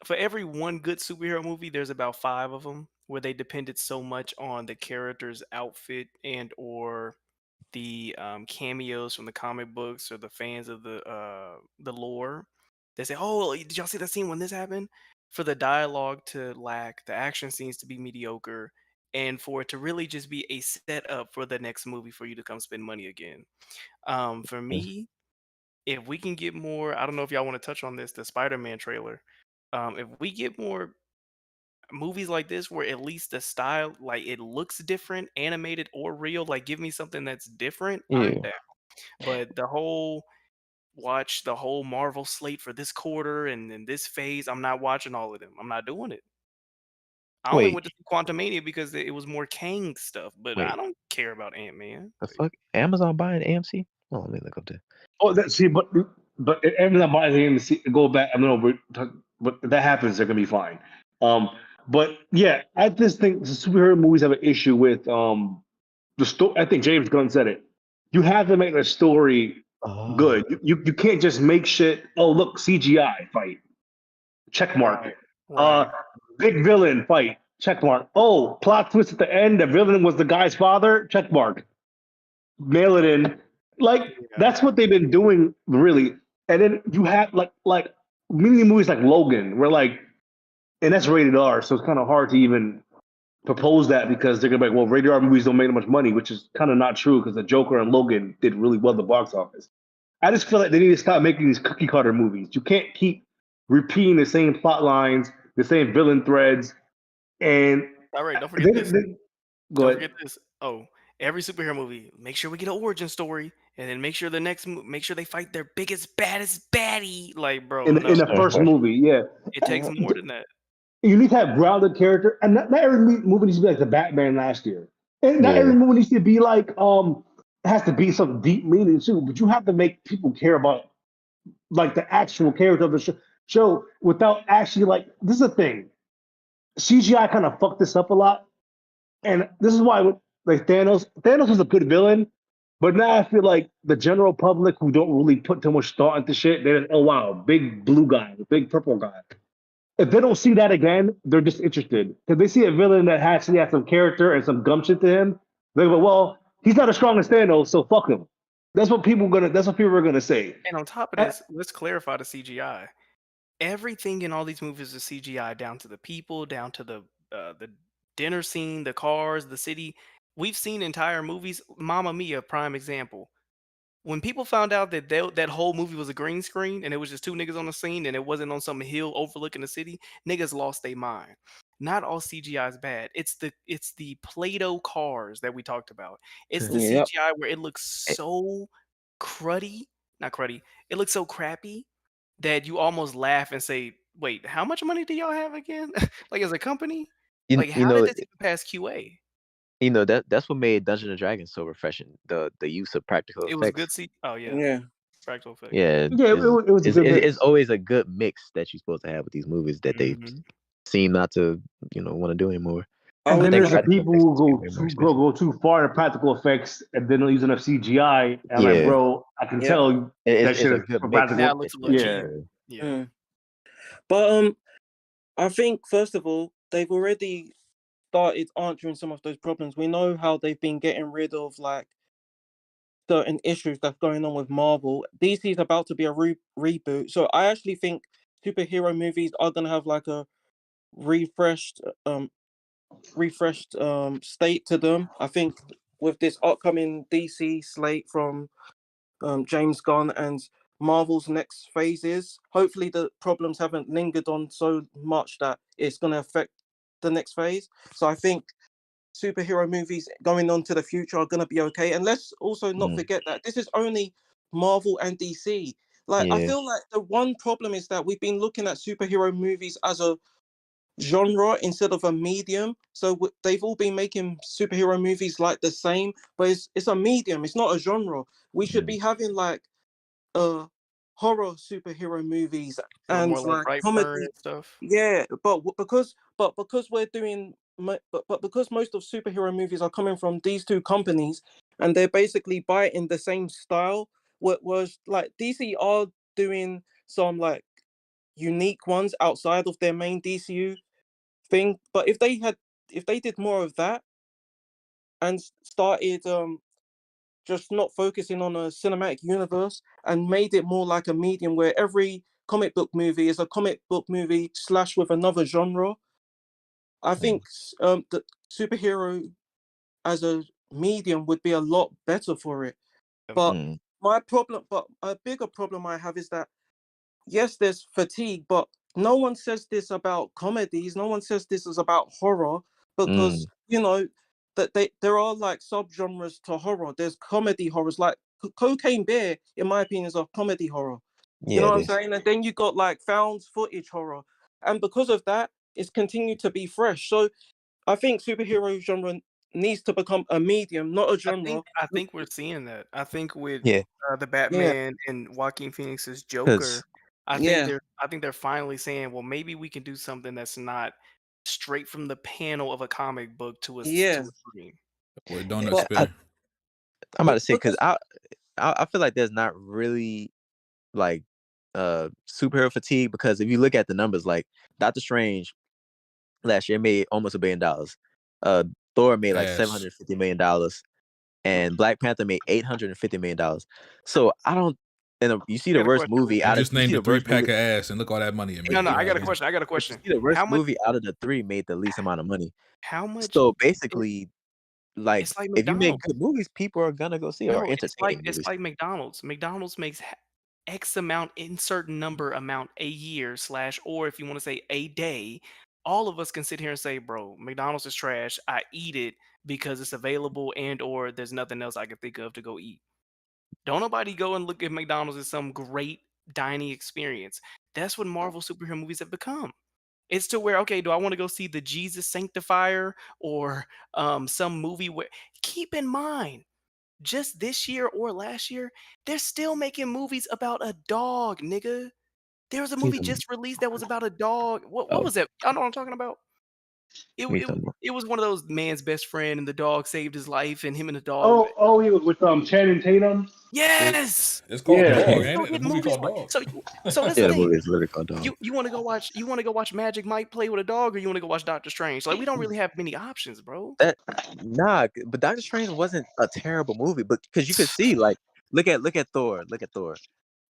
B: For every one good superhero movie, there's about 5 of them where they depended so much on the character's outfit and or the cameos from the comic books or the fans of the lore. They say, "Oh, did y'all see that scene when this happened?" For the dialogue to lack, the action scenes to be mediocre, and for it to really just be a setup for the next movie for you to come spend money again. For me, if we can get more, I don't know if y'all want to touch on this, the Spider-Man trailer. If we get more movies like this where at least the style, like it looks different, animated or real, like give me something that's different, I'm
A: Yeah.
B: down. But the whole watch the whole Marvel slate for this quarter and then this phase, I'm not watching all of them. I'm not doing it. I only
A: Wait,
B: went to see Quantumania because it was more Kang stuff, but I
A: wait.
B: don't care about Ant-Man.
A: The fuck? Amazon buying AMC? Oh, let me look up there.
E: Oh, see, but everything buys the game to go back. I don't know, but if that happens, they're gonna be fine. Um, but yeah, I just think the superhero movies have an issue with the story. I think James Gunn said it. You have to make the story
A: Oh,
E: good. You can't just make shit. Oh, look, CGI fight, check mark.
B: Right.
E: Uh,
B: Right.
E: big villain fight, check mark. Oh, plot twist at the end. The villain was the guy's father, check mark. Mail it in. Like
B: Yeah.
E: that's what they've been doing, really. And then you have like many movies like Logan, where like, and that's rated R, so it's kind of hard to even propose that because they're gonna be like, well, rated R movies don't make that much money, which is kind of not true because the Joker and Logan did really well at the box office. I just feel like they need to stop making these cookie cutter movies. You can't keep repeating the same plot lines, the same villain threads, and
B: All right, don't forget this.
E: then go
B: Don't
E: ahead.
B: forget this. Oh, every superhero movie, make sure we get an origin story, and then make sure make sure they fight their biggest, baddest baddie. Like, bro,
E: In
B: no,
E: the first movie, yeah.
B: it takes more than that.
E: You need to have grounded character, and not every movie needs to be like the Batman last year, and not every
A: yeah.
E: movie needs to be like it has to be some deep meaning too. But you have to make people care about like the actual character of the show without actually like this is the thing. CGI kind of fucked this up a lot, and this is why like Thanos was a good villain, but now I feel like the general public who don't really put too much thought into shit, they're like, oh wow, big blue guy, big purple guy. If they don't see that again, they're disinterested. If they see a villain that actually has some character and some gumption to him, they go, well, he's not as strong as Thanos, so fuck him. That's what people are gonna say.
B: And on top of
E: Uh,
B: this, let's clarify the CGI. Everything in all these movies is CGI, down to the people, down to the dinner scene, the cars, the city. We've seen entire movies. Mamma Mia, prime example. When people found out that that whole movie was a green screen and it was just two niggas on the scene and it wasn't on some hill overlooking the city, niggas lost their mind. Not all CGI is bad. It's the Play-Doh cars that we talked about. It's the
D: Yep.
B: CGI where it looks so cruddy, not cruddy. It looks so crappy that you almost laugh and say, "Wait, how much money do y'all have again? Like as a company?
A: You
B: Like
A: you
B: how did
A: know
B: this even pass QA?"
A: that's what made Dungeons and Dragons so refreshing. The use of practical
B: It was
A: effects.
B: good. Oh yeah,
D: Yeah.
B: practical effects.
A: Yeah,
E: yeah, it was a good
A: it's
E: mix.
A: always a good mix that you're supposed to have with these movies that they
B: Mhm.
A: seem not to want to do anymore.
D: I
E: And
A: I
D: would
E: then
A: think
E: there's the
D: like.
A: practical
E: people
A: effects
E: who
A: just became way more expensive.
E: go too far in practical effects and then don't use enough CGI. And I'm like,
A: Yeah,
E: bro, I can
D: Yep.
E: tell that
A: it's
E: shit
A: a
E: is
A: good
E: for
A: mix.
B: Now
E: practical.
B: it looks a little
E: Yeah,
B: cheap. Yeah.
D: Mm. But I think first of all, they've already started answering some of those problems. We know how they've been getting rid of like certain issues that's going on with Marvel. DC is about to be a reboot, so I actually think superhero movies are gonna have like a refreshed, state to them. I think with this upcoming DC slate from James Gunn and Marvel's next phases, hopefully the problems haven't lingered on so much that it's going to affect the next phase. So I think superhero movies going on to the future are going to be okay. And let's also not
A: Mm,
D: forget that this is only Marvel and DC. Like, I
A: yeah,
D: feel like the one problem is that we've been looking at superhero movies as a genre instead of a medium. So they've all been making superhero movies like the same, but it's a medium. It's not a genre. We should
A: mm,
D: be having like horror superhero movies
B: A little
D: and
B: more like
D: like
B: Brightburn
D: comedy.
B: and stuff.
D: Yeah, but because we're doing but because most of superhero movies are coming from these two companies and they're basically biting the same style. What was like DC are doing some like unique ones outside of their main DCU thing. But if they did more of that and started just not focusing on a cinematic universe and made it more like a medium where every comic book movie is a comic book movie slash with another genre, I
A: mm,
D: think the superhero as a medium would be a lot better for it. But
A: mm,
D: but a bigger problem I have is that yes, there's fatigue, but no one says this about comedies. No one says this is about horror because
A: mm.
D: that there are like subgenres to horror. There's comedy horrors, like Cocaine Bear, in my opinion, is a comedy horror. You know
A: Yeah,
D: what
A: it
D: I'm
A: is.
D: saying? And then you got like found footage horror, and because of that, it's continued to be fresh. So I think superhero genre needs to become a medium, not a
B: I
D: genre.
B: think I think we're seeing that. I think with
A: Yeah,
B: the
D: Yeah,
B: Batman and Joaquin Phoenix's
A: because
B: Joker,
D: yeah,
B: I think they're finally saying, well, maybe we can do something that's not straight from the panel of a comic book to to
D: yeah.
B: a screen.
C: Where donut
D: But
A: I'm
C: spin.
A: about to say because
D: because
A: I feel like there's not really like superhero fatigue because if you look at the numbers, like Doctor Strange last year made almost $1 billion. Uh, Thor made like seven
C: Ass.
A: hundred fifty million dollars, and Black Panther made $850 million. So I don't. And you see
B: I
A: the
B: got a
A: worst
B: question.
A: movie
C: You
A: out of
C: just
A: you see
C: named a
A: the
C: three
A: worst
C: pack
A: movie.
C: of ass and look all that money it
B: No,
C: made.
B: no,
C: Get
B: I
C: out
B: got
C: of
B: a
C: here.
B: question. I got a
A: But you
B: question.
A: see the
B: How
A: worst
B: much?
A: movie out of the three made the least amount of money.
B: How much?
A: So
B: It,
A: basically, like
B: it's like
A: if you make
B: McDonald's.
A: good movies, people are gonna go see it, or
B: No,
A: entertaining
B: it's
A: movies.
B: like McDonald's. McDonald's makes X amount in certain number amount a year slash, or if you want to say a day. All of us can sit here and say, bro, McDonald's is trash. I eat it because it's available and or there's nothing else I can think of to go eat. Don't nobody go and look at McDonald's as some great dining experience. That's what Marvel superhero movies have become. It's to where, okay, do I want to go see the Jesus Sanctifier or some movie where keep in mind just this year or last year, they're still making movies about a dog, nigga. There was a
A: See
B: movie
A: them.
B: just released that was about a dog. What
A: Oh,
B: was that? I know what I'm talking about. It
A: What are you
B: it
A: talking about?
B: it was one of those man's best friend, and the dog saved his life, and him and the dog.
E: Oh, he was with Channing Tatum.
B: Yes.
C: It's called
E: Yeah,
C: Dog,
B: Yes.
C: ain't
B: So
C: it? The
B: hit
C: movie
B: movies
C: called
B: like
C: Dog.
B: so that's the
A: Yeah, the
B: thing.
A: movie is literally called Dog.
B: You wanna go watch Magic Mike play with a dog, or you wanna go watch Doctor Strange? Like, we don't really have many options, bro.
A: That nah, but Doctor Strange wasn't a terrible movie, but because you could see, like, look at Thor,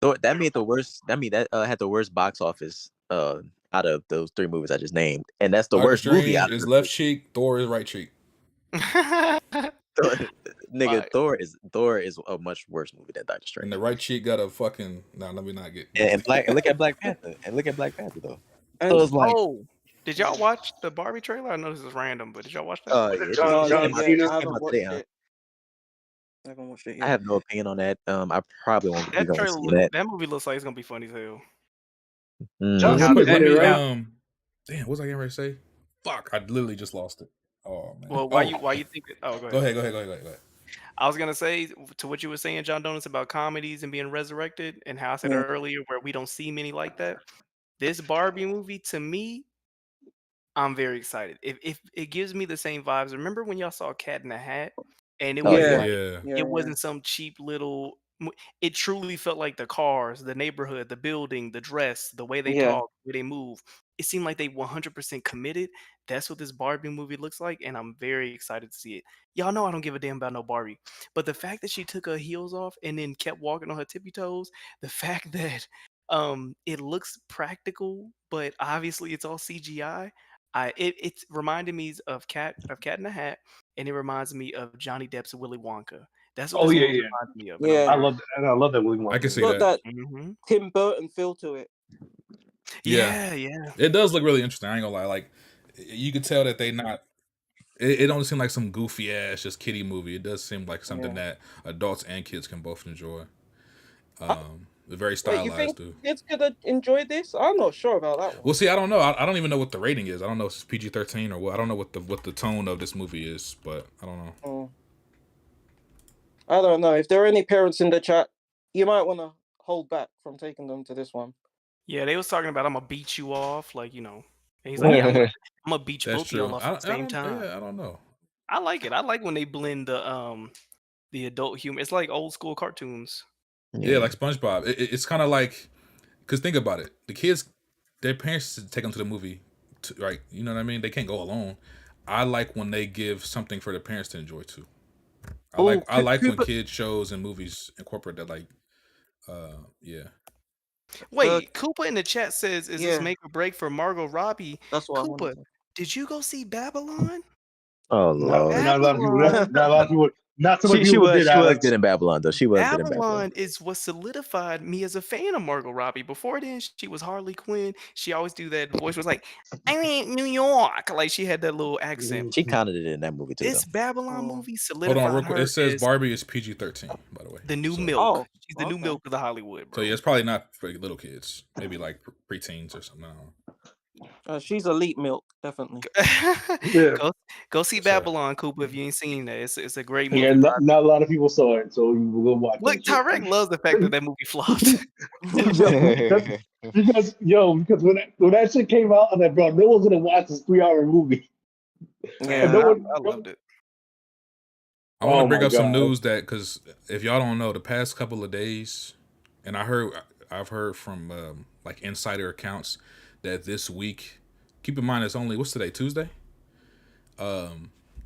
A: Thor that made the worst. That had the worst box office out of those three movies I just named, and that's the
C: Doctor
A: worst movie
C: Strange
A: out of
C: is
A: the
C: left
A: three.
C: cheek, Thor is right cheek.
A: Thor, nigga,
B: Why?
A: Thor is a much worse movie than Doctor
C: And the
A: Strange.
C: right cheek got a fucking. Nah, let me not get.
A: And look at Black Panther, though. So
D: And
A: it's like,
B: Oh, did y'all watch the Barbie trailer? I know this is random, but did y'all watch that?
A: yeah,
D: no,
E: John
D: not yet.
E: Cena.
D: I
A: came
D: haven't
A: out today,
D: watched
A: huh?
D: it. I haven't watched it
A: I
D: yet.
A: have no opinion on that. I probably won't be
B: That
A: going to
B: trailer
A: see
B: look
A: that.
B: that movie looks like it's gonna be funny as hell.
E: John
C: Real
B: How
E: Cena's
C: quick,
E: in
C: let
B: that
E: it,
C: me
E: right?
C: Damn, what was I getting ready to say? Fuck, I literally just lost it. Oh man.
B: well,
C: Oh,
B: why you think that? Oh, go
C: go
B: ahead.
C: ahead, go ahead.
B: I was gonna say to what you were saying, John Donuts, about comedies and being resurrected, and how I said
D: Yeah.
B: earlier where we don't see many like that. This Barbie movie, to me, I'm very excited. If it gives me the same vibes. Remember when y'all saw Cat in the Hat, and it
A: Oh
B: was
A: yeah,
D: Yeah.
B: like
C: Yeah,
D: Yeah.
B: it wasn't some cheap little. It truly felt like the cars, the neighborhood, the building, the dress, the way they
D: Yeah.
B: talk, the way they move. It seemed like they 100% committed. That's what this Barbie movie looks like, and I'm very excited to see it. Y'all know I don't give a damn about no Barbie, but the fact that she took her heels off and then kept walking on her tippy toes, the fact that it looks practical, but obviously it's all CGI. It reminded me of Cat in the Hat, and it reminds me of Johnny Depp's Willy Wonka. That's what
E: Oh
B: this
E: yeah,
B: movie
E: yeah.
B: reminds me of, and I'm
D: Yeah.
E: I
B: very
E: love that. And I love that Willy
C: I can
E: Wonka.
C: see
D: Got
C: that.
D: that
B: hmm
D: Tim Burton feel to it.
C: Yeah,
B: Yeah.
C: it does look really interesting. I ain't gonna lie. Like, you could tell that they not. It don't seem like some goofy ass just kiddie movie. It does seem like something
D: Yeah.
C: that adults and kids can both enjoy.
D: Uh,
C: Very
D: Wait, you think
C: stylized, dude.
D: kids could enjoy this? I'm not sure about that
C: Well,
D: one.
C: see, I don't know. I don't even know what the rating is. I don't know if it's PG-13 or what. I don't know what the tone of this movie is, but I don't know.
D: Mm. I don't know. If there are any parents in the chat, you might want to hold back from taking them to this one.
B: Yeah, they was talking about I'm gonna beat you off, like, and he's like, yeah, I'm gonna beat
C: That's
B: both of y'all
C: true.
B: off at the
C: I
B: same
C: don't.
B: time.
C: Yeah, I don't know.
B: I like it. I like when they blend the adult humor. It's like old school cartoons.
C: Yeah,
A: yeah.
C: like SpongeBob. It's kind of like, because think about it. The kids, their parents take them to the movie, right? You know what I mean? They can't go alone. I like when they give something for the parents to enjoy too.
D: Oh,
C: I like when
D: Cooper.
C: kids shows and movies incorporate that. Like, yeah.
B: Wait, Koopa in the chat says, "Is this
D: Yeah,
B: make or break for Margot Robbie?"
D: that's what I wanted
B: Koopa,
D: to.
B: did you go see Babylon?
A: Oh
E: Not,
A: Lord.
E: not a lot of people.
B: Babylon,
E: Not a lot of people. Not so many
A: She
E: people
A: was
E: did,
A: she was good
E: Alex.
A: in Babylon though. She was good in Babylon.
B: Babylon is what solidified me as a fan of Margot Robbie. Before then, she was Harley Quinn. She always do that voice was like, "I'm in New York," like she had that little accent.
A: She kind of did it in that movie too, though.
B: This Babylon
D: Oh,
B: movie
C: Hold on, real
B: solidified
C: quick. It
B: her
C: says
B: as
C: Barbie is PG-13, by the way.
B: the new
C: So,
B: milk. She's the new
D: okay.
B: milk of the Hollywood,
C: so yeah,
B: bro.
C: it's probably not for little kids. Maybe like preteens or something. I don't know.
D: She's elite milk, definitely.
E: Yeah,
B: go see
C: Yes, sir.
B: Babylon, Cooper. If you ain't seen that, it's a great
E: yeah.
B: movie.
E: Not a lot of people saw it, so you will go watch
B: Look,
E: that shit.
B: Tyrek loves the fact that that movie flopped.
E: because when that shit came out, I'm like, bro, no one's gonna watch this 3-hour movie, and
D: Yeah.
E: no one.
B: I loved it.
C: I want
E: Oh
C: to bring
E: my
C: up some
E: God.
C: news that, because if y'all don't know, the past couple of days, and I've heard from like insider accounts that this week, keep in mind it's only, what's today, Tuesday?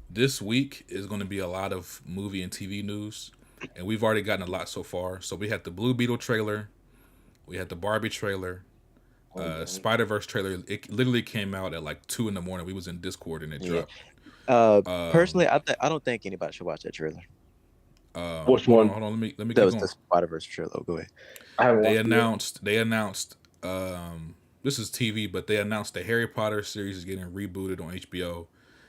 C: This week is going to be a lot of movie and TV news, and we've already gotten a lot so far. So we had the Blue Beetle trailer, we had the Barbie trailer, Spider-Verse trailer. It literally came out at like 2 a.m. We was in Discord and it
A: Yeah.
C: dropped.
A: Personally, I don't think anybody should watch that trailer.
E: Which
C: Hold
E: one?
C: on. Let me
A: That
C: keep
A: was
C: going.
A: the Spider-Verse trailer. Go ahead.
E: I haven't
C: They
E: watched it yet.
C: announced this is TV, but they announced the Harry Potter series is getting rebooted on HBO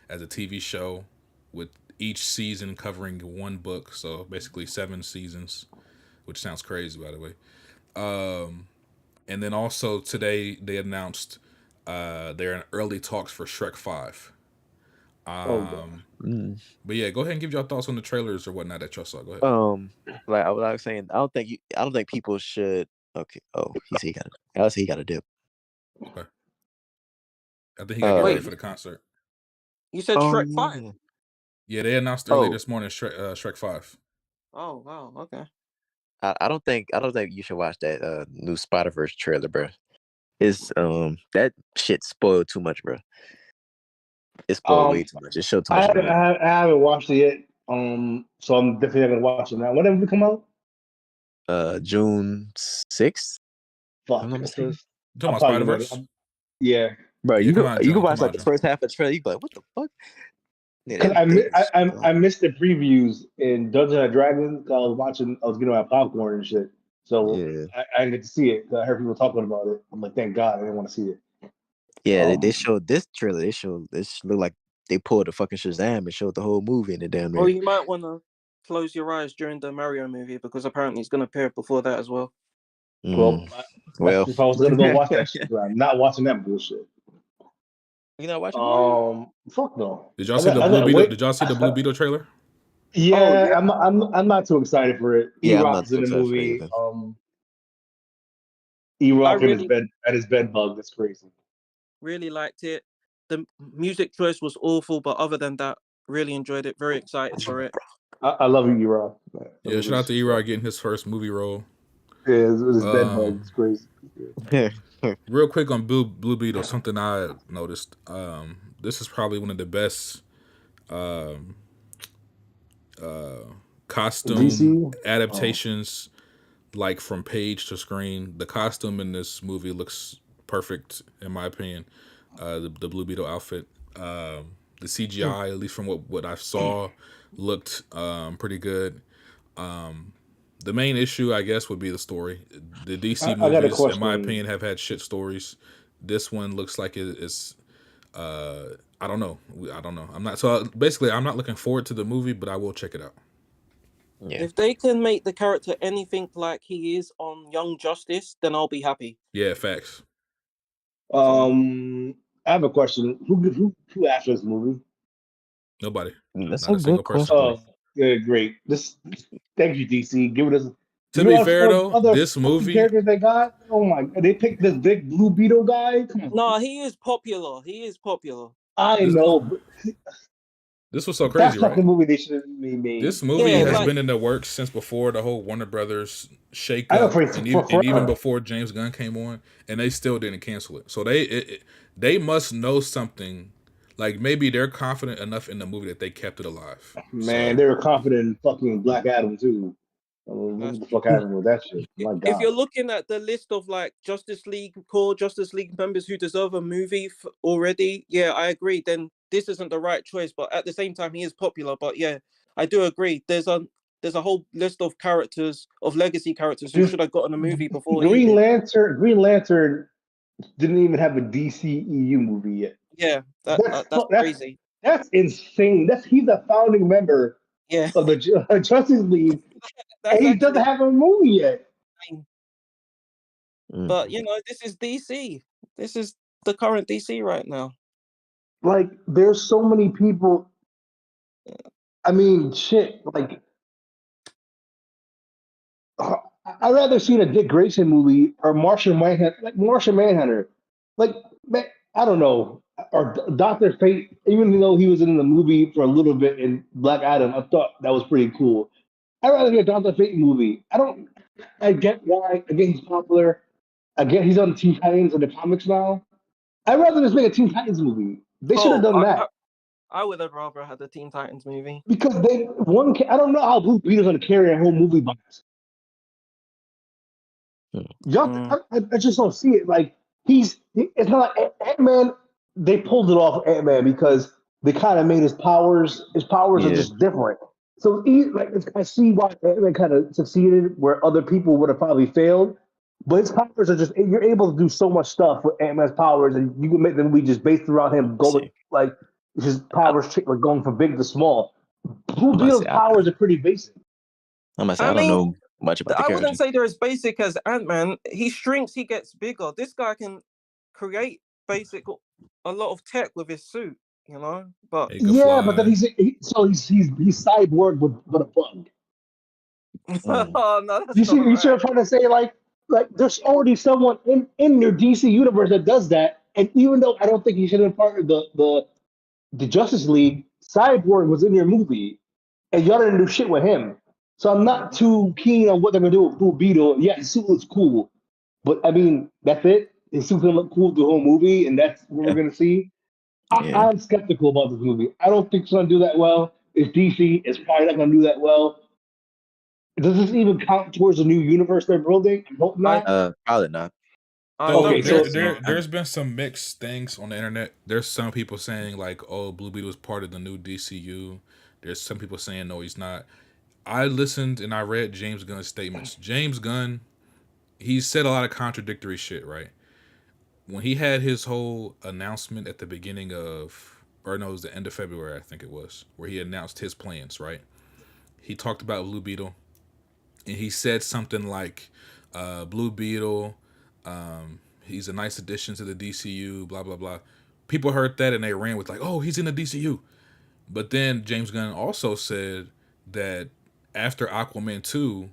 C: as a TV show, with each season covering one book, so basically 7 seasons, which sounds crazy, by the way. And then also today they announced they're in early talks for Shrek 5. But yeah, go ahead and give your thoughts on the trailers or whatnot that y'all saw. Go ahead.
A: Like I was saying, I don't think people should. Okay. Oh, he got it. I say he got a dip.
C: Okay. I think he got to get ready
D: Wait.
C: for the concert.
D: You said
A: Oh
D: Shrek 5.
A: yeah.
C: Yeah, they announced earlier
A: Oh,
C: this morning Shrek 5.
D: Oh wow, okay.
A: I don't think you should watch that new Spider-Verse trailer, bro. It's that shit spoiled too much, bro. It spoiled way too much. It showed too
E: I
A: much of the
E: haven't,
A: movie.
E: I haven't watched it yet. So I'm definitely not gonna watch it now. When did it come out?
A: June 6th, if I'm
E: Fuck.
A: not
E: So
A: mistaken.
C: You talking
E: I'm
C: about
E: probably
C: Spider
E: gonna.
C: Verse?
E: Yeah,
A: Bro,
C: Yeah, come out in
A: you can
C: June.
A: watch
C: Come out
A: like
C: in
A: the
C: June.
A: first half of the trailer. You be like, what the fuck? Yeah,
E: because I,
A: they
E: mi-
A: just
E: I missed the previews in Dungeons and Dragons. I was getting my popcorn and shit. So
A: yeah.
E: I didn't get to see it. I heard people talking about it. I'm like, thank God I didn't want to see it.
A: Yeah, they showed this trailer. They showed this looked like they pulled a fucking Shazam and showed the whole movie in the damn
D: Or
A: near.
D: you might want to close your eyes during the Mario movie because apparently it's going to appear before that as well.
E: Well,
A: Well,
E: if I was gonna go watch that shit, but I'm not watching that bullshit.
A: you not watching Mario?
E: Fuck no.
C: Did y'all
E: I
C: see
E: got
C: the
E: I
C: Blue
E: gotta
C: Beetle?
E: wait.
C: Did y'all see the Blue Beetle trailer?
D: Oh
E: Yeah,
D: yeah,
E: I'm not too excited for it. E
A: Yeah, I'm
E: Rock
A: not
E: is in
A: too
E: the
A: excited for that
E: movie.
A: either.
E: E
D: I
E: Rock
D: really
E: at his bed bug. That's crazy.
D: really liked it. The music choice was awful, but other than that, really enjoyed it. Very excited for it.
E: I love you, E Rock.
C: Yeah, shout out to E-Rod getting his first movie role.
E: Yeah, his bed bug. It's crazy.
C: Real quick on Blue Beetle, something I noticed. This is probably one of the best costume
E: DC.
C: adaptations, like from page to screen. The costume in this movie looks perfect, in my opinion. The Blue Beetle outfit, the CGI, at least from what I saw, looked pretty good. The main issue, I guess, would be the story. The DC
E: I got a
C: movies, in my
E: question.
C: opinion, have had shit stories. This one looks like it's. I don't know. I'm not. So basically, I'm not looking forward to the movie, but I will check it out.
A: Yeah.
D: If they can make the character anything like he is on Young Justice, then I'll be happy.
C: Yeah, facts.
D: So
E: I have a question. Who asked this movie?
C: Nobody.
A: That's
C: Not
A: a
C: a single
A: good
C: person.
A: question.
E: Yeah, great. Thank you, DC. Give it us.
C: To
E: You know
C: be
E: what
C: fair, though,
E: other
C: this
E: fucking
C: movie,
E: characters they got? Oh my! They picked this big Blue Beetle guy. Come on.
D: no, he is popular. He is popular.
E: I
C: this,
E: know, but
C: this was so
E: that
C: crazy, right?
E: fucking movie they should have made.
C: This movie
D: Yeah,
C: has
D: like
C: been in the works since before the whole Warner Brothers
E: I know
C: shakeup,
E: for
C: and even
E: forever.
C: before James Gunn came on, and they still didn't cancel it. So they must know something. Like maybe they're confident enough in the movie that they kept it alive.
E: Man,
C: So
E: they were confident in fucking Black Adam too. What the fuck happened with that shit? My
D: if
E: God.
D: you're looking at the list of like core Justice League members who deserve a movie already, yeah, I agree. Then this isn't the right choice. But at the same time, he is popular. But yeah, I do agree. There's a whole list of characters, of legacy characters who
E: Just
D: should have gotten a movie before he did.
E: Green Lantern didn't even have a DCEU movie yet.
D: Yeah,
E: That's
D: that's
E: that's
D: crazy.
E: that's insane. He's a founding member
D: Yeah,
E: of the Justice League, and
D: that's
E: he doesn't
D: actually
E: have a movie yet.
D: insane.
A: Mm.
D: But you know, this is DC. This is the current DC right now.
E: Like, there's so many people. I mean, shit. Like, I'd rather seen a Dick Grayson movie or Martian Manhunter. Like Martian Manhunter. Like, man, I don't know. Or Doctor Fate. Even though he was in the movie for a little bit in Black Adam, I thought that was pretty cool. I'd rather see a Doctor Fate movie. I get why. Again, he's popular. I get he's on Teen Titans in the comics now. I'd rather just make a Teen Titans movie. They should have
D: Oh,
E: done that.
D: I would have rather had the Teen Titans movie.
E: Because I don't know how Blue Beetle's gonna carry a whole movie by himself.
D: Mm.
E: I just don't see it. Like it's not like Ant-Man. They pulled it off Ant-Man because they kind of made his powers. His powers are
A: Yeah.
E: just different. So I see why Ant-Man kind of succeeded where other people would have probably failed. But his powers are just you're able to do so much stuff with Ant-Man's powers, and you can make the movie just based around him going
A: See,
E: like his
A: I,
E: powers like going from big to small. Blue
A: I'm gonna
E: Beetle's
A: say
E: powers are pretty basic.
D: I
A: I don't know
D: mean,
A: much about the
D: I wouldn't
A: character.
D: say they're as basic as Ant-Man. He shrinks, he gets bigger. This guy can create a lot of tech with his suit, you know. But
C: he could
E: Yeah, but then
C: fly.
E: he's cyborg with a bug.
A: Mm.
D: oh no, that's
E: You see,
D: not
E: you see
D: right.
E: what I'm trying to say? Like there's already someone in your DC universe that does that, and even though I don't think he should have part of the the Justice League, Cyborg was in your movie, and y'all didn't do shit with him. So I'm not too keen on what they're gonna do with Blue Beetle. Yeah, his suit looks cool, but I mean that's it. His suit's gonna look cool the whole movie, and that's what we're gonna see.
A: Yeah.
E: I'm skeptical about this movie. I don't think it's gonna do that well. It's DC. It's probably not gonna do that well. Does this even count towards the new universe they're building? I hope not.
A: Probably not.
D: I
C: So
E: Okay,
D: don't
E: so
D: think so.
C: there's been some mixed things on the internet. There's some people saying like, "Oh, Blue Beetle is part of the new DCU." There's some people saying, "No, he's not." I listened and I read James Gunn's statements. James Gunn, he said a lot of contradictory shit, right? When he had his whole announcement at the beginning of, or no, it was the end of February, I think it was, where he announced his plans, right? He talked about Blue Beetle, and he said something like, Blue Beetle, he's a nice addition to the DCU, blah, blah, blah. People heard that and they ran with like, oh, he's in the DCU. But then James Gunn also said that after Aquaman 2,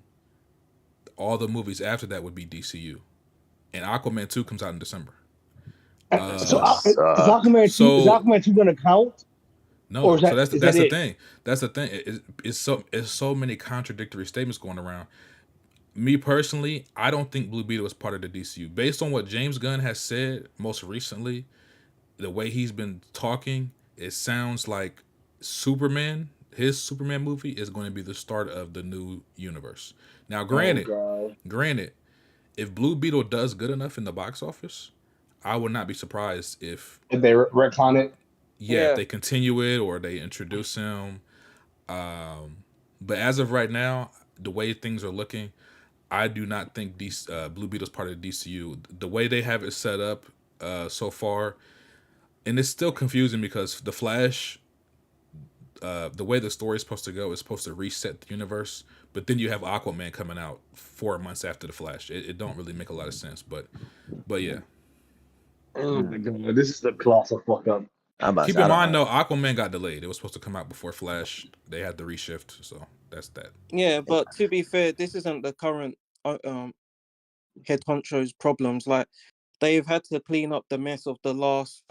C: all the movies after that would be DCU. And Aquaman 2 comes out in December.
E: So
A: Sucks.
E: is Aquaman 2 gonna count?
C: No,
E: Or
C: so
E: is
C: that's
E: that
C: the
E: it?
C: thing. That's the thing. It's so many contradictory statements going around. Me personally, I don't think Blue Beetle is part of the DCU. Based on what James Gunn has said most recently, the way he's been talking, it sounds like Superman, his Superman movie, is going to be the start of the new universe. Now, granted, if Blue Beetle does good enough in the box office, I would not be surprised if
E: they retcon it.
C: if they continue it or they introduce him. But as of right now, the way things are looking, I do not think Blue Beetle's part of the DCU. The way they have it set up so far, and it's still confusing because the Flash, the way the story is supposed to go is supposed to reset the universe, but then you have Aquaman coming out 4 months after the Flash. It don't really make a lot of sense, but yeah.
E: Oh my god, this is the colossal fuck up.
C: Keep in mind though, Aquaman got delayed. It was supposed to come out before Flash. They had to reshift, so that's that.
D: Yeah, but to be fair, this isn't the current head honcho's problems. Like they've had to clean up the mess of the last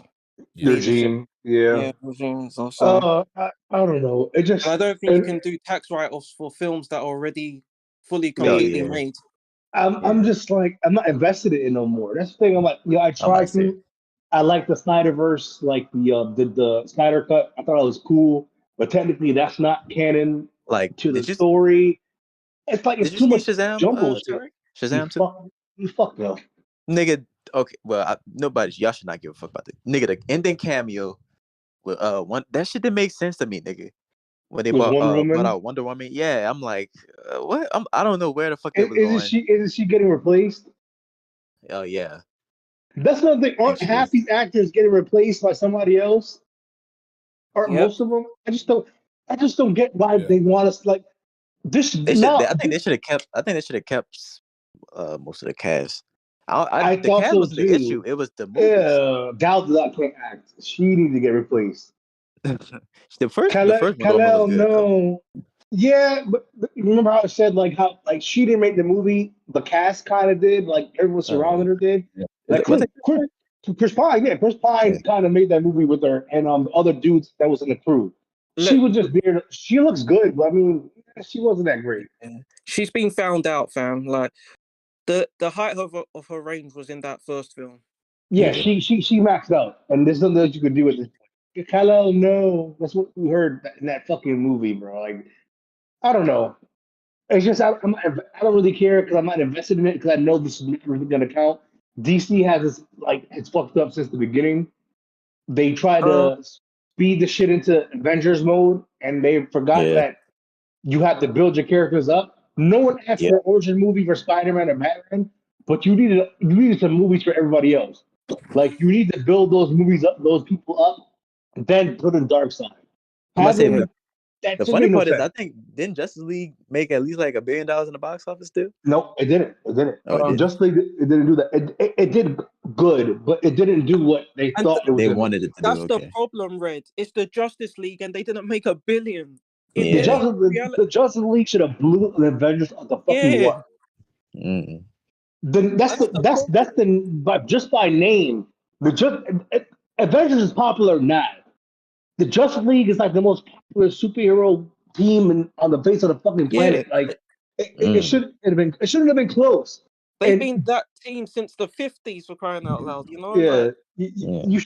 E: regime. Yeah.
D: regimes also.
E: I don't know. It just
D: I don't think you can do tax write-offs for films that are already fully completely made.
E: I'm just like I'm not invested in it no more. That's the thing. I'm like, I tried to. I like the Snyderverse, like the Snyder cut. I thought it was cool, but technically that's not canon.
A: Like
E: to the story. It's like it's too much
A: Shazam,
E: jumbo shit.
A: Shazam too.
E: You fucked up,
A: nigga. Okay, well, y'all should not give a fuck about that, nigga. The ending cameo, with that shit didn't make sense to me, nigga. When they brought out Wonder Woman, yeah, I'm like, what? I don't know where the fuck they was going.
E: Isn't she getting replaced?
A: Oh yeah.
E: That's another thing. Aren't half these actors getting replaced by somebody else? Aren't most of them? I just don't get why they want us like this.
A: I think they should have kept. I think they should have kept most of the cast. The cast was the issue. It was the movie.
E: Yeah, Gal Gadot can't act. She needs to get replaced.
A: the first one was good.
E: No. Yeah, but remember how I said how she didn't make the movie, the cast kind of did, like everyone surrounding her did. Yeah. Like Chris Pine, Chris Pine kind of made that movie with her and other dudes that was in the crew. She was just there. She looks good, but I mean, she wasn't that great.
D: She's been found out, fam. Like the height of her range was in that first film.
E: Yeah, she maxed out, and there's nothing that you could do with it. Hello, no, that's what we heard in that fucking movie, bro. Like, I don't know. It's just I don't really care because I'm not invested in it because I know this is never going to count. DC has this it's fucked up since the beginning. They tried to speed the shit into Avengers mode, and they forgot that you have to build your characters up. No one asked for an origin movie for Spider-Man or Batman, but you needed some movies for everybody else. Like you need to build those movies up, those people up, then put in Darkseid.
A: The funny part is, I think didn't Justice League make at least like $1 billion in the box office still?
E: No, it didn't. Justice League it didn't do that. It did good, but it didn't do what they thought it was.
A: They wanted it to
D: do. That's
A: the
D: problem, Red. It's the Justice League, and they didn't make $1 billion.
E: The Justice League should have blew the Avengers on the fucking wall. Then that's the just by name. Avengers is popular now. the Justice League is like the most popular superhero team on the face of the fucking
D: Yeah,
E: planet. Like it
A: Mm.
E: should have been. It shouldn't have been close.
D: they've been
E: And
D: that team since the 50s for crying out loud. You know,
E: yeah,
D: like
A: Yeah.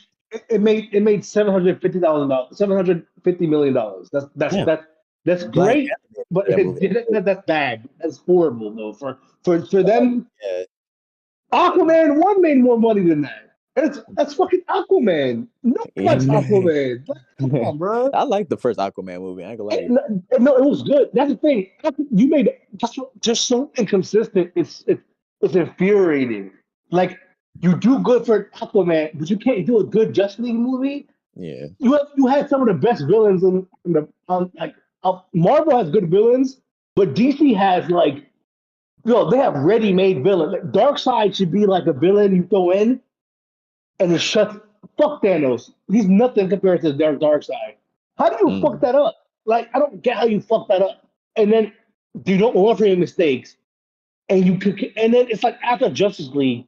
E: it made $750,000, $750 million.
A: Yeah.
E: That's
A: Black
E: great,
A: Panther
E: but
A: that movie.
E: that's bad. That's horrible though. For them,
A: Yeah.
E: Aquaman 1 made more money than that. That's fucking Aquaman. No one likes Aquaman. Like, come on, bro.
A: I like the first Aquaman movie. I ain't gonna lie to you.
E: No, it was good. That's the thing. You made just so inconsistent. It's infuriating. Like you do good for Aquaman, but you can't do a good Justice League movie.
A: Yeah.
E: You had some of the best villains in the Marvel has good villains, but DC has like they have ready-made villains. Like, Darkseid should be like a villain you throw in, and it shuts. Fuck Thanos. He's nothing compared to their Darkseid. How do you fuck that up? Like, I don't get how you fuck that up. And then you don't learn from your mistakes, and and then it's like after Justice League,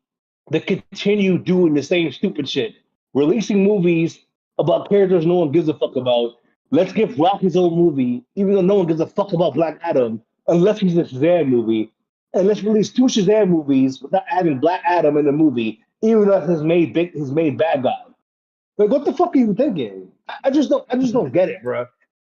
E: they continue doing the same stupid shit, releasing movies about characters no one gives a fuck about. Let's give Rock his own movie, even though no one gives a fuck about Black Adam, unless he's a Shazam movie. And let's release 2 Shazam movies without having Black Adam in the movie, even though he's made bad guy. Like, what the fuck are you thinking? I just don't get it, bro.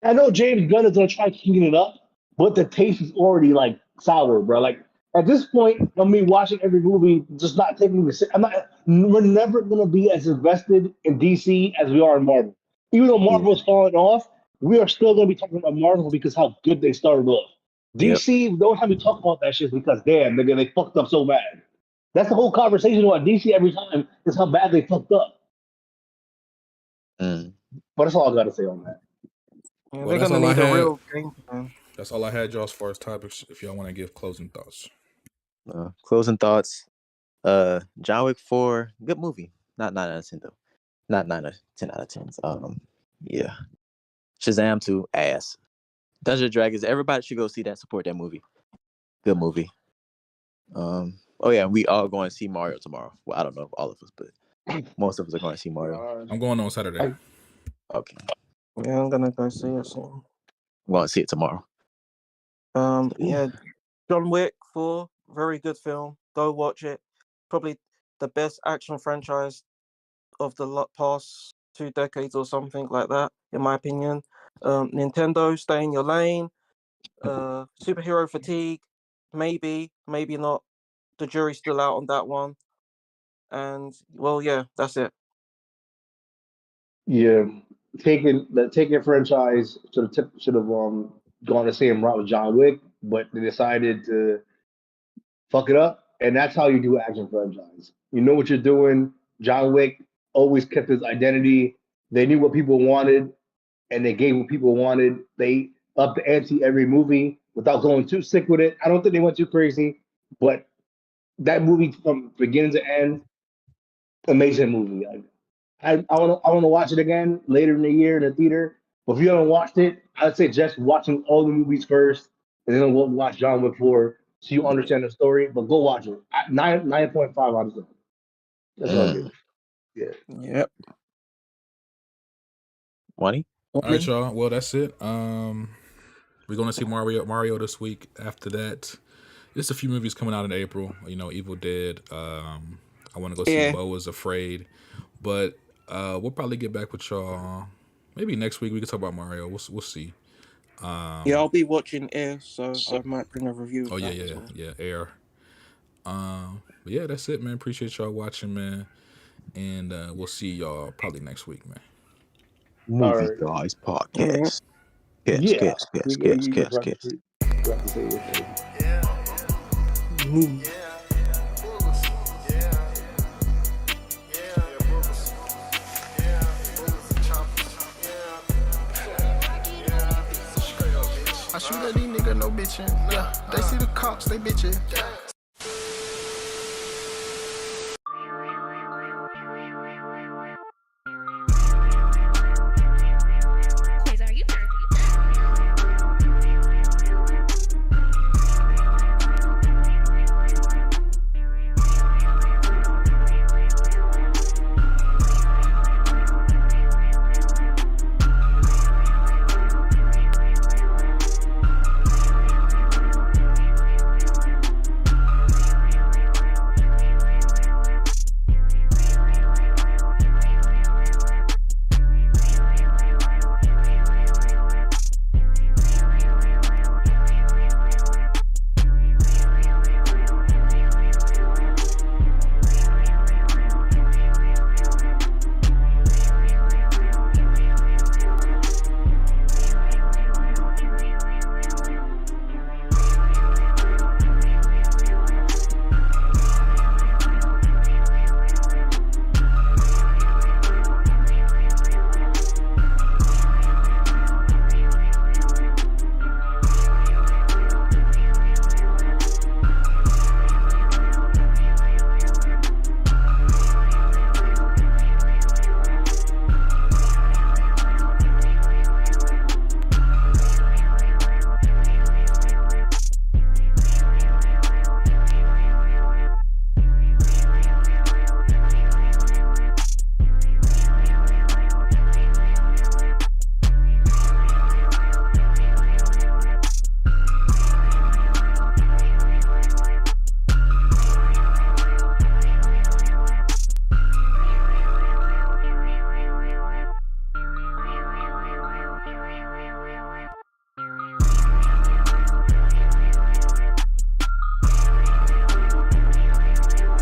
E: I know James Gunn is gonna try to clean it up, but the taste is already like sour, bro. Like at this point, I mean, watching every movie, just not taking the. We're never gonna be as invested in DC as we are in Marvel. Even though Marvel's falling off, we are still gonna be talking about Marvel because how good they started off. DC, the only time we talk about that shit is because damn, nigga, they fucked up so bad. That's the whole conversation about DC every time is how bad they fucked up.
A: Mm.
E: But that's all I gotta say on that.
D: yeah,
C: Well,
D: they're
C: that's
D: gonna
C: all I
D: need a
C: had.
D: real game plan.
C: That's all I had, y'all, as far as topics. If y'all want to give closing thoughts.
A: Closing thoughts. John Wick 4, good movie. Not 9 out of 10 though. Not 9 out of 10 out of 10. Yeah. Shazam 2, ass. Dungeons and Dragons, everybody should go see that, support that movie. Good movie. Oh yeah, we all going to see Mario tomorrow. Well, I don't know if all of us, but most of us are going to see Mario.
C: I'm going on Saturday.
A: Okay.
D: Yeah, I'm gonna go see it soon.
A: I'm going to see it tomorrow.
D: Yeah, John Wick 4, very good film. Go watch it. Probably the best action franchise of the past 2 decades or something like that, in my opinion. Nintendo, stay in your lane. Superhero fatigue, maybe not. The jury's still out on that one. And well, yeah, that's it.
E: Yeah, taking franchise should have gone the same route with John Wick, but they decided to fuck it up, and that's how you do action franchise. You know what you're doing. John Wick always kept his identity. They knew what people wanted, and they gave what people wanted. They upped the ante every movie without going too sick with it. I don't think they went too crazy, but that movie from beginning to end, amazing movie. I want to watch it again later in the year in the theater. But if you haven't watched it, I'd say just watching all the movies first, and then we'll watch John Wick 4 so you understand the story. But go watch it. 9.5 out of 10. That's all I give. Yeah.
D: Yep.
A: Money?
C: All right, y'all. Well, that's it. We're gonna see Mario this week. After that, there's a few movies coming out in April. You know, Evil Dead. I want to go see Beau is Afraid, but we'll probably get back with y'all. Maybe next week we can talk about Mario. We'll see.
D: Yeah, I'll be watching Air, so I might bring a review.
C: Oh yeah, Air. But yeah, that's it, man. Appreciate y'all watching, man, and we'll see y'all probably next week, man.
A: Movie Guys Podcast. Yes.
F: I shoot at these niggas, no bitchin'. Yeah, they see the cops, they bitchin'.